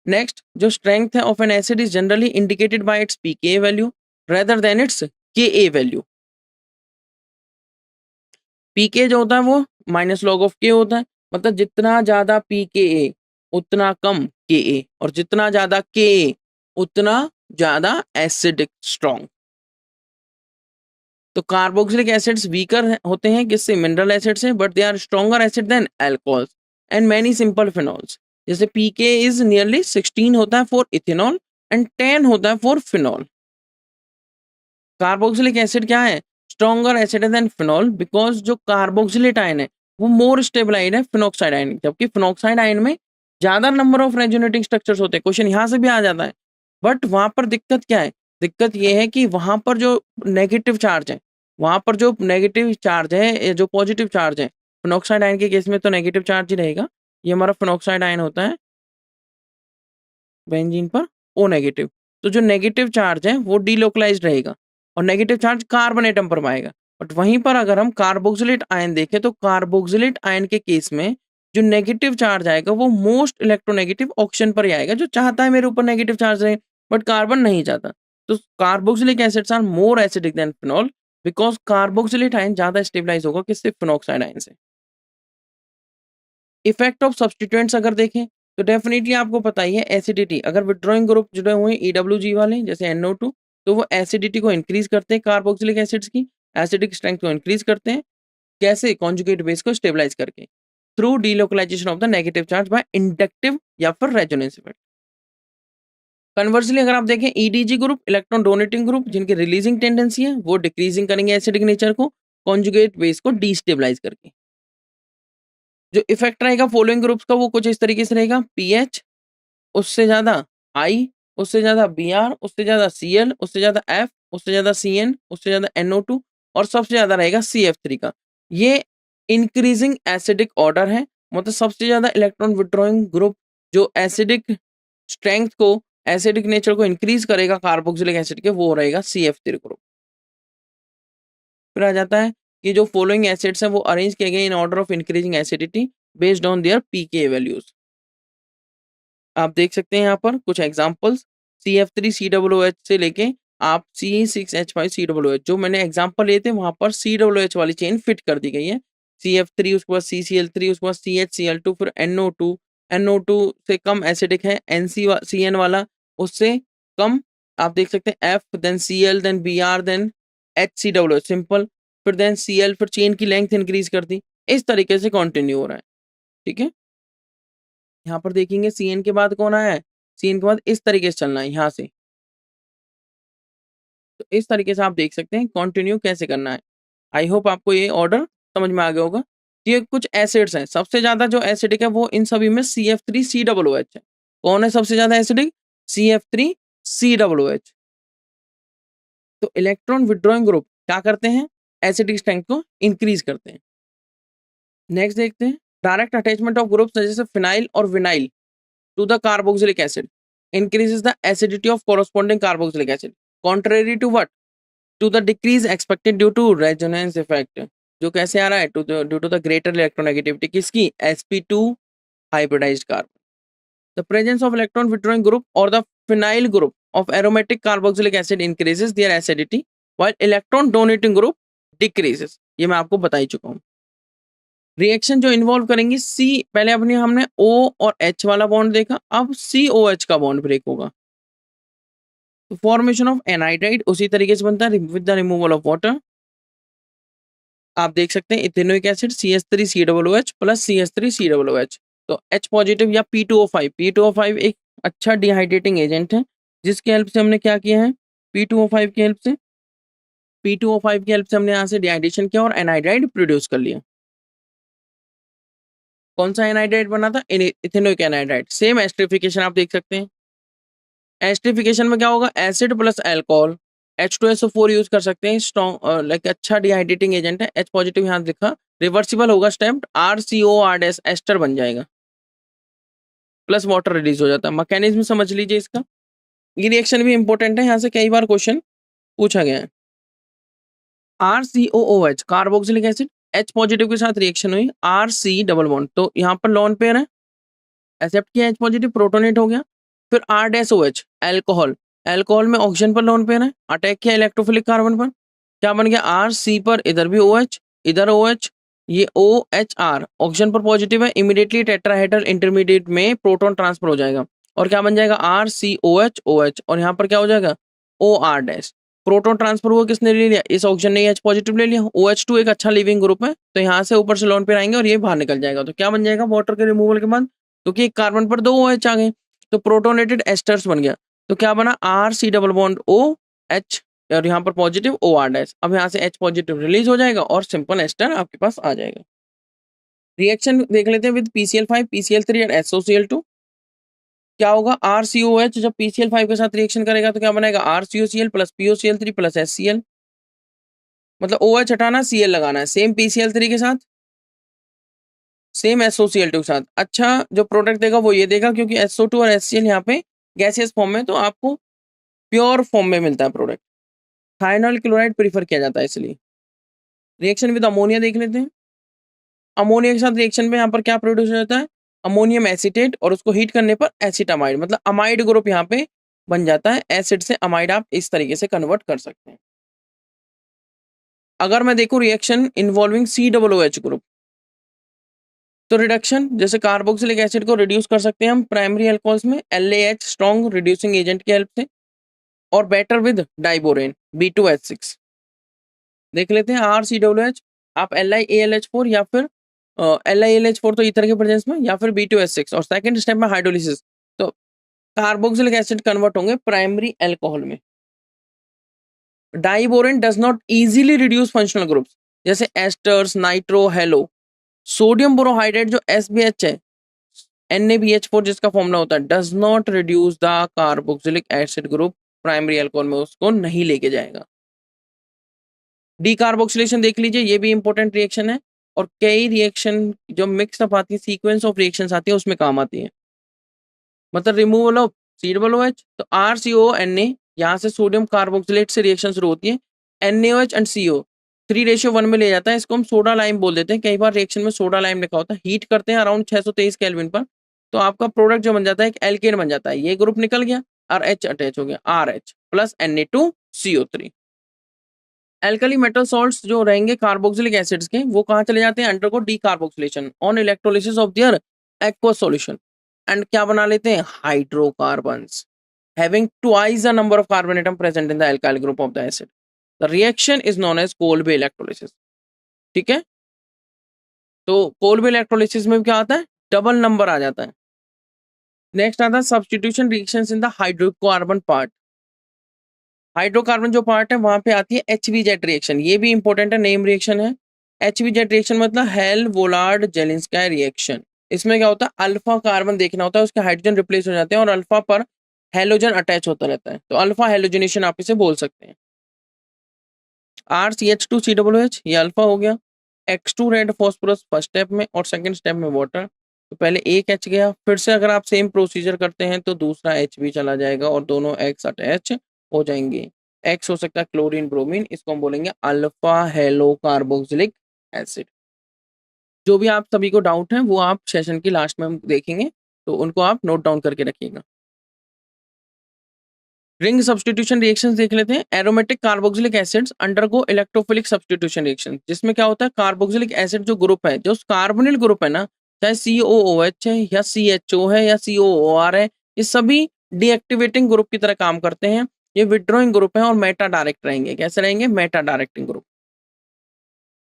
Next, जो स्ट्रेंथ है of N acid is generally indicated by it's pKa value rather than it's Ka value. pK जो होता है वो -log ऑफ K होता है, मतलब जितना ज्यादा pKa उतना कम Ka, और जितना ज्यादा Ka उतना ज्यादा एसिडिक स्ट्रॉन्ग। तो कार्बोक्सिलिक एसिड्स वीकर होते हैं किससे? मिनरल एसिड से, but they are stronger acid than alcohols and many simple phenols. जैसे pK इज नियरली 16 होता है फॉर इथेनॉल एंड 10 होता है फॉर फिनॉल। कार्बोक्सिलिक एसिड क्या है? Stronger acid than phenol, because जो कार्बोक्सिलेट आयन है वो मोर स्टेबलाइड है फिनॉक्साइड आयन, जबकि फिनॉक्साइड आयन में ज्यादा नंबर ऑफ रेजोनेटिंग स्ट्रक्चर्स होते हैं। क्वेश्चन यहाँ से भी आ जाता है, बट वहां पर दिक्कत क्या है? दिक्कत ये है कि वहां पर जो नेगेटिव चार्ज है, वहां पर जो नेगेटिव चार्ज है, जो पॉजिटिव चार्ज है, फिनॉक्साइड आयन के केस में तो नेगेटिव चार्ज ही रहेगा। ये हमारा फिनॉक्साइड आयन होता है बेंजीन पर O नेगेटिव। तो जो नेगेटिव चार्ज है वो डीलोकलाइज्ड रहेगा और नेगेटिव चार्ज कार्बन एटम पर पाएगा। बट वहीं पर अगर हम कार्बोक्सिलेट आयन देखें तो कार्बोक्सिलेट आयन के केस में जो नेगेटिव चार्ज आएगा वो मोस्ट इलेक्ट्रोनेगेटिव ऑक्सीजन पर ही आएगा, जो चाहता है मेरे ऊपर नेगेटिव चार्ज रहे, बट कार्बन नहीं चाहता। तो carboxylic acids are more acidic than phenol, because carboxylate ion ज्यादा स्टेबलाइज होगा किससे? फिनॉक्साइड आयन से। इफेक्ट ऑफ सब्सटीट्यूएंट्स अगर देखें तो डेफिनेटली आपको पता ही है, एसिडिटी। अगर विड्रॉइंग ग्रुप जुड़े हुए हैं EWG वाले जैसे NO2, तो वो एसिडिटी को इंक्रीज करते हैं, कार्बोक्सिलिक एसिड्स की एसिडिक स्ट्रेंथ को इंक्रीज करते हैं। कैसे? कॉन्जुगेट बेस को स्टेबलाइज करके, through delocalisation of the negative charge by inductive या फिर रेजोनेंस इफेक्ट। कन्वर्सली अगर आप देखें EDG group, electron donating group, जिनकी रिलीजिंग टेंडेंसी है, वो डिक्रीजिंग करेंगे एसिडिक नेचर को कॉन्जुगेट बेस को डीस्टेबलाइज करके। जो इफेक्ट रहेगा फॉलोइंग ग्रुप्स का वो कुछ इस तरीके से रहेगा, पीएच, उससे ज्यादा आई, उससे ज्यादा Br, उससे ज्यादा Cl, उससे ज्यादा F, उससे ज्यादा Cn, उससे ज्यादा NO2 और सबसे ज्यादा रहेगा CF3 का। ये इंक्रीजिंग एसिडिक ऑर्डर है, मतलब सबसे ज्यादा इलेक्ट्रॉन विड्रॉइंग ग्रुप जो एसिडिक स्ट्रेंथ को, एसिडिक नेचर को इंक्रीज करेगा कार्बोक्सिलिक एसिड के, वो रहेगा CF3 ग्रुप। फिर आ जाता है कि जो फॉलोइंग एसिड्स हैं वो अरेंज किए गए in order of increasing acidity based on their pK values. आप देख सकते हैं यहाँ पर कुछ एग्जांपल्स। CF3COOH से लेके आप C6H5COOH, जो मैंने एग्जांपल लिए थे वहां पर COOH वाली चेन फिट कर दी गई है। CF3, उसके बाद CCl3, उसके बाद CHCl2, फिर NO2। NO2 से कम एसिडिक है, CN वाला उससे कम। आप देख सकते हैं F, then Cl, then Br, then HCOOH simple, फिर देन Cl, फिर चेन की लेंथ इंक्रीज कर दी। इस तरीके से कंटिन्यू हो रहा है। ठीक है, यहाँ पर देखेंगे Cn के बाद कौन आया है, Cn के बाद इस तरीके से चलना है यहाँ से। तो इस तरीके से आप देख सकते हैं कंटिन्यू कैसे करना है। आई होप आपको ये ऑर्डर समझ में आ गया होगा। ये कुछ एसिड्स हैं, सबसे ज्यादा जो एसिडिक है वो इन सभी में CF3COOH है। कौन है सबसे ज्यादा एसिडिक? CF3COOH। तो इलेक्ट्रॉन विड्रॉइंग ग्रुप क्या करते हैं, एसिडिक स्ट्रेंथ को इंक्रीज करते हैं। नेक्स्ट देखते हैं, डायरेक्ट अटैचमेंट ऑफ ग्रुप्स जैसे फिनाइल और vinyl to the carboxylic acid increases the acidity of corresponding carboxylic acid, contrary to what? To the decrease expected due to resonance effect, जो कैसे आ रहा है, due to the greater electronegativity किसकी, sp2 hybridized carbon. The presence of electron withdrawing group or the phenyl group of aromatic carboxylic acid increases their acidity while electron donating group decreases. ये मैं आपको बता ही चुका हूँ। रिएक्शन जो इन्वॉल्व करेंगी सी, पहले अपने हमने O और H वाला बॉन्ड देखा, अब COH का बॉन्ड ब्रेक होगा। तो फॉर्मेशन ऑफ एनाइड्राइड उसी तरीके से बनता है with the removal of water. आप देख सकते हैं ethanoic acid CH3COOH plus CH3COOH, तो H पॉजिटिव या P2O5। P2O5 एक अच्छा डिहाइड्रेटिंग एजेंट है, जिसकी हेल्प से हमने क्या किया है, P2O5 की हेल्प से, P2O5 की हेल्प से हमने यहाँ से डिहाइड्रेशन किया और एनाइड्राइड प्रोड्यूस कर लिया। कौन सा एनाइड्राइड बना था, इथेनोइक एनाइड्राइड। सेम एस्टरिफिकेशन आप देख सकते हैं। एस्टरिफिकेशन में क्या होगा, acid plus alcohol, H2SO4 use कर सकते हैं, स्ट्रॉन्ग लाइक अच्छा डिहाइड्रेटिंग एजेंट है। H पॉजिटिव यहाँ दिखा, रिवर्सिबल होगा स्टेप, RCOR- एस्टर बन जाएगा, प्लस वाटर रिलीज हो जाता है। मैकेनिज्म समझ लीजिए इसका। ये रिएक्शन भी इंपॉर्टेंट है, यहाँ से कई बार क्वेश्चन पूछा गया है। RCOOH carboxylic acid, H positive के साथ रिएक्शन हुई, RC डबल बॉन्ड, तो यहाँ पर लॉन पेयर है, एक्सेप्ट किया H पॉजिटिव, प्रोटोनेट हो गया। फिर R-OH अल्कोहल, अल्कोहल में ऑक्सीजन पर लोन पेयर है, अटैक किया इलेक्ट्रोफिलिक कार्बन पर, क्या बन गया RC पर, इधर भी OH, इधर OH, ये OHR ऑक्सीजन पर पॉजिटिव है, इमीडिएटली टेट्राहेड्रल इंटरमीडिएट में प्रोटॉन ट्रांसफर हो जाएगा और क्या बन जाएगा RCOH OH, और यहाँ पर क्या हो जाएगा OR-। प्रोटॉन ट्रांसफर हुआ, किसने ले लिया, इस ऑक्सीजन ने H पॉजिटिव ले लिया। OH2 एक अच्छा लिविंग ग्रुप है, तो यहाँ से ऊपर से लोन पेयर आएंगे और ये बाहर निकल जाएगा। तो क्या बन जाएगा वाटर के रिमूवल के बाद, क्योंकि एक कार्बन पर 2 OH आ गए, तो प्रोटोनेटेड एस्टर्स बन गया। तो क्या बना RC डबल बॉन्ड OH और यहाँ पर पॉजिटिव OR-। अब यहाँ से H पॉजिटिव रिलीज हो जाएगा और सिंपल एस्टर आपके पास आ जाएगा। रिएक्शन देख लेते हैं विद PCl5, PCl3 और SOCl2। क्या होगा RCOH जब PCl5 के साथ रिएक्शन करेगा तो क्या बनेगा RCOCl plus POCl3 plus HCl, मतलब OH हटाना Cl लगाना है, सेम PCl3 के साथ, सेम SOCl2 के साथ। अच्छा जो प्रोडक्ट देगा वो ये देगा, क्योंकि SO2 और HCl यहाँ पे गैसियस फॉर्म में, तो आपको प्योर फॉर्म में मिलता है प्रोडक्ट। थायनॉल क्लोराइड प्रीफर किया जाता है इसलिए। रिएक्शन विद अमोनिया देख लेते हैं। अमोनिया के साथ रिएक्शन में यहाँ पर क्या प्रोड्यूस हो जाता है, अमोनियम एसीटेट, और उसको हीट करने पर एसिटामाइड, मतलब अमाइड ग्रुप यहाँ पे बन जाता है। एसिड से अमाइड आप इस तरीके से कन्वर्ट कर सकते हैं। अगर मैं देखूं रिएक्शन इन्वॉल्विंग COOH ग्रुप, तो रिडक्शन जैसे कार्बोक्सिलिक एसिड को रिड्यूस कर सकते हैं हम प्राइमरी अल्कोहल्स में LAH स्ट्रॉन्ग रिड्यूसिंग एजेंट की हेल्प से, और बेटर विद डाइबोरेन B2H6। देख लेते हैं RCOOH, आप LiAlH4 या फिर LiAlH4 तो ईथर के प्रेजेंस में, या फिर B2H6, और सेकंड स्टेप में हाइड्रोलिसिस, तो कार्बोक्सिलिक एसिड कन्वर्ट होंगे प्राइमरी अल्कोहल में। Diborane does not easily reduce functional groups जैसे esters, nitro, halo. Sodium borohydrate जो SBH है, NaBH4 जिसका फॉर्मूला होता है, does not reduce the carboxylic acid group primary alcohol में, उसको नहीं लेके जाएगा। डीकार्बोक्सिलेशन देख लीजिए, ये भी इंपॉर्टेंट रिएक्शन है, और कई रिएक्शन जो मिक्स अप आती है, सीक्वेंस ऑफ रिएक्शंस आती है, उसमें काम आती है। मतलब रिमूवल ऑफ COOH, तो RCONA, यहाँ से सोडियम कार्बोक्सिलेट से रिएक्शन शुरू होती है, NaOH एंड CO 3:1 में ले जाता है, इसको हम सोडा लाइम बोल देते हैं। कई बार रिएक्शन में सोडा लाइम लिखा होता है, हीट करते हैं अराउंड 623 केल्विन पर, तो आपका प्रोडक्ट जो बन जाता है एक एल्केन बन जाता है। ये ग्रुप निकल गया, और H अटैच हो गया, RH plus Na2CO3। Alkali metal salts जो रहेंगे कार्बोक्सिलिक एसिड्स के, वो कहाँ चले जाते हैं, undergo decarboxylation on electrolysis of their aqueous solution, and क्या बना लेते हैं, hydrocarbons having twice the number of carbon atom present in the alkyl group of the acid. The reaction is known as Kolbe electrolysis. ठीक है, तो कोल्बे इलेक्ट्रोलिसिस में क्या आता है, डबल नंबर आ जाता है। नेक्स्ट आता है substitution reactions in the hydrocarbon part. Hydrocarbon जो पार्ट है वहां पे आती है HBZ रिएक्शन, ये भी इंपॉर्टेंट है, नेम रिएक्शन है। HBZ रिएक्शन मतलब हेल वोलार्ड जेलिंस्की रिएक्शन। इसमें क्या होता है, अल्फा कार्बन देखना होता है, उसके हाइड्रोजन रिप्लेस हो जाते हैं और अल्फा पर हेलोजन अटैच होता रहता है, तो अल्फा हेलोजनेशन आप इसे बोल सकते हैं। RCH2COOH ये अल्फा हो गया। X2 red phosphorus first step में और सेकंड स्टेप में वाटर, तो पहले एक H गया, फिर से अगर आप सेम प्रोसीजर करते हैं तो दूसरा H भी चला जाएगा और दोनों X अटैच हो जाएंगे। X हो सकता है क्लोरीन ब्रोमीन, इसको हम बोलेंगे अल्फा हेलो कार्बोक्सिलिक एसिड। जो भी आप सभी को डाउट है वो आप सेशन की लास्ट में हम देखेंगे, तो उनको आप नोट डाउन करके रखिएगा। रिंग सब्स्टिट्यूशन रिएक्शंस देख लेते हैं। Aromatic carboxylic acids undergo electrophilic substitution reaction, जिसमें क्या होता है, कार्बोक्सिलिक एसिड जो ग्रुप है, जो कार्बोनिल ग्रुप है ना, चाहे COOH है या CHO है या COOR है, ये सभी डीएक्टिवेटिंग ग्रुप की तरह काम करते हैं। ये विड्रॉइंग ग्रुप है और मेटा डायरेक्ट रहेंगे। कैसे रहेंगे, मेटा डायरेक्टिंग ग्रुप।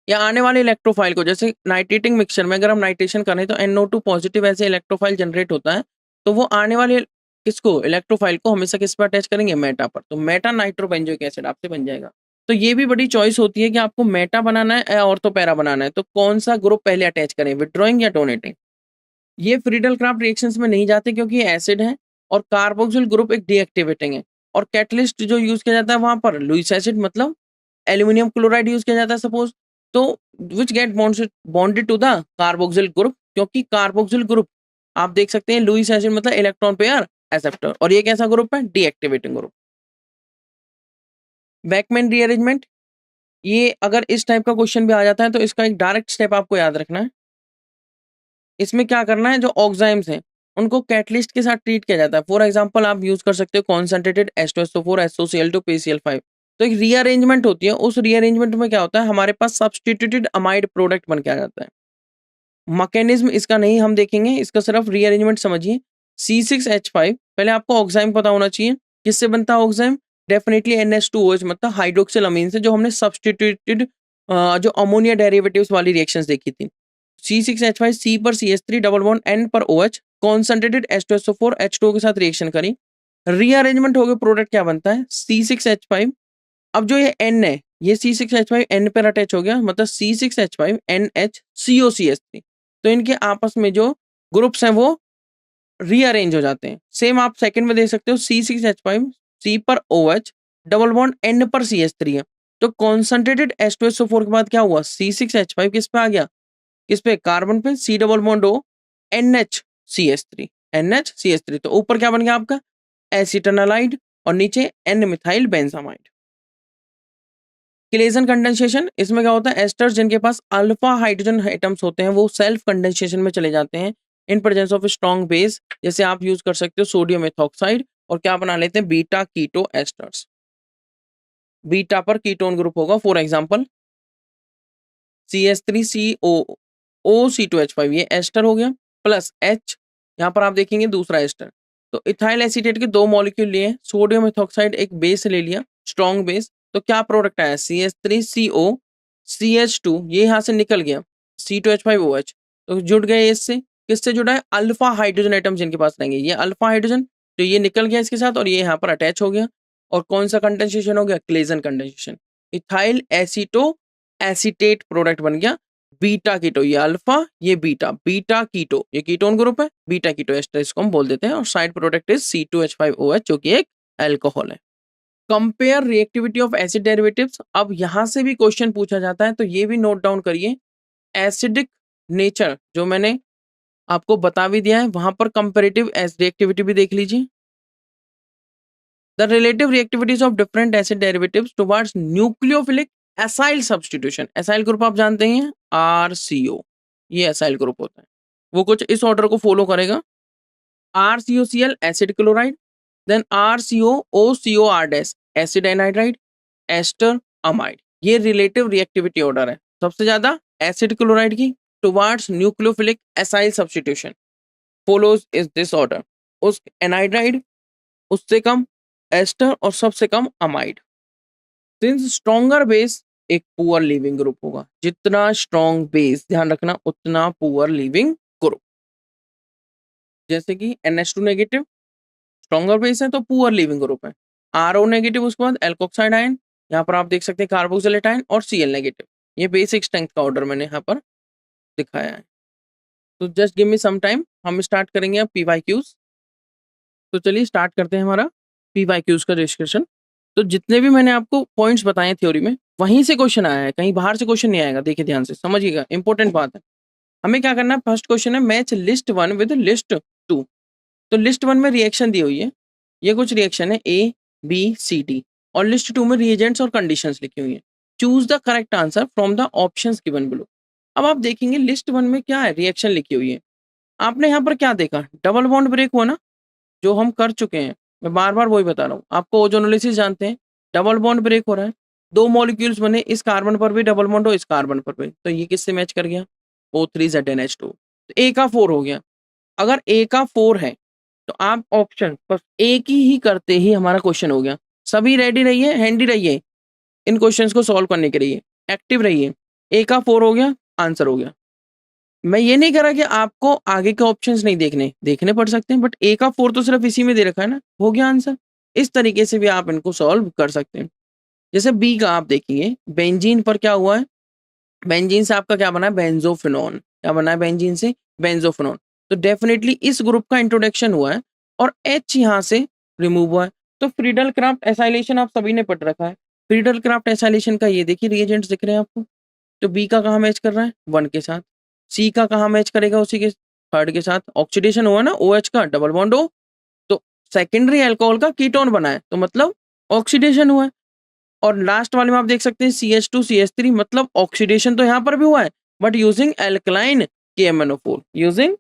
या आने वाले इलेक्ट्रोफाइल को, जैसे नाइट्रेटिंग मिक्सचर में अगर हम नाइट्रेशन करें तो NO2 पॉजिटिव ऐसे इलेक्ट्रोफाइल जनरेट होता है, तो वो आने वाले किसको, इलेक्ट्रोफाइल को हमेशा किस पर अटैच करेंगे, मेटा पर, तो मेटा नाइट्रोबेंजोइक एसिड आपसे बन जाएगा। तो ये भी बड़ी चॉइस होती है कि आपको मेटा बनाना है या ऑर्थोपैरा बनाना है, तो कौन सा ग्रुप पहले अटैच करें, विड्रॉइंग या डोनेटिंग। ये फ्रीडल क्राफ्ट रिएक्शंस में नहीं जाते क्योंकि ये एसिड है और कार्बोक्सिल ग्रुप एक डीएक्टिवेटिंग है, और कैटलिस्ट जो यूज किया जाता है वहां पर लुईस एसिड मतलब एल्यूमिनियम क्लोराइड यूज किया जाता है सपोज, तो which get bonded to the carboxyl group, क्योंकि कार्बोक्सिल ग्रुप आप देख सकते हैं लुईस एसिड मतलब इलेक्ट्रॉन पेयर एक्सेप्टर, और ये कैसा ग्रुप है, डीएक्टिवेटिंग ग्रुप। बैकमैन रीअरेंजमेंट, ये अगर इस टाइप का क्वेश्चन भी आ जाता है तो इसका एक डायरेक्ट स्टेप आपको याद रखना है। इसमें क्या करना है, जो ऑक्साइम्स हैं उनको कैटलिस्ट के साथ ट्रीट किया जाता है। फॉर एग्जांपल आप यूज कर सकते हो कॉन्सेंट्रेटेड H2SO4 SOCl2 PCl5, तो एक रीअरेंजमेंट होती है, उस रीअरेंजमेंट में क्या होता है, हमारे पास सब्स्टिट्यूटेड अमाइड प्रोडक्ट बन के आ जाता है। मैकेनिज्म इसका नहीं हम देखेंगे, इसका सिर्फ रीअरेंजमेंट समझिए। C6H5, पहले आपको ऑक्साइम पता होना चाहिए, किससे बनता है ऑक्साइम, डेफिनेटली NH2OH मतलब हाइड्रोक्सिल अमीन से, जो हमने सब्स्टिट्यूटेड जो अमोनिया डेरिवेटिव्स वाली रिएक्शंस देखी थी। C6H5 C पर CH3 डबल बॉन्ड N पर OH, कॉन्सेंट्रेटेड H2SO4 H2O के साथ रिएक्शन करी, रीअरेंजमेंट हो गया, प्रोडक्ट क्या बनता है, C6H5। अब जो ये N है, ये C6H5 N पर अटैच हो गया, मतलब C6H5 NHCOCH3, तो इनके आपस में जो ग्रुप्स हैं वो रीअरेंज हो जाते हैं। सेम आप सेकंड में देख सकते हो, C6H5 C पर OH डबल बॉन्ड N पर CH3 है, तो कॉन्सेंट्रेटेड H2SO4 के बाद क्या हुआ, C6H5 किस पे आ गया, किस पे, कार्बन पे, C double bond O NHCH3, NHCH3, तो ऊपर क्या बन गया आपका, एसिटोनालाइड, और नीचे N methyl benzamide. Claisen condensation, इसमें क्या होता है, एस्टर्स जिनके पास अल्फा हाइड्रोजन एटम्स होते हैं वो सेल्फ कंडेंसेशन में चले जाते हैं इन प्रेजेंस ऑफ स्ट्रॉन्ग बेस, जैसे आप यूज कर सकते हो सोडियम एथॉक्साइड, और क्या बना लेते हैं, बीटा कीटो एस्टर्स। बीटा पर कीटोन ग्रुप होगा, फॉर एग्जांपल CH3COOC2H5, ये एस्टर हो गया, प्लस H, यहाँ पर आप देखेंगे दूसरा एस्टर, तो इथाइल एसीटेट के दो मॉलिक्यूल लिए, सोडियम एथॉक्साइड एक बेस ले लिया, स्ट्रॉन्ग बेस, तो क्या प्रोडक्ट आया, CH3CO CH2, ये यहाँ से निकल गया, C2H5OH, तो जुड़ गए इससे, किससे जुड़ा है, अल्फा हाइड्रोजन एटम जिनके पास रहेंगे, ये अल्फा हाइड्रोजन, तो ये निकल गया इसके साथ और ये यहाँ पर अटैच हो गया, और कौन सा कंडेंसेशन हो गया, Claisen condensation, ethyl aceto acetate product बन गया, बीटा कीटो, ये अल्फा ये बीटा, बीटा कीटो ये कीटोन ग्रुप है, बीटा कीटो एस्टर इसको हम बोल देते हैं, और साइड प्रोडक्ट इज C2H5OH जो कि एक अल्कोहल है। Compare reactivity of acid derivatives, अब यहां से भी क्वेश्चन पूछा जाता है, तो ये भी नोट डाउन करिए। एसिडिक नेचर जो मैंने आपको बता भी दिया है, वहां पर कंपेरेटिव रिएक्टिविटी भी देख लीजिए। The relative reactivities of different acid derivatives towards nucleophilic acyl substitution, acyl group आप जानते हैं RCO, ये एसाइल ग्रुप होता है, वो कुछ इस ऑर्डर को फॉलो करेगा, RCOCl acid chloride, then RCOOCOR dash acid anhydride, ester, amide. ये रिलेटिव रिएक्टिविटी ऑर्डर है। सबसे ज्यादा एसिड क्लोराइड की towards nucleophilic acyl substitution follows is this order. उस एनहाइड्राइड, उससे कम एस्टर और सबसे कम अमाइड। सिंस स्ट्रॉन्गर बेस एक पुअर लीविंग ग्रुप होगा। जितना स्ट्रॉन्ग बेस, ध्यान रखना, उतना पुअर लीविंग ग्रुप। जैसे कि NH2 नेगेटिव स्ट्रॉन्गर बेस है तो पुअर लीविंग ग्रुप है। RO नेगेटिव, उसके बाद एल्कोक्साइड आयन, यहाँ पर आप देख सकते हैं कार्बोक्सिलेट आयन और Cl नेगेटिव। ये बेसिक स्ट्रेंथ का ऑर्डर मैंने यहाँ पर दिखाया है। तो just give me some time, हम स्टार्ट करेंगे अब PYQs। तो चलिए स्टार्ट करते हैं हमारा PYQs का डिस्कशन। तो जितने भी मैंने आपको पॉइंट्स बताए थ्योरी में, वहीं से क्वेश्चन आया है, कहीं बाहर से क्वेश्चन नहीं आएगा। देखिए ध्यान से समझिएगा, इंपॉर्टेंट बात है। हमें क्या करना है, फर्स्ट क्वेश्चन है मैच लिस्ट 1 विद लिस्ट 2। तो लिस्ट 1 में रिएक्शन दी हुई है, ये कुछ रिएक्शन है ABCD, और लिस्ट 2 में रिएजेंट्स और कंडीशंस लिखी हुई है। Choose the correct answer from the options given below. अब आप देखेंगे लिस्ट 1 में क्या है, रिएक्शन लिखी हुई है। आपने यहाँ पर क्या देखा, डबल बॉन्ड ब्रेक हुआ ना, जो हम कर चुके हैं। मैं बार बार वही बता रहा हूँ आपको, ओजोनोलिसिस जानते हैं, डबल बॉन्ड ब्रेक हो रहा है, दो मॉलिक्यूल्स बने, इस कार्बन पर भी डबल बॉन्ड हो, इस कार्बन पर भी, तो ये किससे मैच कर गया, O3ZnH2। तो A का 4 हो गया। अगर A का 4 है तो आप ऑप्शन बस एक ही करते ही हमारा क्वेश्चन हो गया। सभी रेडी रहिए, हैंडी रहिए इन क्वेश्चंस को सॉल्व करने के लिए, एक्टिव रहिए। A का 4 हो गया, आंसर हो गया। मैं ये नहीं कह रहा कि आपको आगे के ऑप्शंस नहीं देखने, देखने पड़ सकते हैं, बट A का 4 तो सिर्फ इसी में दे रखा है ना, हो गया आंसर। इस तरीके से भी आप इनको सॉल्व कर सकते हैं। जैसे B का आप देखेंगे, बेंजीन पर क्या हुआ है, बेंजीन से आपका क्या बना है, बेंजोफिनॉन। क्या बना है बेंजीन से, बेंजोफिनॉन। तो डेफिनेटली इस ग्रुप का इंट्रोडक्शन हुआ है और H यहाँ से रिमूव हुआ है। तो फ्रीडल क्राफ्ट एसाइलेशन आप सभी ने पढ़ रखा है। फ्रीडल क्राफ्ट एसाइलेशन का ये देखिए रिएजेंट्स दिख रहे हैं आपको। तो बी का कहाँ मैच कर रहा है, 1 के साथ। सी का कहाँ मैच करेगा, उसी के थर्ड के साथ। ऑक्सीडेशन हुआ ना OH का, डबल बॉन्ड O, तो सेकेंडरी अल्कोहल का कीटोन बना है, तो मतलब ऑक्सीडेशन हुआ है। और लास्ट वाले में आप देख सकते हैं CH2CH3, मतलब ऑक्सीडेशन तो यहाँ पर भी हुआ है, but using alkaline KMnO4, using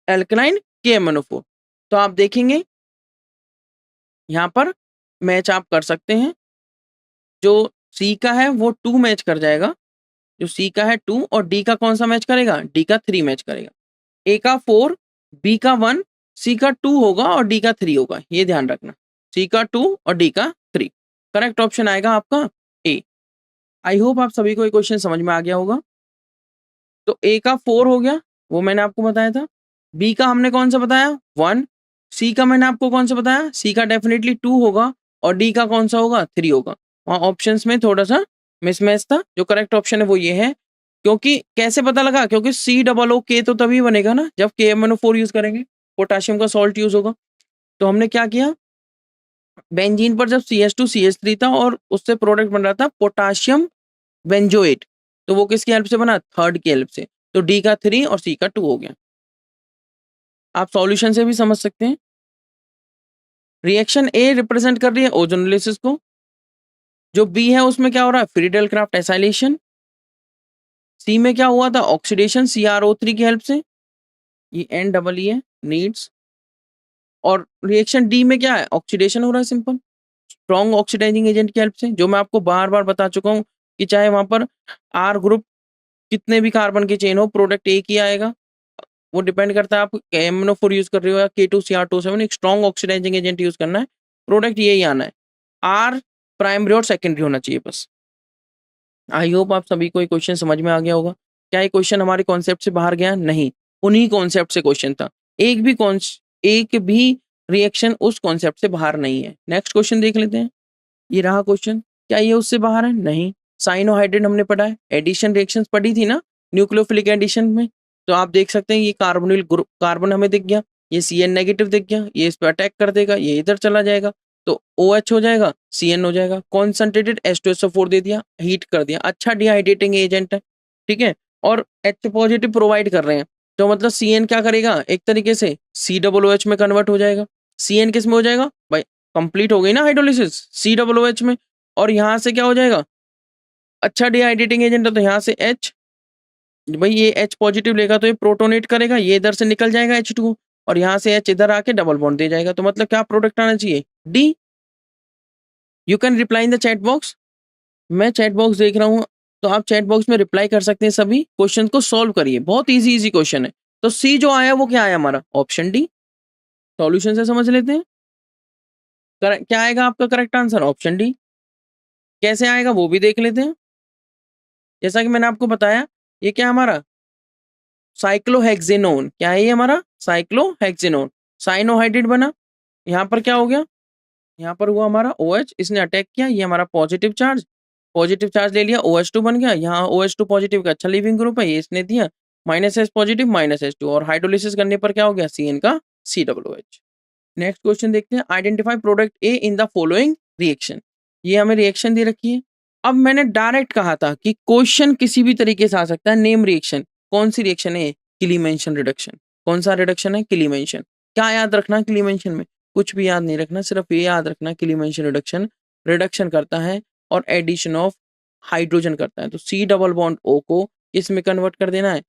alkaline KMnO4। तो आप देखेंगे यहाँ पर मैच आप कर सकते हैं। जो सी का है वो 2 मैच कर जाएगा, जो सी का है 2, और डी का कौन सा मैच करेगा, डी का 3 मैच करेगा। ए का 4, बी का 1, सी का 2 होगा और डी का 3 होगा, ये ध्यान रखना। सी का 2 और डी का 3, करेक्ट ऑप्शन आएगा आपका ए। आई होप आप सभी को ये क्वेश्चन समझ में आ गया होगा। तो ए का 4 हो गया, वो मैंने आपको बताया था। बी का हमने कौन सा बताया, 1। सी का मैंने आपको कौन सा बताया, सी का डेफिनेटली 2 होगा, और डी का कौन सा होगा, 3 होगा। वहाँ ऑप्शंस में थोड़ा सा मिसमैच था। जो करेक्ट ऑप्शन है वो ये है। क्योंकि कैसे पता लगा, क्योंकि COOK तो तभी बनेगा ना जब KMnO4 यूज करेंगे, पोटाशियम का सॉल्ट यूज होगा। तो हमने क्या किया, बेंजीन पर जब CH2CH3 था और उससे प्रोडक्ट बन रहा था पोटाशियम बेंजोएट, तो वो किसकी हेल्प से बना, थर्ड की हेल्प से। तो डी का 3 और सी का 2 हो गया। आप सॉल्यूशन से भी समझ सकते हैं। रिएक्शन ए रिप्रेजेंट कर रही है ओजोनोलिसिस को, जो बी है उसमें क्या हो रहा है, फ्रीडल क्राफ्ट एसाइलेशन। सी में क्या हुआ था, ऑक्सीडेशन CrO3 की हेल्प से, ये NEE है, नीड्स। और रिएक्शन डी में क्या है, ऑक्सीडेशन हो रहा है, सिंपल स्ट्रॉन्ग ऑक्सीडाइजिंग एजेंट की हेल्प से, जो मैं आपको बार बार बता चुका हूँ कि चाहे वहां पर R ग्रुप कितने भी कार्बन की चेन हो, प्रोडक्ट एक ही आएगा। वो डिपेंड करता है आप KMnO4 यूज कर रहे हो या K2Cr27, एक स्ट्रॉन्ग ऑक्सीडाइजिंग एजेंट यूज करना है, प्रोडक्ट यही आना है। R प्राइमरी और सेकेंडरी होना चाहिए बस। आई होप आप सभी को ये क्वेश्चन समझ में आ गया होगा। क्या ये क्वेश्चन हमारे कॉन्सेप्ट से बाहर गया, नहीं, उन्हीं कॉन्सेप्ट से क्वेश्चन था। एक भी रिएक्शन उस कॉन्सेप्ट से बाहर नहीं है। नेक्स्ट क्वेश्चन देख लेते हैं। ये रहा क्वेश्चन, क्या ये उससे बाहर है, नहीं। साइनोहाइड्रेट हमने पढ़ा है, एडिशन रिएक्शंस पढ़ी थी ना न्यूक्लियोफिलिक एडिशन में। तो आप देख सकते हैं ये कार्बोनिल ग्रुप, कार्बन हमें दिख गया, ये Cn नेगेटिव दिख गया, ये इस पर अटैक कर देगा, ये इधर चला जाएगा, तो OH हो जाएगा, Cn हो जाएगा। कॉन्सेंट्रेटेड H2SO4 दे दिया, हीट कर दिया, अच्छा डिहाइड्रेटिंग एजेंट है, ठीक है। और H पॉजिटिव प्रोवाइड कर रहे हैं, तो मतलब Cn क्या करेगा, एक तरीके से COOH में कन्वर्ट हो जाएगा। Cn किस में हो जाएगा भाई, कंप्लीट हो गई ना हाइड्रोलिसिस COOH में। और यहाँ से क्या हो जाएगा, अच्छा डिहाइड्रेटिंग एजेंट है, तो यहाँ से H, भाई ये H पॉजिटिव लेगा तो ये प्रोटोनेट करेगा, ये इधर से निकल जाएगा H2, और यहाँ से H इधर आके डबल बॉन्ड दे जाएगा। तो मतलब क्या प्रोडक्ट आना चाहिए? D. You can reply in the chat box. मैं चैट बॉक्स देख रहा हूँ, तो आप चैट बॉक्स में रिप्लाई कर सकते हैं। सभी क्वेश्चन को सॉल्व करिए, बहुत इजी इजी क्वेश्चन है। तो सी जो आया वो क्या आया हमारा? Option D. सॉल्यूशन से समझ लेते हैं। क्या आएगा आपका करेक्ट आंसर? Option D. कैसे आएगा वो भी देख लेते हैं। जैसा कि मैंने आपको बताया, ये क्या हमारा साइक्लोहेक्सेनोन, क्या है ये हमारा? साइक्लोहेक्सेनोन। साइनोहाइड्रेट बना, यहाँ पर क्या हो गया? यहाँ पर हुआ हमारा OH, इसने अटैक किया, ये हमारा पॉजिटिव चार्ज ले लिया, OH2 बन गया। यहाँ OH2 पॉजिटिव का अच्छा लीविंग ग्रुप है, ये इसने दिया -H पॉजिटिव -H2, और हाइड्रोलिसिस करने पर क्या हो गया? CN का COOH। नेक्स्ट क्वेश्चन देखते हैं। Identify product A in the following reaction. ये हमें रिएक्शन दे रखी है। अब मैंने डायरेक्ट कहा था कि क्वेश्चन किसी भी तरीके से आ सकता है। Name reaction. कौन सी रिएक्शन है? Clemmensen reduction. कौन सा रिडक्शन है? क्लीमेंशन। क्या याद रखना क्लीमेंशन में? कुछ भी याद नहीं रखना, सिर्फ ये याद रखना क्लीमेंशन रिडक्शन रिडक्शन करता है और एडिशन ऑफ हाइड्रोजन करता है। तो C डबल बॉन्ड O को इसमें कन्वर्ट कर देना है,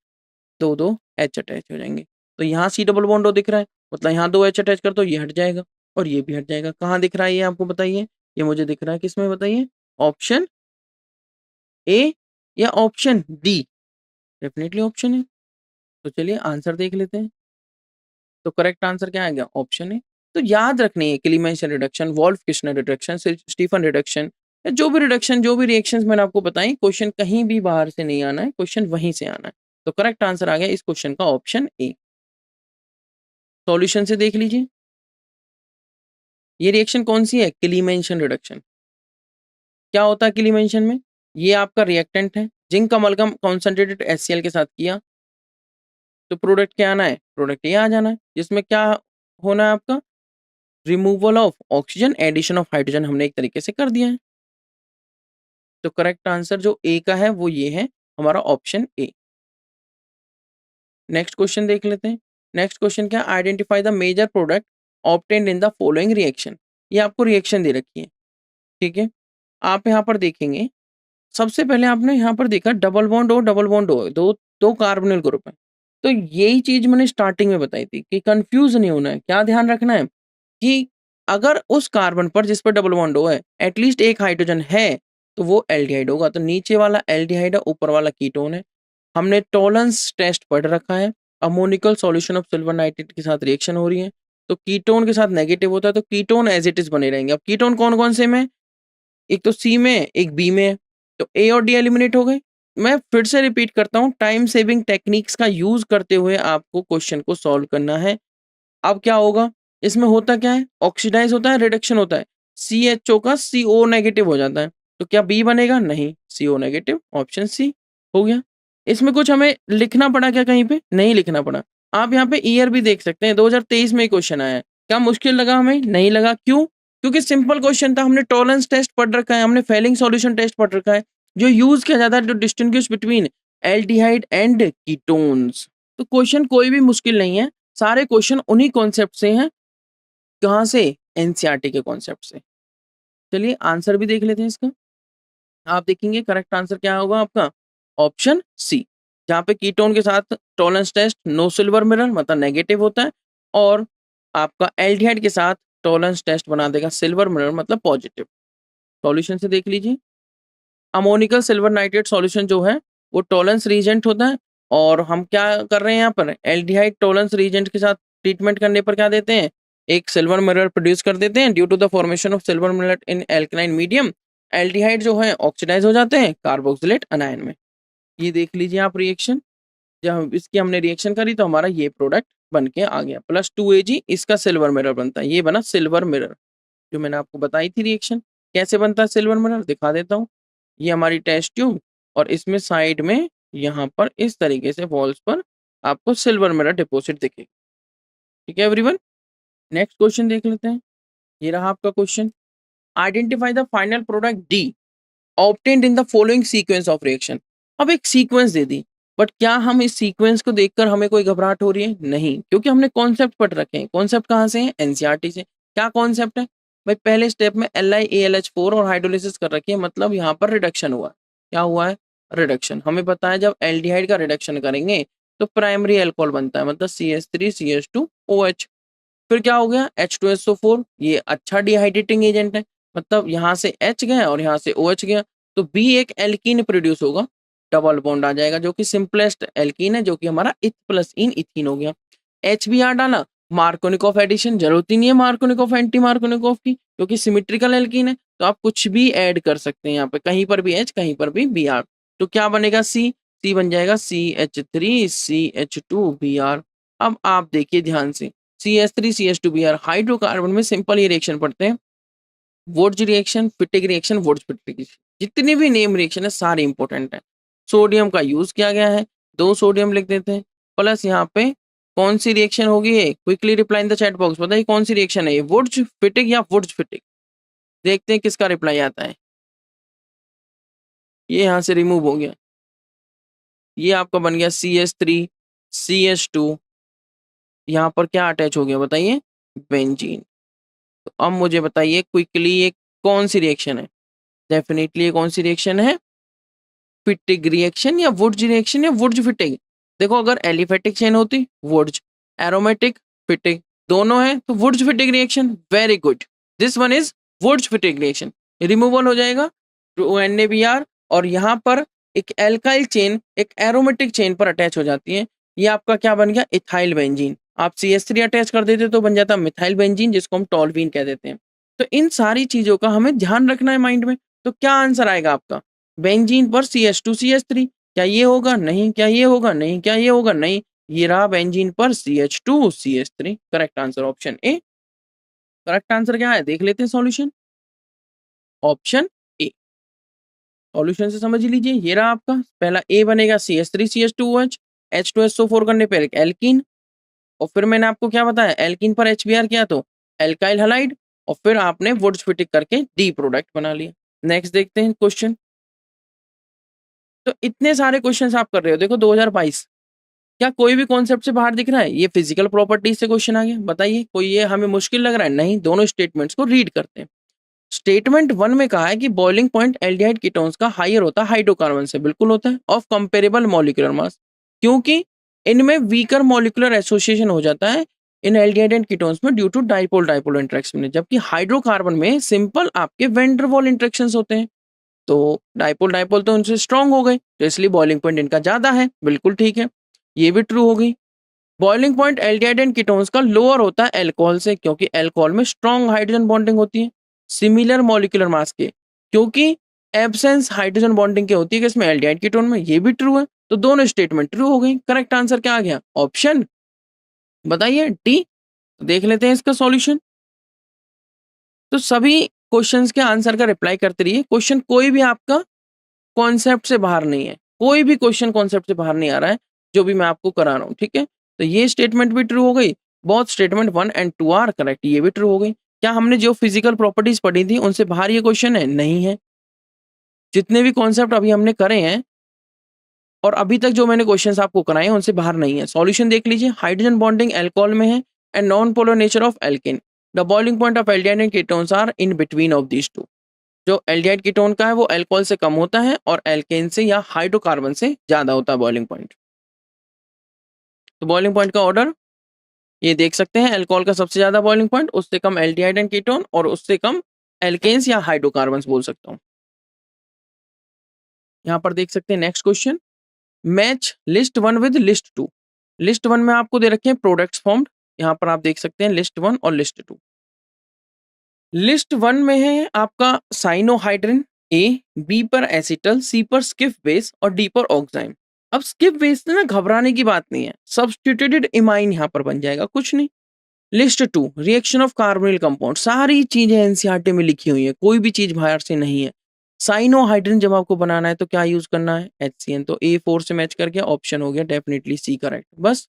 दो दो H अटैच हो जाएंगे। तो यहाँ C डबल बॉन्ड O दिख रहा है, मतलब यहाँ दो H अटैच कर दो, ये हट जाएगा और ये भी हट जाएगा। कहाँ दिख रहा है ये आपको बताइए? ये मुझे दिख रहा है किसमें बताइए? ऑप्शन ए या ऑप्शन डी? डेफिनेटली ऑप्शन है। तो चलिए आंसर देख लेते हैं। तो करेक्ट आंसर क्या आ गया? ऑप्शन है। तो याद रखनी है Clemmensen reduction, Wolff Kishner reduction, Stephen reduction, जो भी रिडक्शन, जो भी रिएक्शंस मैंने आपको बताई, क्वेश्चन कहीं भी बाहर से नहीं आना है, क्वेश्चन वहीं से आना है। तो करेक्ट आंसर आ गया इस क्वेश्चन का ऑप्शन ए। सॉल्यूशन से देख लीजिए, ये रिएक्शन कौन सी है? Clemmensen reduction. क्या होता है क्लीमेंशन में? ये आपका रिएक्टेंट है, जिंक अमलगम कॉन्सेंट्रेटेड HCl के साथ किया, तो प्रोडक्ट क्या आना है? प्रोडक्ट ये आ जाना है, जिसमें क्या होना है आपका? Removal of oxygen, addition of hydrogen हमने एक तरीके से कर दिया है। तो करेक्ट आंसर जो ए का है वो ये है हमारा ऑप्शन ए। नेक्स्ट क्वेश्चन देख लेते हैं। नेक्स्ट क्वेश्चन क्या? Identify the major product obtained in the following reaction. ये आपको रिएक्शन दे रखी है, ठीक है। आप यहाँ पर देखेंगे, सबसे पहले आपने यहाँ पर देखा double bond O double bond O, दो दो कार्बोनिल ग्रुप है। तो यही चीज मैंने स्टार्टिंग में बताई थी कि कंफ्यूज नहीं होना है। क्या ध्यान रखना है कि अगर उस कार्बन पर जिस पर डबल बॉन्ड O है एटलीस्ट एक हाइड्रोजन है तो वो एल्डिहाइड होगा। तो नीचे वाला एल्डिहाइड है, ऊपर वाला कीटोन है। हमने टॉलरेंस टेस्ट पढ़ रखा है। Ammoniacal solution of silver nitrate के साथ रिएक्शन हो रही है, तो कीटोन के साथ नेगेटिव होता है, तो कीटोन एज इट इज बने रहेंगे। अब कीटोन कौन कौन से में? एक तो सी में, एक बी में, तो ए और डी एलिमिनेट हो गए। मैं फिर से रिपीट करता हूँ, टाइम सेविंग टेक्निक्स का यूज करते हुए आपको क्वेश्चन को सॉल्व करना है। अब क्या होगा? इसमें होता क्या है? ऑक्सीडाइज होता है, रिडक्शन होता है। CHO का CO नेगेटिव हो जाता है, तो क्या बी बनेगा? नहीं, CO नेगेटिव, ऑप्शन सी हो गया। इसमें कुछ हमें लिखना पड़ा क्या? कहीं पे नहीं लिखना पड़ा। आप यहाँ पे ईयर भी देख सकते हैं, 2023 में क्वेश्चन आया है। क्या मुश्किल लगा हमें? नहीं लगा। क्यों? क्योंकि सिंपल क्वेश्चन था। हमने टॉलरेंस टेस्ट पढ़ रखा है, हमने फेलिंग सॉल्यूशन टेस्ट पढ़ रखा है, जो यूज किया जाता है to distinguish between aldehyde and ketones. तो क्वेश्चन कोई भी मुश्किल नहीं है, सारे क्वेश्चन उन्हीं कॉन्सेप्ट से हैं। कहाँ से? एनसीईआरटी के कॉन्सेप्ट से। चलिए आंसर भी देख लेते हैं इसका। आप देखेंगे करेक्ट आंसर क्या होगा आपका? ऑप्शन सी, जहाँ पे कीटोन के साथ Tollens test no silver mirror मतलब नेगेटिव होता है, और आपका एल्डिहाइड के साथ टॉलरेंस टेस्ट बना देगा सिल्वर मिरर मतलब पॉजिटिव। सॉल्यूशन से देख लीजिए, अमोनिकल सिल्वर नाइट्रेट सॉल्यूशन जो है वो टॉलरेंस रीजेंट होता है, और हम क्या कर रहे हैं यहाँ पर? एल्डिहाइड टॉलरेंस रीजेंट के साथ ट्रीटमेंट करने पर क्या देते हैं? एक सिल्वर मिरर प्रोड्यूस कर देते हैं। Due to the formation of silver mirror in alkaline medium, aldehyde जो है ऑक्सीडाइज हो जाते हैं कार्बोक्सिलेट अनायन में। ये देख लीजिए आप रिएक्शन, जब इसकी हमने रिएक्शन करी तो हमारा ये प्रोडक्ट बन के आ गया। +2Ag इसका सिल्वर मिरर बनता है, ये बना सिल्वर मिरर। जो मैंने आपको बताई थी रिएक्शन कैसे बनता है सिल्वर मिरर, दिखा देता हूँ। ये हमारी टेस्ट ट्यूब, और इसमें साइड में यहाँ पर इस तरीके से वॉल्स पर आपको सिल्वर मिरर डिपॉजिट दिखेगा। ठीक है एवरीवन, नेक्स्ट क्वेश्चन देख लेते हैं। ये रहा आपका question. Identify the final product D obtained in the following sequence of reaction. अब एक सीक्वेंस दे दी, बट क्या हम इस सीक्वेंस को देखकर हमें कोई घबराहट हो रही है? नहीं, क्योंकि हमने कॉन्सेप्ट पढ़ रखे हैं। कॉन्सेप्ट कहाँ से है? एनसीईआरटी से। क्या कॉन्सेप्ट है भाई? पहले स्टेप में LiAlH4 और हाइड्रोलिसिस कर रखी है, मतलब यहाँ पर रिडक्शन हुआ। क्या हुआ है? रिडक्शन। हमें पता है जब एल्डिहाइड का रिडक्शन करेंगे तो प्राइमरी अल्कोहल बनता है, मतलब CH3CH2OH। फिर क्या हो गया, H2SO4, ये अच्छा डिहाइड्रेटिंग एजेंट है, मतलब यहाँ से H गया और यहाँ से OH गया, तो B एक एल्कीन प्रोड्यूस होगा, डबल बॉन्ड आ जाएगा, जो कि सिंपलेस्ट एल्कीन है, जो कि हमारा इथ प्लस इन इथीन हो गया। HBr डाला, मार्कोनिकॉफ एडिशन, जरूरत ही नहीं है मार्कोनिकॉफ एंटी मार्कोनिकॉफ की, क्योंकि सिमेट्रिकल एल्कीन है, तो आप कुछ भी ऐड कर सकते हैं यहाँ पे, कहीं पर भी H कहीं पर भी Br। तो क्या बनेगा, C बन जाएगा CH3CH2Br। अब आप देखिए ध्यान से, CH3CH2Br हाइड्रोकार्बन में सिंपल ये रिएक्शन पढ़ते हैं, Wurtz reaction, Fittig reaction, Wurtz Fittig reaction, जितने भी नेम रिएक्शन है सारे इंपॉर्टेंट है। सोडियम का यूज किया गया है, 2 सोडियम लिख देते हैं, प्लस यहाँ पे कौन सी रिएक्शन होगी ये, quickly reply in the chat box, बताइए कौन सी रिएक्शन है ये, वुर्ज फिटिक या वुर्ज फिटिक। देखते हैं किसका रिप्लाई आता है। ये यहाँ से रिमूव हो गया, ये आपका बन गया CH3CH2, यहाँ पर क्या अटैच हो गया बताइए, बेंजीन। तो अब मुझे बताइए क्विकली ये कौन सी रिएक्शन है, डेफिनेटली ये कौन सी रिएक्शन है, फिटिक रिएक्शन या वुर्ज रिएक्शन या वुर्ज फिटिक। देखो अगर एलिफेटिक चेन होती वुर्ज, एरोमेटिक फिटिक, दोनों है तो Wurtz Fittig reaction, very good, this one is Wurtz Fittig reaction. Removal हो जाएगा NaBr, और यहाँ पर एक एल्काइल चेन एक एरोमेटिक चेन पर अटैच हो जाती है, ये आपका क्या बन गया, इथाइल बेंजीन। आप CH3 अटैच कर देते तो बन जाता मिथाइल बेंजीन, जिसको हम टॉल्वीन कह देते हैं। तो इन सारी चीजों का हमें ध्यान रखना है माइंड में। तो क्या आंसर आएगा आपका, बेंजीन पर CH2CH3, क्या ये होगा, नहीं, क्या ये होगा, नहीं, क्या ये होगा, नहीं, ये रहा बेंजीन पर CH2CH3, correct answer option A. Correct answer क्या है देख लेते हैं, सॉल्यूशन ऑप्शन ए। सॉल्यूशन से समझ लीजिए, ये रहा आपका पहला ए बनेगा CH3CH2OH, H2SO4 करने पर एक एल्कीन, और फिर मैंने आपको क्या बताया, एल्कीन पर HBr किया तो एल्काइल हैलाइड, और फिर आपने वुड्स फिटिक करके डी प्रोडक्ट बना लिया। नेक्स्ट देखते हैं क्वेश्चन। तो इतने सारे क्वेश्चंस आप कर रहे हो, देखो 2022, क्या कोई भी कॉन्सेप्ट से बाहर दिख रहा है, ये फिजिकल प्रॉपर्टीज से क्वेश्चन आ गया, बताइए कोई ये हमें मुश्किल लग रहा है, नहीं, दोनों स्टेटमेंट्स को रीड करते हैं। स्टेटमेंट 1 में कहा है कि बॉइलिंग पॉइंट एल्डिहाइड कीटोन्स का हायर होता है हाइड्रोकार्बन से, बिल्कुल होता है, ऑफ कंपेरेबल मॉलिक्यूलर मास, क्योंकि इनमें वीकर मॉलिक्यूलर एसोसिएशन हो जाता है इन एल्डिहाइड एंड कीटोन्स में due to dipole dipole interaction में, जबकि हाइड्रोकार्बन में सिंपल आपके वैन डर वाल इंटरेक्शंस होते हैं, तो डाइपोल डाइपोल तो उनसे स्ट्रांग हो गए, तो इसलिए बॉइलिंग पॉइंट इनका ज्यादा है, बिल्कुल ठीक है, ये भी ट्रू हो गई। Boiling point aldehyde and ketones का लोअर होता है अल्कोहल से, क्योंकि अल्कोहल में स्ट्रॉन्ग हाइड्रोजन बॉन्डिंग होती है सिमिलर मॉलिक्यूलर मास के, क्योंकि एब्सेंस हाइड्रोजन बॉन्डिंग के होती है कि इसमें एल्डिहाइड कीटोन में, ये भी ट्रू है, तो दोनों स्टेटमेंट ट्रू हो गई। करेक्ट आंसर क्या आ गया, ऑप्शन बताइए डी। देख लेते हैं इसका सॉल्यूशन। तो सभी क्वेश्चंस के आंसर का रिप्लाई करते रहिए, क्वेश्चन कोई भी आपका कॉन्सेप्ट से बाहर नहीं है, कोई भी क्वेश्चन कॉन्सेप्ट से बाहर नहीं आ रहा है जो भी मैं आपको करा रहा हूँ, ठीक है। तो ये स्टेटमेंट भी ट्रू हो गई, बहुत स्टेटमेंट 1 एंड 2 आर करेक्ट, ये भी ट्रू हो गई। क्या हमने जो फिजिकल प्रॉपर्टीज पढ़ी थी उनसे बाहर ये क्वेश्चन है, नहीं है। जितने भी कॉन्सेप्ट अभी हमने करे हैं और अभी तक जो मैंने क्वेश्चंस आपको कराए हैं उनसे बाहर नहीं है। सॉल्यूशन देख लीजिए, हाइड्रोजन बॉन्डिंग अल्कोहल में है and non polar nature of alkane, the boiling point of aldehyde and ketones are in between of these two. जो एल्डिहाइड कीटोन का है वो अल्कोहल से कम होता है और एल्केन से या हाइड्रोकार्बन से ज्यादा होता है बॉइलिंग पॉइंट। तो बॉइलिंग पॉइंट का ऑर्डर ये देख सकते हैं, अल्कोहल का सबसे ज्यादा बॉइलिंग पॉइंट, उससे कम एल्डिहाइड एंड कीटोन, और उससे कम एल्केन्स या हाइड्रोकार्बन्स बोल सकता हूँ। यहाँ पर देख सकते हैं next question, match list 1 with list 2। List 1 में आपको दे रखे हैं प्रोडक्ट्स फॉर्म्ड, यहाँ पर आप देख सकते हैं लिस्ट 1 और लिस्ट 2। लिस्ट 1 में है आपका साइनोहाइड्रिन, ए, बी पर एसिटल, सी पर स्किफ बेस और डी पर ऑक्साइम। अब स्किप बेस ना घबराने की बात नहीं है, सब्स्टिट्यूटेड इमाइन यहाँ पर बन जाएगा, कुछ नहीं। List 2 reaction of carbonyl compound, सारी चीजें एनसीईआरटी में लिखी हुई है, कोई भी चीज बाहर से नहीं है। साइनोहाइड्रिन जब आपको बनाना है तो क्या यूज करना है, HCN, तो A4 से मैच करके ऑप्शन हो गया डेफिनेटली सी करेक्ट। बस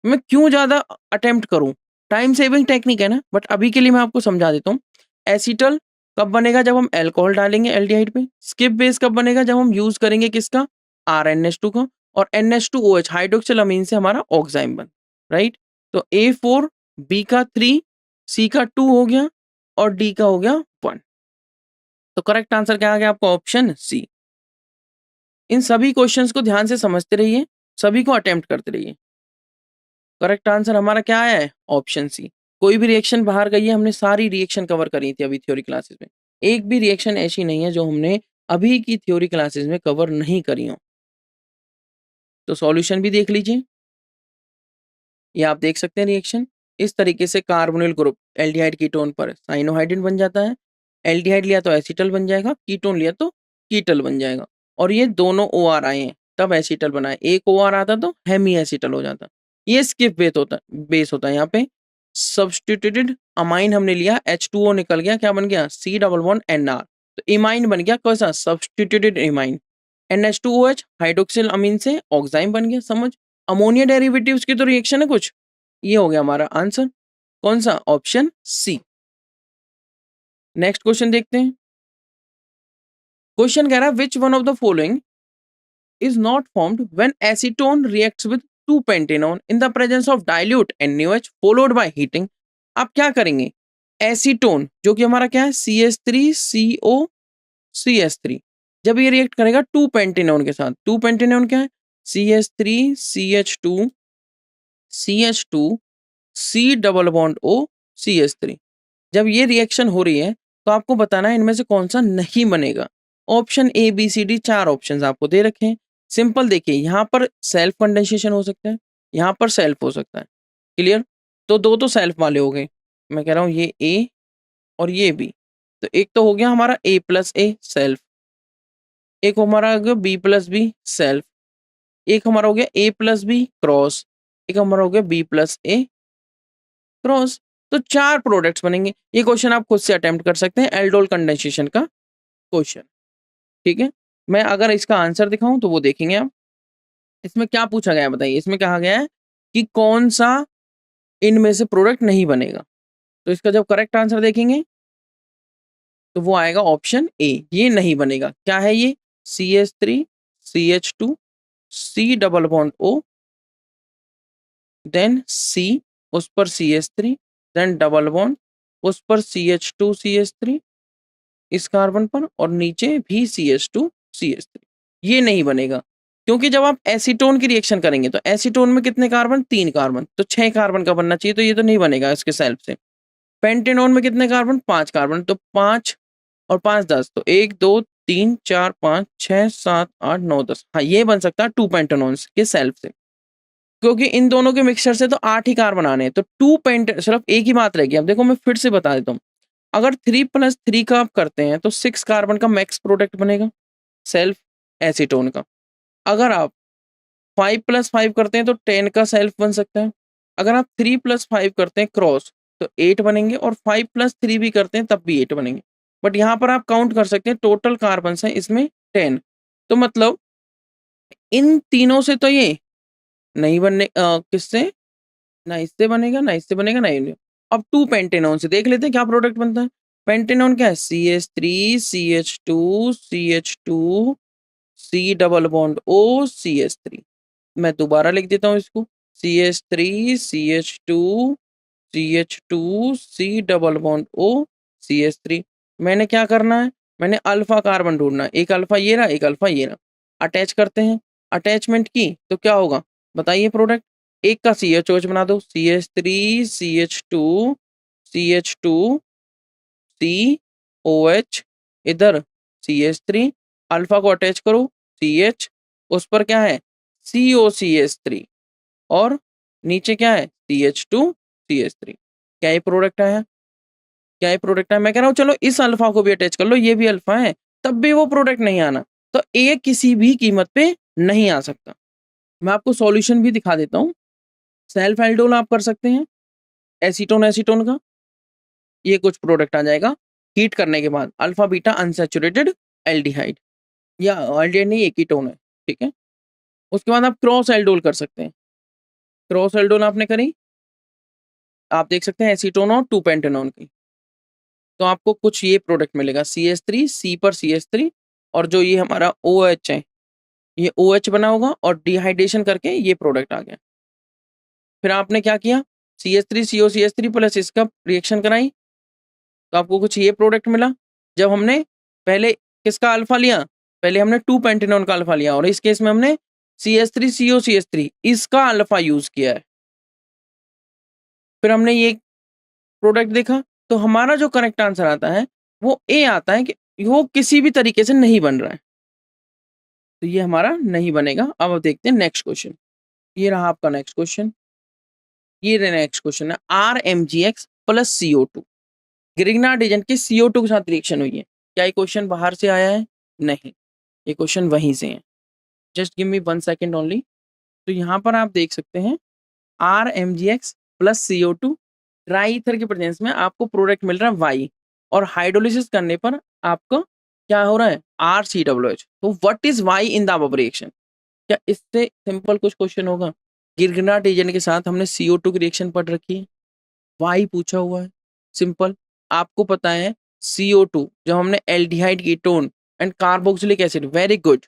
मैं क्यों ज्यादा अटेम्प्ट करूं, टाइम सेविंग टेक्निक है ना, बट अभी के लिए मैं आपको समझा देता हूँ। एसिटल कब बनेगा, जब हम अल्कोहल डालेंगे एल्डिहाइड पे। स्किप बेस कब बनेगा, जब हम यूज करेंगे किसका, RNH2 का, और NH2OH हाइड्रोक्सिल अमीन से हमारा ऑक्साइम बन, राइट। तो A4, B का 3, C का 2 हो गया और D का हो गया 1। तो करेक्ट आंसर क्या आ गया आपका, ऑप्शन सी। इन सभी क्वेश्चंस को ध्यान से समझते रहिए, सभी को अटेम्प्ट करते रहिए। करेक्ट आंसर हमारा क्या है? Option C. कोई भी रिएक्शन बाहर गई है, हमने सारी रिएक्शन कवर करी थी अभी थ्योरी क्लासेस में। एक भी रिएक्शन ऐसी नहीं है जो हमने अभी की थ्योरी क्लासेस में कवर नहीं करी हो। तो सॉल्यूशन भी देख लीजिए। ये आप देख सकते हैं रिएक्शन। इस तरीके से कार्बोनिल ग्रुप एल्डिहाइड कीटोन पर साइनोहाइड्रिन बन जाता है। एल्डिहाइड लिया तो एसिटल बन जाएगा, कीटोन लिया तो कीटल बन जाएगा। और ये दोनों OR आए हैं तब एसिटल बना है। एक OR आता तो हेमी एसिटल हो जाता। ये स्किप बेस होता है यहाँ पे। सब्स्टिट्यूटेड अमाइन हमने लिया, H2O निकल गया, क्या बन गया? C double bond NR। तो इमाइन बन गया, कैसा? Substituted imine. NH2OH हाइड्रोक्सिल अमीन से ऑक्साइम बन गया। समझ? अमोनिया डेरिवेटिव्स की तो रिएक्शन है कुछ। ये हो गया हमारा आंसर। कौन सा? Option C. नेक्स्ट क्वेश्चन देखते हैं। क्वेश्चन कह रहा है which one of the following is not formed when acetone reacts with 2-pentanone in the presence of dilute NaOH followed by heating. आप क्या करेंगे? एसीटोन जो कि हमारा क्या है? CH3CO CH3, जब ये रिएक्ट करेगा 2-pentanone के साथ। 2-pentanone क्या है? CH3CH2 CH2 C double bond O CH3। जब ये रिएक्शन हो रही है तो आपको बताना है इनमें से कौन सा नहीं बनेगा। Option A B C D 4 options आपको दे रखे हैं। सिंपल देखिए, यहाँ पर सेल्फ कंडेंसेशन हो सकता है, यहाँ पर सेल्फ हो सकता है। क्लियर? तो दो तो सेल्फ वाले हो गए। मैं कह रहा हूँ ये A और ये B। तो एक तो हो गया हमारा A+A सेल्फ, एक हमारा हो गया B+B सेल्फ, एक हमारा हो गया A+B क्रॉस, एक हमारा हो गया B+A क्रॉस। तो 4 प्रोडक्ट्स बनेंगे। ये क्वेश्चन आप खुद से अटेम्प्ट कर सकते हैं, एल्डोल कंडेंसेशन का क्वेश्चन। ठीक है, मैं अगर इसका आंसर दिखाऊं तो वो देखेंगे आप। इसमें क्या पूछा गया है बताइए? इसमें कहा गया है कि कौन सा इनमें से प्रोडक्ट नहीं बनेगा। तो इसका जब करेक्ट आंसर देखेंगे तो वो आएगा ऑप्शन ए, ये नहीं बनेगा। क्या है ये? CH3CH2 C double bond O, then C, उस पर CH3, देन डबल बॉन्ड, उस पर CH2CH3 इस कार्बन पर, और नीचे भी CH2CH3। ये नहीं बनेगा क्योंकि जब आप एसीटोन की रिएक्शन करेंगे तो एसीटोन में कितने कार्बन? 3 कार्बन, तो 6 कार्बन का बनना चाहिए, तो ये तो नहीं बनेगा इसके सेल्फ से। पेंटेनोन में कितने कार्बन? 5 कार्बन, तो 5 और 5 10, तो 1 2 3 4 5 6 7 8 9 10। हाँ, ये बन सकता है 2 पेंटेनोन्स के सेल्फ से, क्योंकि इन दोनों के मिक्सचर से तो 8 ही कार्बन आने हैं। तो 2 पेंट सिर्फ एक ही बात रहेगी। अब देखो मैं फिर से बता देता हूँ, अगर 3+3 का आप करते हैं तो 6 कार्बन का मैक्स प्रोडक्ट बनेगा सेल्फ एसीटोन का। अगर आप 5+5 करते हैं तो 10 का सेल्फ बन सकता है। अगर आप 3+5 करते हैं क्रॉस तो 8 बनेंगे, और 5+3 भी करते हैं तब भी 8 बनेंगे। बट यहाँ पर आप काउंट कर सकते हैं टोटल कार्बन है इसमें 10। तो मतलब इन तीनों से तो ये नहीं बनने, किससे? ना इससे बनेगा, ना इससे बनेगा, ना ये। अब 2 पेंटेनोन से देख लेते हैं क्या प्रोडक्ट बनता है। पेंटेनोन क्या है? CH3CH2 CH2 C double bond O CH3। मैं दोबारा लिख देता हूँ इसको, CH3CH2 CH2 C double bond O CH3। मैंने क्या करना है? मैंने अल्फा कार्बन ढूंढना है। एक अल्फा ये रहा, एक अल्फा ये रहा। अटैच करते हैं, अटैचमेंट की तो क्या होगा बताइए? प्रोडक्ट एक का CHOH बना दो, CH3CH2 CH2 COH, इधर CH3, अल्फा को अटैच करो CH, उस पर क्या है? COCH3, और नीचे क्या है? CH2CH3। क्या ये प्रोडक्ट है? क्या ये प्रोडक्ट है? मैं कह रहा हूँ चलो इस अल्फा को भी अटैच कर लो, ये भी अल्फा है, तब भी वो प्रोडक्ट नहीं आना। तो ए किसी भी कीमत पे नहीं आ सकता। मैं आपको सॉल्यूशन भी दिखा देता हूँ। सेल्फ एल्डोल आप कर सकते हैं एसीटोन एसीटोन का, ये कुछ प्रोडक्ट आ जाएगा हीट करने के बाद, अल्फा बीटा अनसैचुरेटेड एल्डिहाइड, या एल्डिहाइड नहीं, एक ही टोन है। ठीक है, उसके बाद आप क्रॉस एल्डोल कर सकते हैं। क्रॉस एल्डोल आपने करी, आप देख सकते हैं एसीटोन और 2 पेंटेनोन की, तो आपको कुछ ये प्रोडक्ट मिलेगा CH3, C पर CH3, और जो ये हमारा OH है ये OH बना होगा, और डिहाइड्रेशन करके ये प्रोडक्ट आ गया। फिर आपने क्या किया? CH3COCH3 प्लस इसका रिएक्शन कराई, तो आपको कुछ ये प्रोडक्ट मिला। जब हमने पहले किसका अल्फा लिया? पहले हमने 2 पेंटेनोन का अल्फा लिया, और इस केस में हमने CH3CO CH3 इसका अल्फा यूज किया है। फिर हमने ये प्रोडक्ट देखा, तो हमारा जो करेक्ट आंसर आता है वो ए आता है कि वो किसी भी तरीके से नहीं बन रहा है, तो ये हमारा नहीं बनेगा। अब देखते हैं नेक्स्ट क्वेश्चन। ये रहा आपका नेक्स्ट क्वेश्चन। ये नेक्स्ट क्वेश्चन है RMgx plus CO2 Grignard agent के CO2 के साथ रिएक्शन हुई है। क्या ये क्वेश्चन बाहर से आया है? नहीं, ये क्वेश्चन वहीं से है। जस्ट गिव मी 1 सेकेंड ओनली। तो यहाँ पर आप देख सकते हैं RMgx plus CO2 dry ether के प्रेजेंस में आपको प्रोडक्ट मिल रहा है Y, और हाइड्रोलिसिस करने पर आपको क्या हो रहा है? RCOOH। तो what is Y in the above reaction? क्या इससे सिंपल कुछ क्वेश्चन होगा? गिरगिनाट एजेंट के साथ हमने CO2 की रिएक्शन पढ़ रखी है, वाई पूछा हुआ है, सिंपल। आपको पता है CO2 जब हमने aldehyde ketone and carboxylic acid, very good,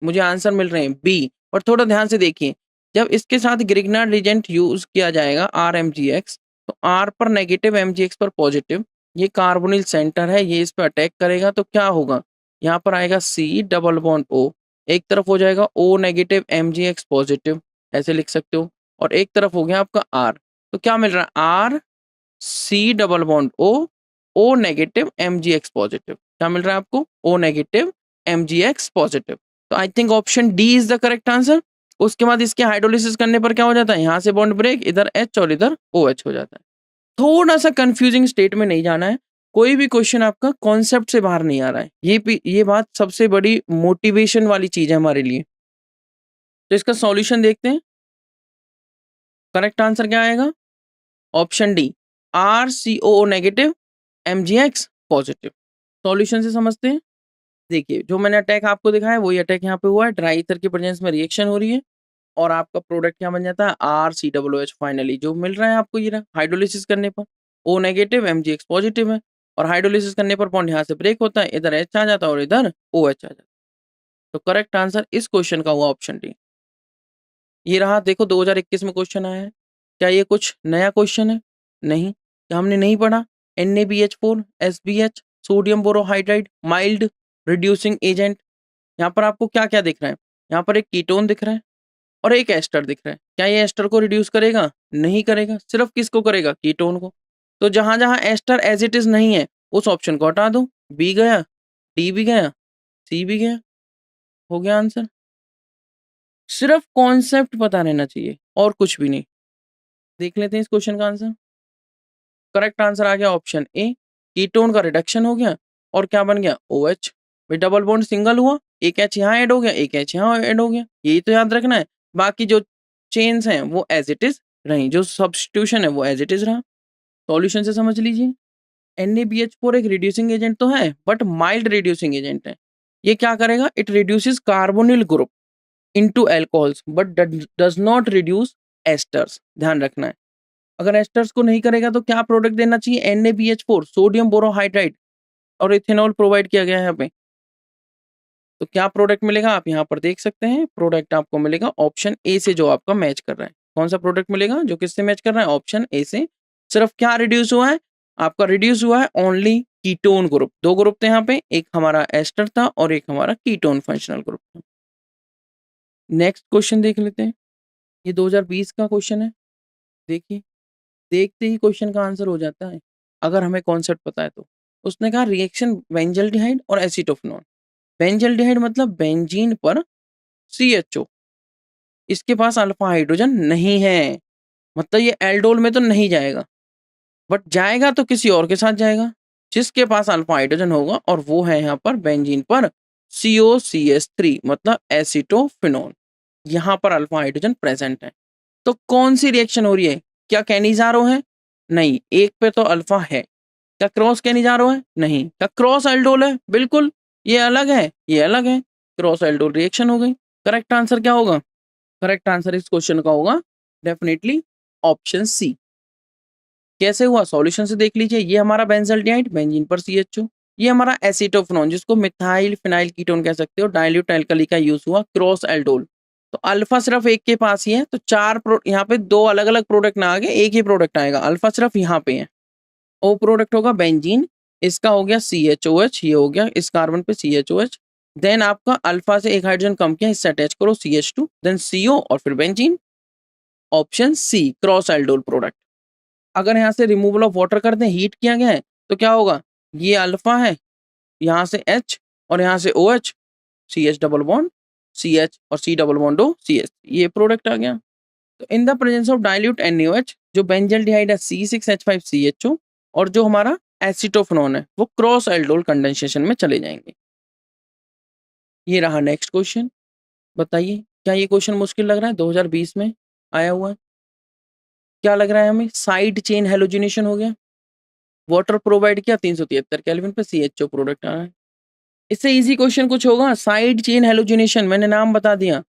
मुझे आंसर मिल रहे हैं बी। और थोड़ा ध्यान से देखिए, जब इसके साथ ग्रिग्नार्ड एजेंट यूज किया जाएगा RMgx, तो R पर नेगेटिव, MgX पर पॉजिटिव, ये कार्बोनिल सेंटर है, ये इस पर अटैक करेगा तो क्या होगा? यहाँ पर आएगा C डबल बॉन्ड O, एक तरफ हो जाएगा O नेगेटिव MgX पॉजिटिव, ऐसे लिख सकते हो, और एक तरफ हो गया आपका R। तो क्या मिल रहा है? R C double bond O negative MgX positive. क्या मिल रहा है आपको? O negative MgX positive. तो I think option D is the correct answer. उसके बाद इसके हाइड्रोलिसिस करने पर क्या हो जाता है? यहाँ से बॉन्ड ब्रेक, इधर H और इधर OH हो जाता है। थोड़ा सा कंफ्यूजिंग स्टेट में नहीं जाना है, कोई भी क्वेश्चन आपका कॉन्सेप्ट से बाहर नहीं आ रहा है, ये बात सबसे बड़ी मोटिवेशन वाली चीज है हमारे लिए। तो इसका सॉल्यूशन देखते हैं। करेक्ट आंसर क्या आएगा? Option D, RCOO negative MgX positive. Solution से समझते हैं। देखिए, जो मैंने अटैक आपको दिखाया वही अटैक यहाँ पे हुआ है, ड्राई ईथर की प्रेजेंस में रिएक्शन हो रही है, और आपका प्रोडक्ट क्या बन जाता है? RCOOH। फाइनली जो मिल रहा है आपको ये रहा, हाइड्रोलिसिस करने पर O नेगेटिव MgX पॉजिटिव है, और हाइड्रोलिसिस करने पर बॉन्ड यहाँ से ब्रेक होता है, इधर H आ जाता है और इधर OH आ जाता है। तो करेक्ट आंसर इस क्वेश्चन का हुआ ऑप्शन डी। ये रहा, देखो 2021 में क्वेश्चन आया है। क्या ये कुछ नया क्वेश्चन है? नहीं। क्या हमने नहीं पढ़ा? NaBH4 SBH sodium borohydride mild reducing agent. यहाँ पर आपको क्या क्या दिख रहा है? यहाँ पर एक कीटोन दिख रहा है और एक एस्टर दिख रहा है। क्या ये एस्टर को रिड्यूस करेगा? नहीं करेगा। सिर्फ किसको करेगा? कीटोन को। तो जहां जहां एस्टर एज इट इज नहीं है उस ऑप्शन को हटा दो। बी गया, डी भी गया, सी भी गया, हो गया आंसर। सिर्फ कॉन्सेप्ट पता रहना चाहिए और कुछ भी नहीं। देख लेते हैं इस क्वेश्चन का आंसर। करेक्ट आंसर आ गया ऑप्शन ए, कीटोन का रिडक्शन हो गया और क्या बन गया? OH। भाई डबल बॉन्ड सिंगल हुआ, एक H यहाँ ऐड हो गया, एक H यहाँ ऐड हो गया, यही तो याद रखना है। बाकी जो चेन्स हैं वो एज इट इज रही, जो सब्स्टिट्यूशन है वो एज इट इज रहा। सॉल्यूशन से समझ लीजिए। NaBH4 एक रिड्यूसिंग एजेंट तो है, बट माइल्ड रिड्यूसिंग एजेंट है। ये क्या करेगा? It reduces carbonyl group into alcohols but does not reduce asters. ध्यान रखना है। अगर एस्टर्स को नहीं करेगा तो क्या प्रोडक्ट देना चाहिए? NaBH4 सोडियम बोरोहाइड्राइड, और इथेनॉल प्रोवाइड किया गया है यहाँ पे। तो क्या प्रोडक्ट मिलेगा? आप यहाँ पर देख सकते हैं, प्रोडक्ट आपको मिलेगा ऑप्शन ए से, जो आपका मैच कर रहा है। कौन सा प्रोडक्ट मिलेगा जो किससे मैच कर रहा है? ऑप्शन ए से। सिर्फ क्या रिड्यूस हुआ है? आपका रिड्यूस हुआ है ओनली कीटोन ग्रुप। दो ग्रुप थे यहाँ पे, एक हमारा एस्टर था और एक हमारा कीटोन फंक्शनल ग्रुप था। नेक्स्ट क्वेश्चन देख लेते हैं। ये 2020 का क्वेश्चन है। देखिए, देखते ही क्वेश्चन का आंसर हो जाता है अगर हमें कॉन्सेप्ट पता है तो। उसने कहा रिएक्शन बेंजल्डिहाइड और एसीटोफेनॉन। बेंजल्डिहाइड मतलब बेंजीन पर CHO, इसके पास अल्फा हाइड्रोजन नहीं है, मतलब ये एल्डोल में तो नहीं जाएगा, बट जाएगा तो किसी और के साथ जाएगा जिसके पास अल्फा हाइड्रोजन होगा, और वो है यहाँ पर बेंजीन पर COCH3 मतलब एसीटोफेनॉन। यहाँ पर अल्फा हाइड्रोजन प्रेजेंट है। तो कौन सी रिएक्शन हो रही है? क्या कैनिजारो है? नहीं, एक पे तो अल्फा है। क्या क्रॉस कैनिजारो है? नहीं। क्या क्रॉस एल्डोल है? बिल्कुल, ये अलग है, ये अलग है। क्रॉस एल्डोल रिएक्शन हो गई। करेक्ट आंसर क्या होगा? करेक्ट आंसर इस क्वेश्चन का होगा डेफिनेटली ऑप्शन सी। कैसे हुआ? सॉल्यूशन से देख लीजिए। ये हमारा बेंजल्डिहाइड, बेंजीन पर CHO। ये हमारा एसीटोफेनॉन, जिसको मिथाइल फिनाइल कीटोन कह सकते हो, डाइल्यूट अल्कली का यूज हुआ, क्रॉस एल्डोल। तो अल्फा सिर्फ एक के पास ही है, तो चार यहाँ पे दो अलग अलग प्रोडक्ट ना आगे, एक ही प्रोडक्ट आएगा। अल्फा सिर्फ यहाँ पे है। ओ प्रोडक्ट होगा बेंजीन, इसका हो गया CHOH, ये हो गया इस कार्बन पे CHOH, देन आपका अल्फा से एक हाइड्रोजन कम किया, इससे अटैच करो CH2, देन CO और फिर benzene. Option C cross aldol product. अगर यहाँ से रिमूवल ऑफ वाटर कर दें, हीट किया गया है, तो क्या होगा, ये अल्फा है, यहाँ से H और यहाँ से OH, CH double bond CH और C double bond O CH, ये प्रोडक्ट आ गया। तो इन the presence of dilute NaOH, जो बेंजल डिहाइड है C6H5CHO, और जो हमारा एसिटोफेनॉन है वो क्रॉस एल्डोल कंडेंसेशन में चले जाएंगे। ये रहा नेक्स्ट क्वेश्चन। बताइए क्या ये क्वेश्चन मुश्किल लग रहा है? 2020 में आया हुआ है। क्या लग रहा है हमें? साइड चेन हेलोजिनेशन हो गया, वाटर प्रोवाइड किया 373 केल्विन पे, CHO प्रोडक्ट आ रहा है। इससे इजी क्वेश्चन कुछ होगा? साइड चेन हेलोजिनेशन, मैंने नाम बता दिया।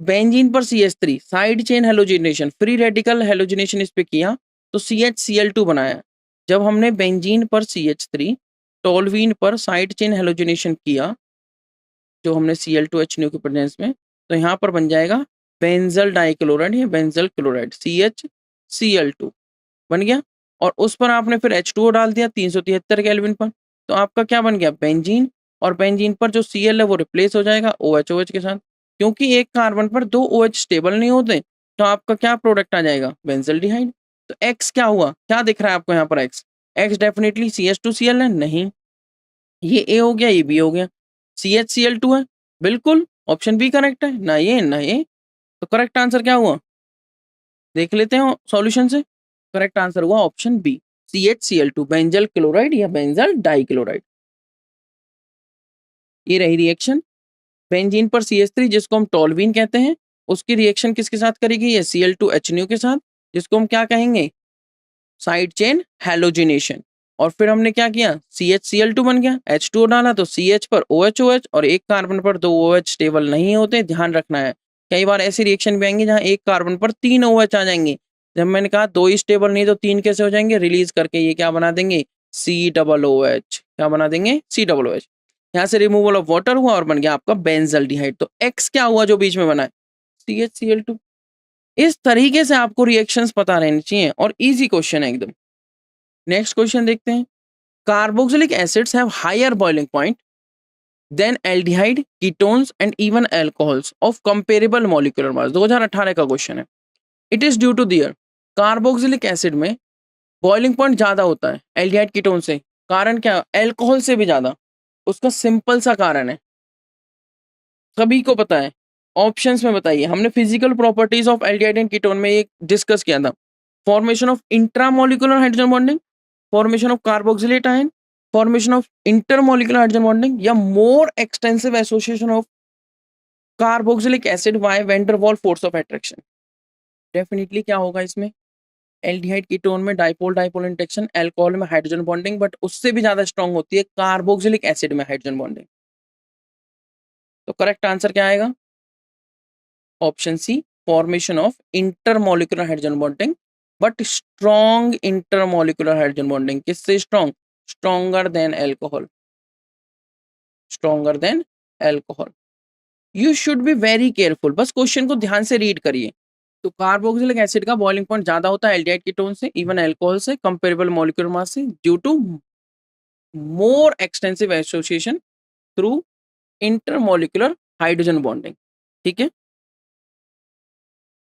बेंजीन पर CH3 side chain halogenation, free radical halogenation इस पे किया तो CHCl2 बनाया। जब हमने बेंजीन पर CH3 टोल्यूइन पर साइड चेन हेलोजिनेशन किया, जो हमने Cl2H न्यू के प्रेजेंस में, तो यहाँ पर बन जाएगा बेंजल डाइक्लोराइड या बेंजल क्लोराइड, CHCl2 बन गया। और उस पर आपने फिर H2O डाल दिया 373 केल्विन पर, तो आपका क्या बन गया? बेंजीन। और बेंजीन पर जो Cl है वो रिप्लेस हो जाएगा OH के साथ, क्योंकि एक कार्बन पर दो OH स्टेबल नहीं होते, तो आपका क्या प्रोडक्ट आ जाएगा? बेंजल्डिहाइड। तो X क्या हुआ? क्या दिख रहा है आपको यहाँ पर? X डेफिनेटली CH2Cl है, नहीं, ये A हो गया, ये B हो गया, CHCl2 है, बिल्कुल ऑप्शन बी करेक्ट है, ना ये ना ये। तो करेक्ट आंसर क्या हुआ, देख लेते हैं सॉल्यूशन से। करेक्ट आंसर हुआ option B, CHCl2 benzal chloride या बेंजल डाइक्लोराइड। ये रही रिएक्शन। बेंजीन पर CH3 जिसको हम टोल्यूइन कहते हैं, उसकी रिएक्शन किसके साथ करेगी? ये Cl2H के साथ, जिसको हम क्या कहेंगे? Side chain halogenation. और फिर हमने क्या किया? CHCl2 बन गया, H2O डाला तो CH पर OH और एक कार्बन पर दो OH स्टेबल नहीं होते, ध्यान रखना है। कई बार ऐसी रिएक्शन भी आएंगी जहां एक कार्बन पर तीन OH आ जाएंगे। जब मैंने कहा दो ही स्टेबल नहीं तो तीन कैसे हो जाएंगे? रिलीज करके ये क्या बना देंगे? COOH। क्या बना देंगे? COOH। यहाँ से रिमूवल ऑफ वाटर हुआ और बन गया आपका बेंजल्डिहाइड। तो X क्या हुआ जो बीच में बना है? CHCl2। इस तरीके से आपको रिएक्शंस पता रहनी चाहिए और इजी क्वेश्चन है एकदम। नेक्स्ट क्वेश्चन देखते हैं। Carboxylic acids have higher boiling point than aldehyde, ketones and even alcohols of comparable molecular mass. 2018 का क्वेश्चन है। It is due to their, carboxylic acid में बॉइलिंग पॉइंट ज्यादा होता है एल्डिहाइड कीटोन से। कारण क्या? अल्कोहल से भी ज्यादा। उसका सिंपल सा कारण है, सभी को पता है। ऑप्शंस में बताइए। हमने physical properties of aldehyde and ketone में एक डिस्कस किया था। Formation of intramolecular hydrogen bonding, formation of carboxylate ion, formation of intermolecular hydrogen bonding, या more extensive association of carboxylic acid by van der Waals force of attraction. Definitely क्या होगा इसमें? एल्डिहाइड कीटोन में डाइपोल डाइपोल इंटरेक्शन, अल्कोहल में हाइड्रोजन बॉन्डिंग, बट उससे भी ज्यादा स्ट्रांग होती है कार्बोक्सिलिक एसिड में हाइड्रोजन बॉन्डिंग। तो करेक्ट आंसर क्या आएगा? Option C, formation of intermolecular hydrogen bonding, but strong intermolecular hydrogen bonding. किससे strong? Stronger than alcohol, stronger than alcohol. You should be very careful, बस क्वेश्चन को ध्यान से रीड करिए। तो कार्बोक्सिलिक एसिड का बॉइलिंग पॉइंट ज्यादा होता है एल्डिहाइड कीटोन से, इवन अल्कोहल से, कंपेरेबल मॉलिक्यूलर मास से, due to more extensive association through intermolecular hydrogen bonding. ठीक है,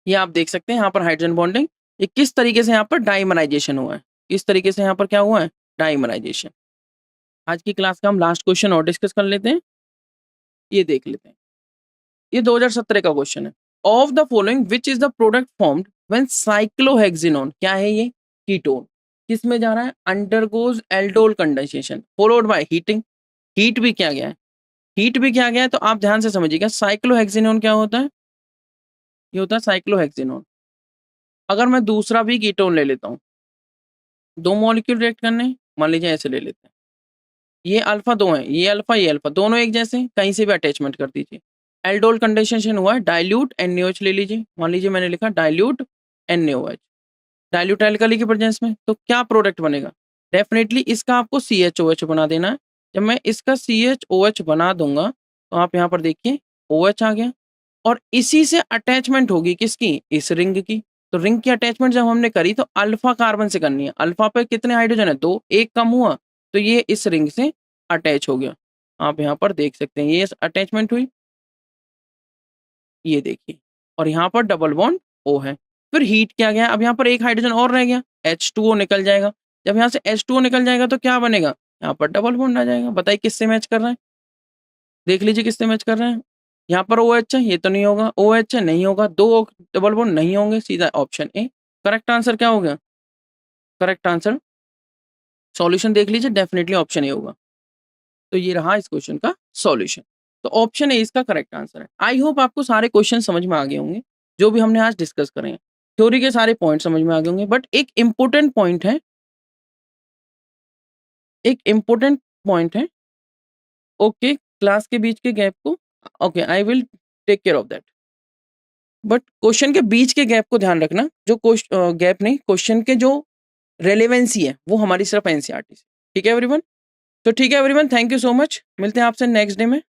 ये आप देख सकते हैं यहाँ पर हाइड्रोजन बॉन्डिंग। ये किस तरीके से यहाँ पर डाइमराइजेशन हुआ है, किस तरीके से यहाँ पर क्या हुआ है? डाइमराइजेशन। आज की क्लास का हम लास्ट क्वेश्चन और डिस्कस कर लेते हैं, ये देख लेते हैं। ये 2017 का क्वेश्चन है। Of the following which is the product formed when cyclohexanone, क्या है ये? कीटोन। किस में जा रहा है? Undergoes aldol condensation followed by heating. Heat भी किया गया है, हीट भी किया गया है। तो आप ध्यान से समझिएगा, साइक्लोहेक्सिनोन क्या होता है? ये होता है साइक्लोहेक्सिनोन। अगर मैं दूसरा भी कीटोन ले लेता हूँ, दो मॉलिक्यूल रिएक्ट करने, मान लीजिए ऐसे ले लेते हैं, ये अल्फा दो है, ये अल्फा, दोनों एक जैसे, कहीं से भी अटैचमेंट कर दीजिए। एल्डोल कंडेंसेशन हुआ है, डाइल्यूट NaOH ले लीजिए। मान लीजिए मैंने लिखा डाइल्यूट NaOH, डाइल्यूट एल्कली के प्रेजेंस में, तो क्या प्रोडक्ट बनेगा? डेफिनेटली इसका आपको CHOH बना देना है। जब मैं इसका CHOH बना दूंगा तो आप यहाँ पर देखिए OH आ गया, और इसी से अटैचमेंट होगी किसकी? इस रिंग की। तो रिंग की अटैचमेंट जब हमने करी तो अल्फा कार्बन से करनी है। अल्फा पे कितने हाइड्रोजन है? दो, एक कम हुआ, तो ये इस रिंग से अटैच हो गया। आप यहाँ पर देख सकते हैं, ये अटैचमेंट हुई, ये देखिए, और यहाँ पर डबल बॉन्ड O है। फिर हीट क्या गया, अब यहाँ पर एक हाइड्रोजन और रह गया, H2O निकल जाएगा। जब यहाँ से H2O निकल जाएगा तो क्या बनेगा, यहाँ पर डबल बॉन्ड आ जाएगा। बताइए किससे मैच कर रहा है, देख लीजिए किससे मैच कर रहे हैं। यहाँ पर OH है, ये तो नहीं होगा, OH है, नहीं होगा, 2 डबल बॉन्ड नहीं होंगे, सीधा ऑप्शन ए। करेक्ट आंसर क्या हो गया, करेक्ट आंसर सॉल्यूशन देख लीजिए, डेफिनेटली ऑप्शन ए होगा। तो ये रहा इस क्वेश्चन का सॉल्यूशन। तो ऑप्शन ए इसका करेक्ट आंसर है। आई होप आपको सारे क्वेश्चन समझ में आ गए होंगे जो भी हमने आज डिस्कस करे हैं। थ्योरी के सारे पॉइंट समझ में आ गए होंगे, बट एक इंपॉर्टेंट पॉइंट है, एक इंपॉर्टेंट पॉइंट है। ओके, क्लास के बीच के गैप को, okay I will take care of that, but question के बीच के गैप को ध्यान रखना, जो गैप नहीं, क्वेश्चन के जो रेलेवेंसी है वो हमारी सिर्फ एनसीईआरटी से। ठीक है एवरीवन, तो ठीक है everyone, thank you so much, मिलते हैं आपसे नेक्स्ट डे में।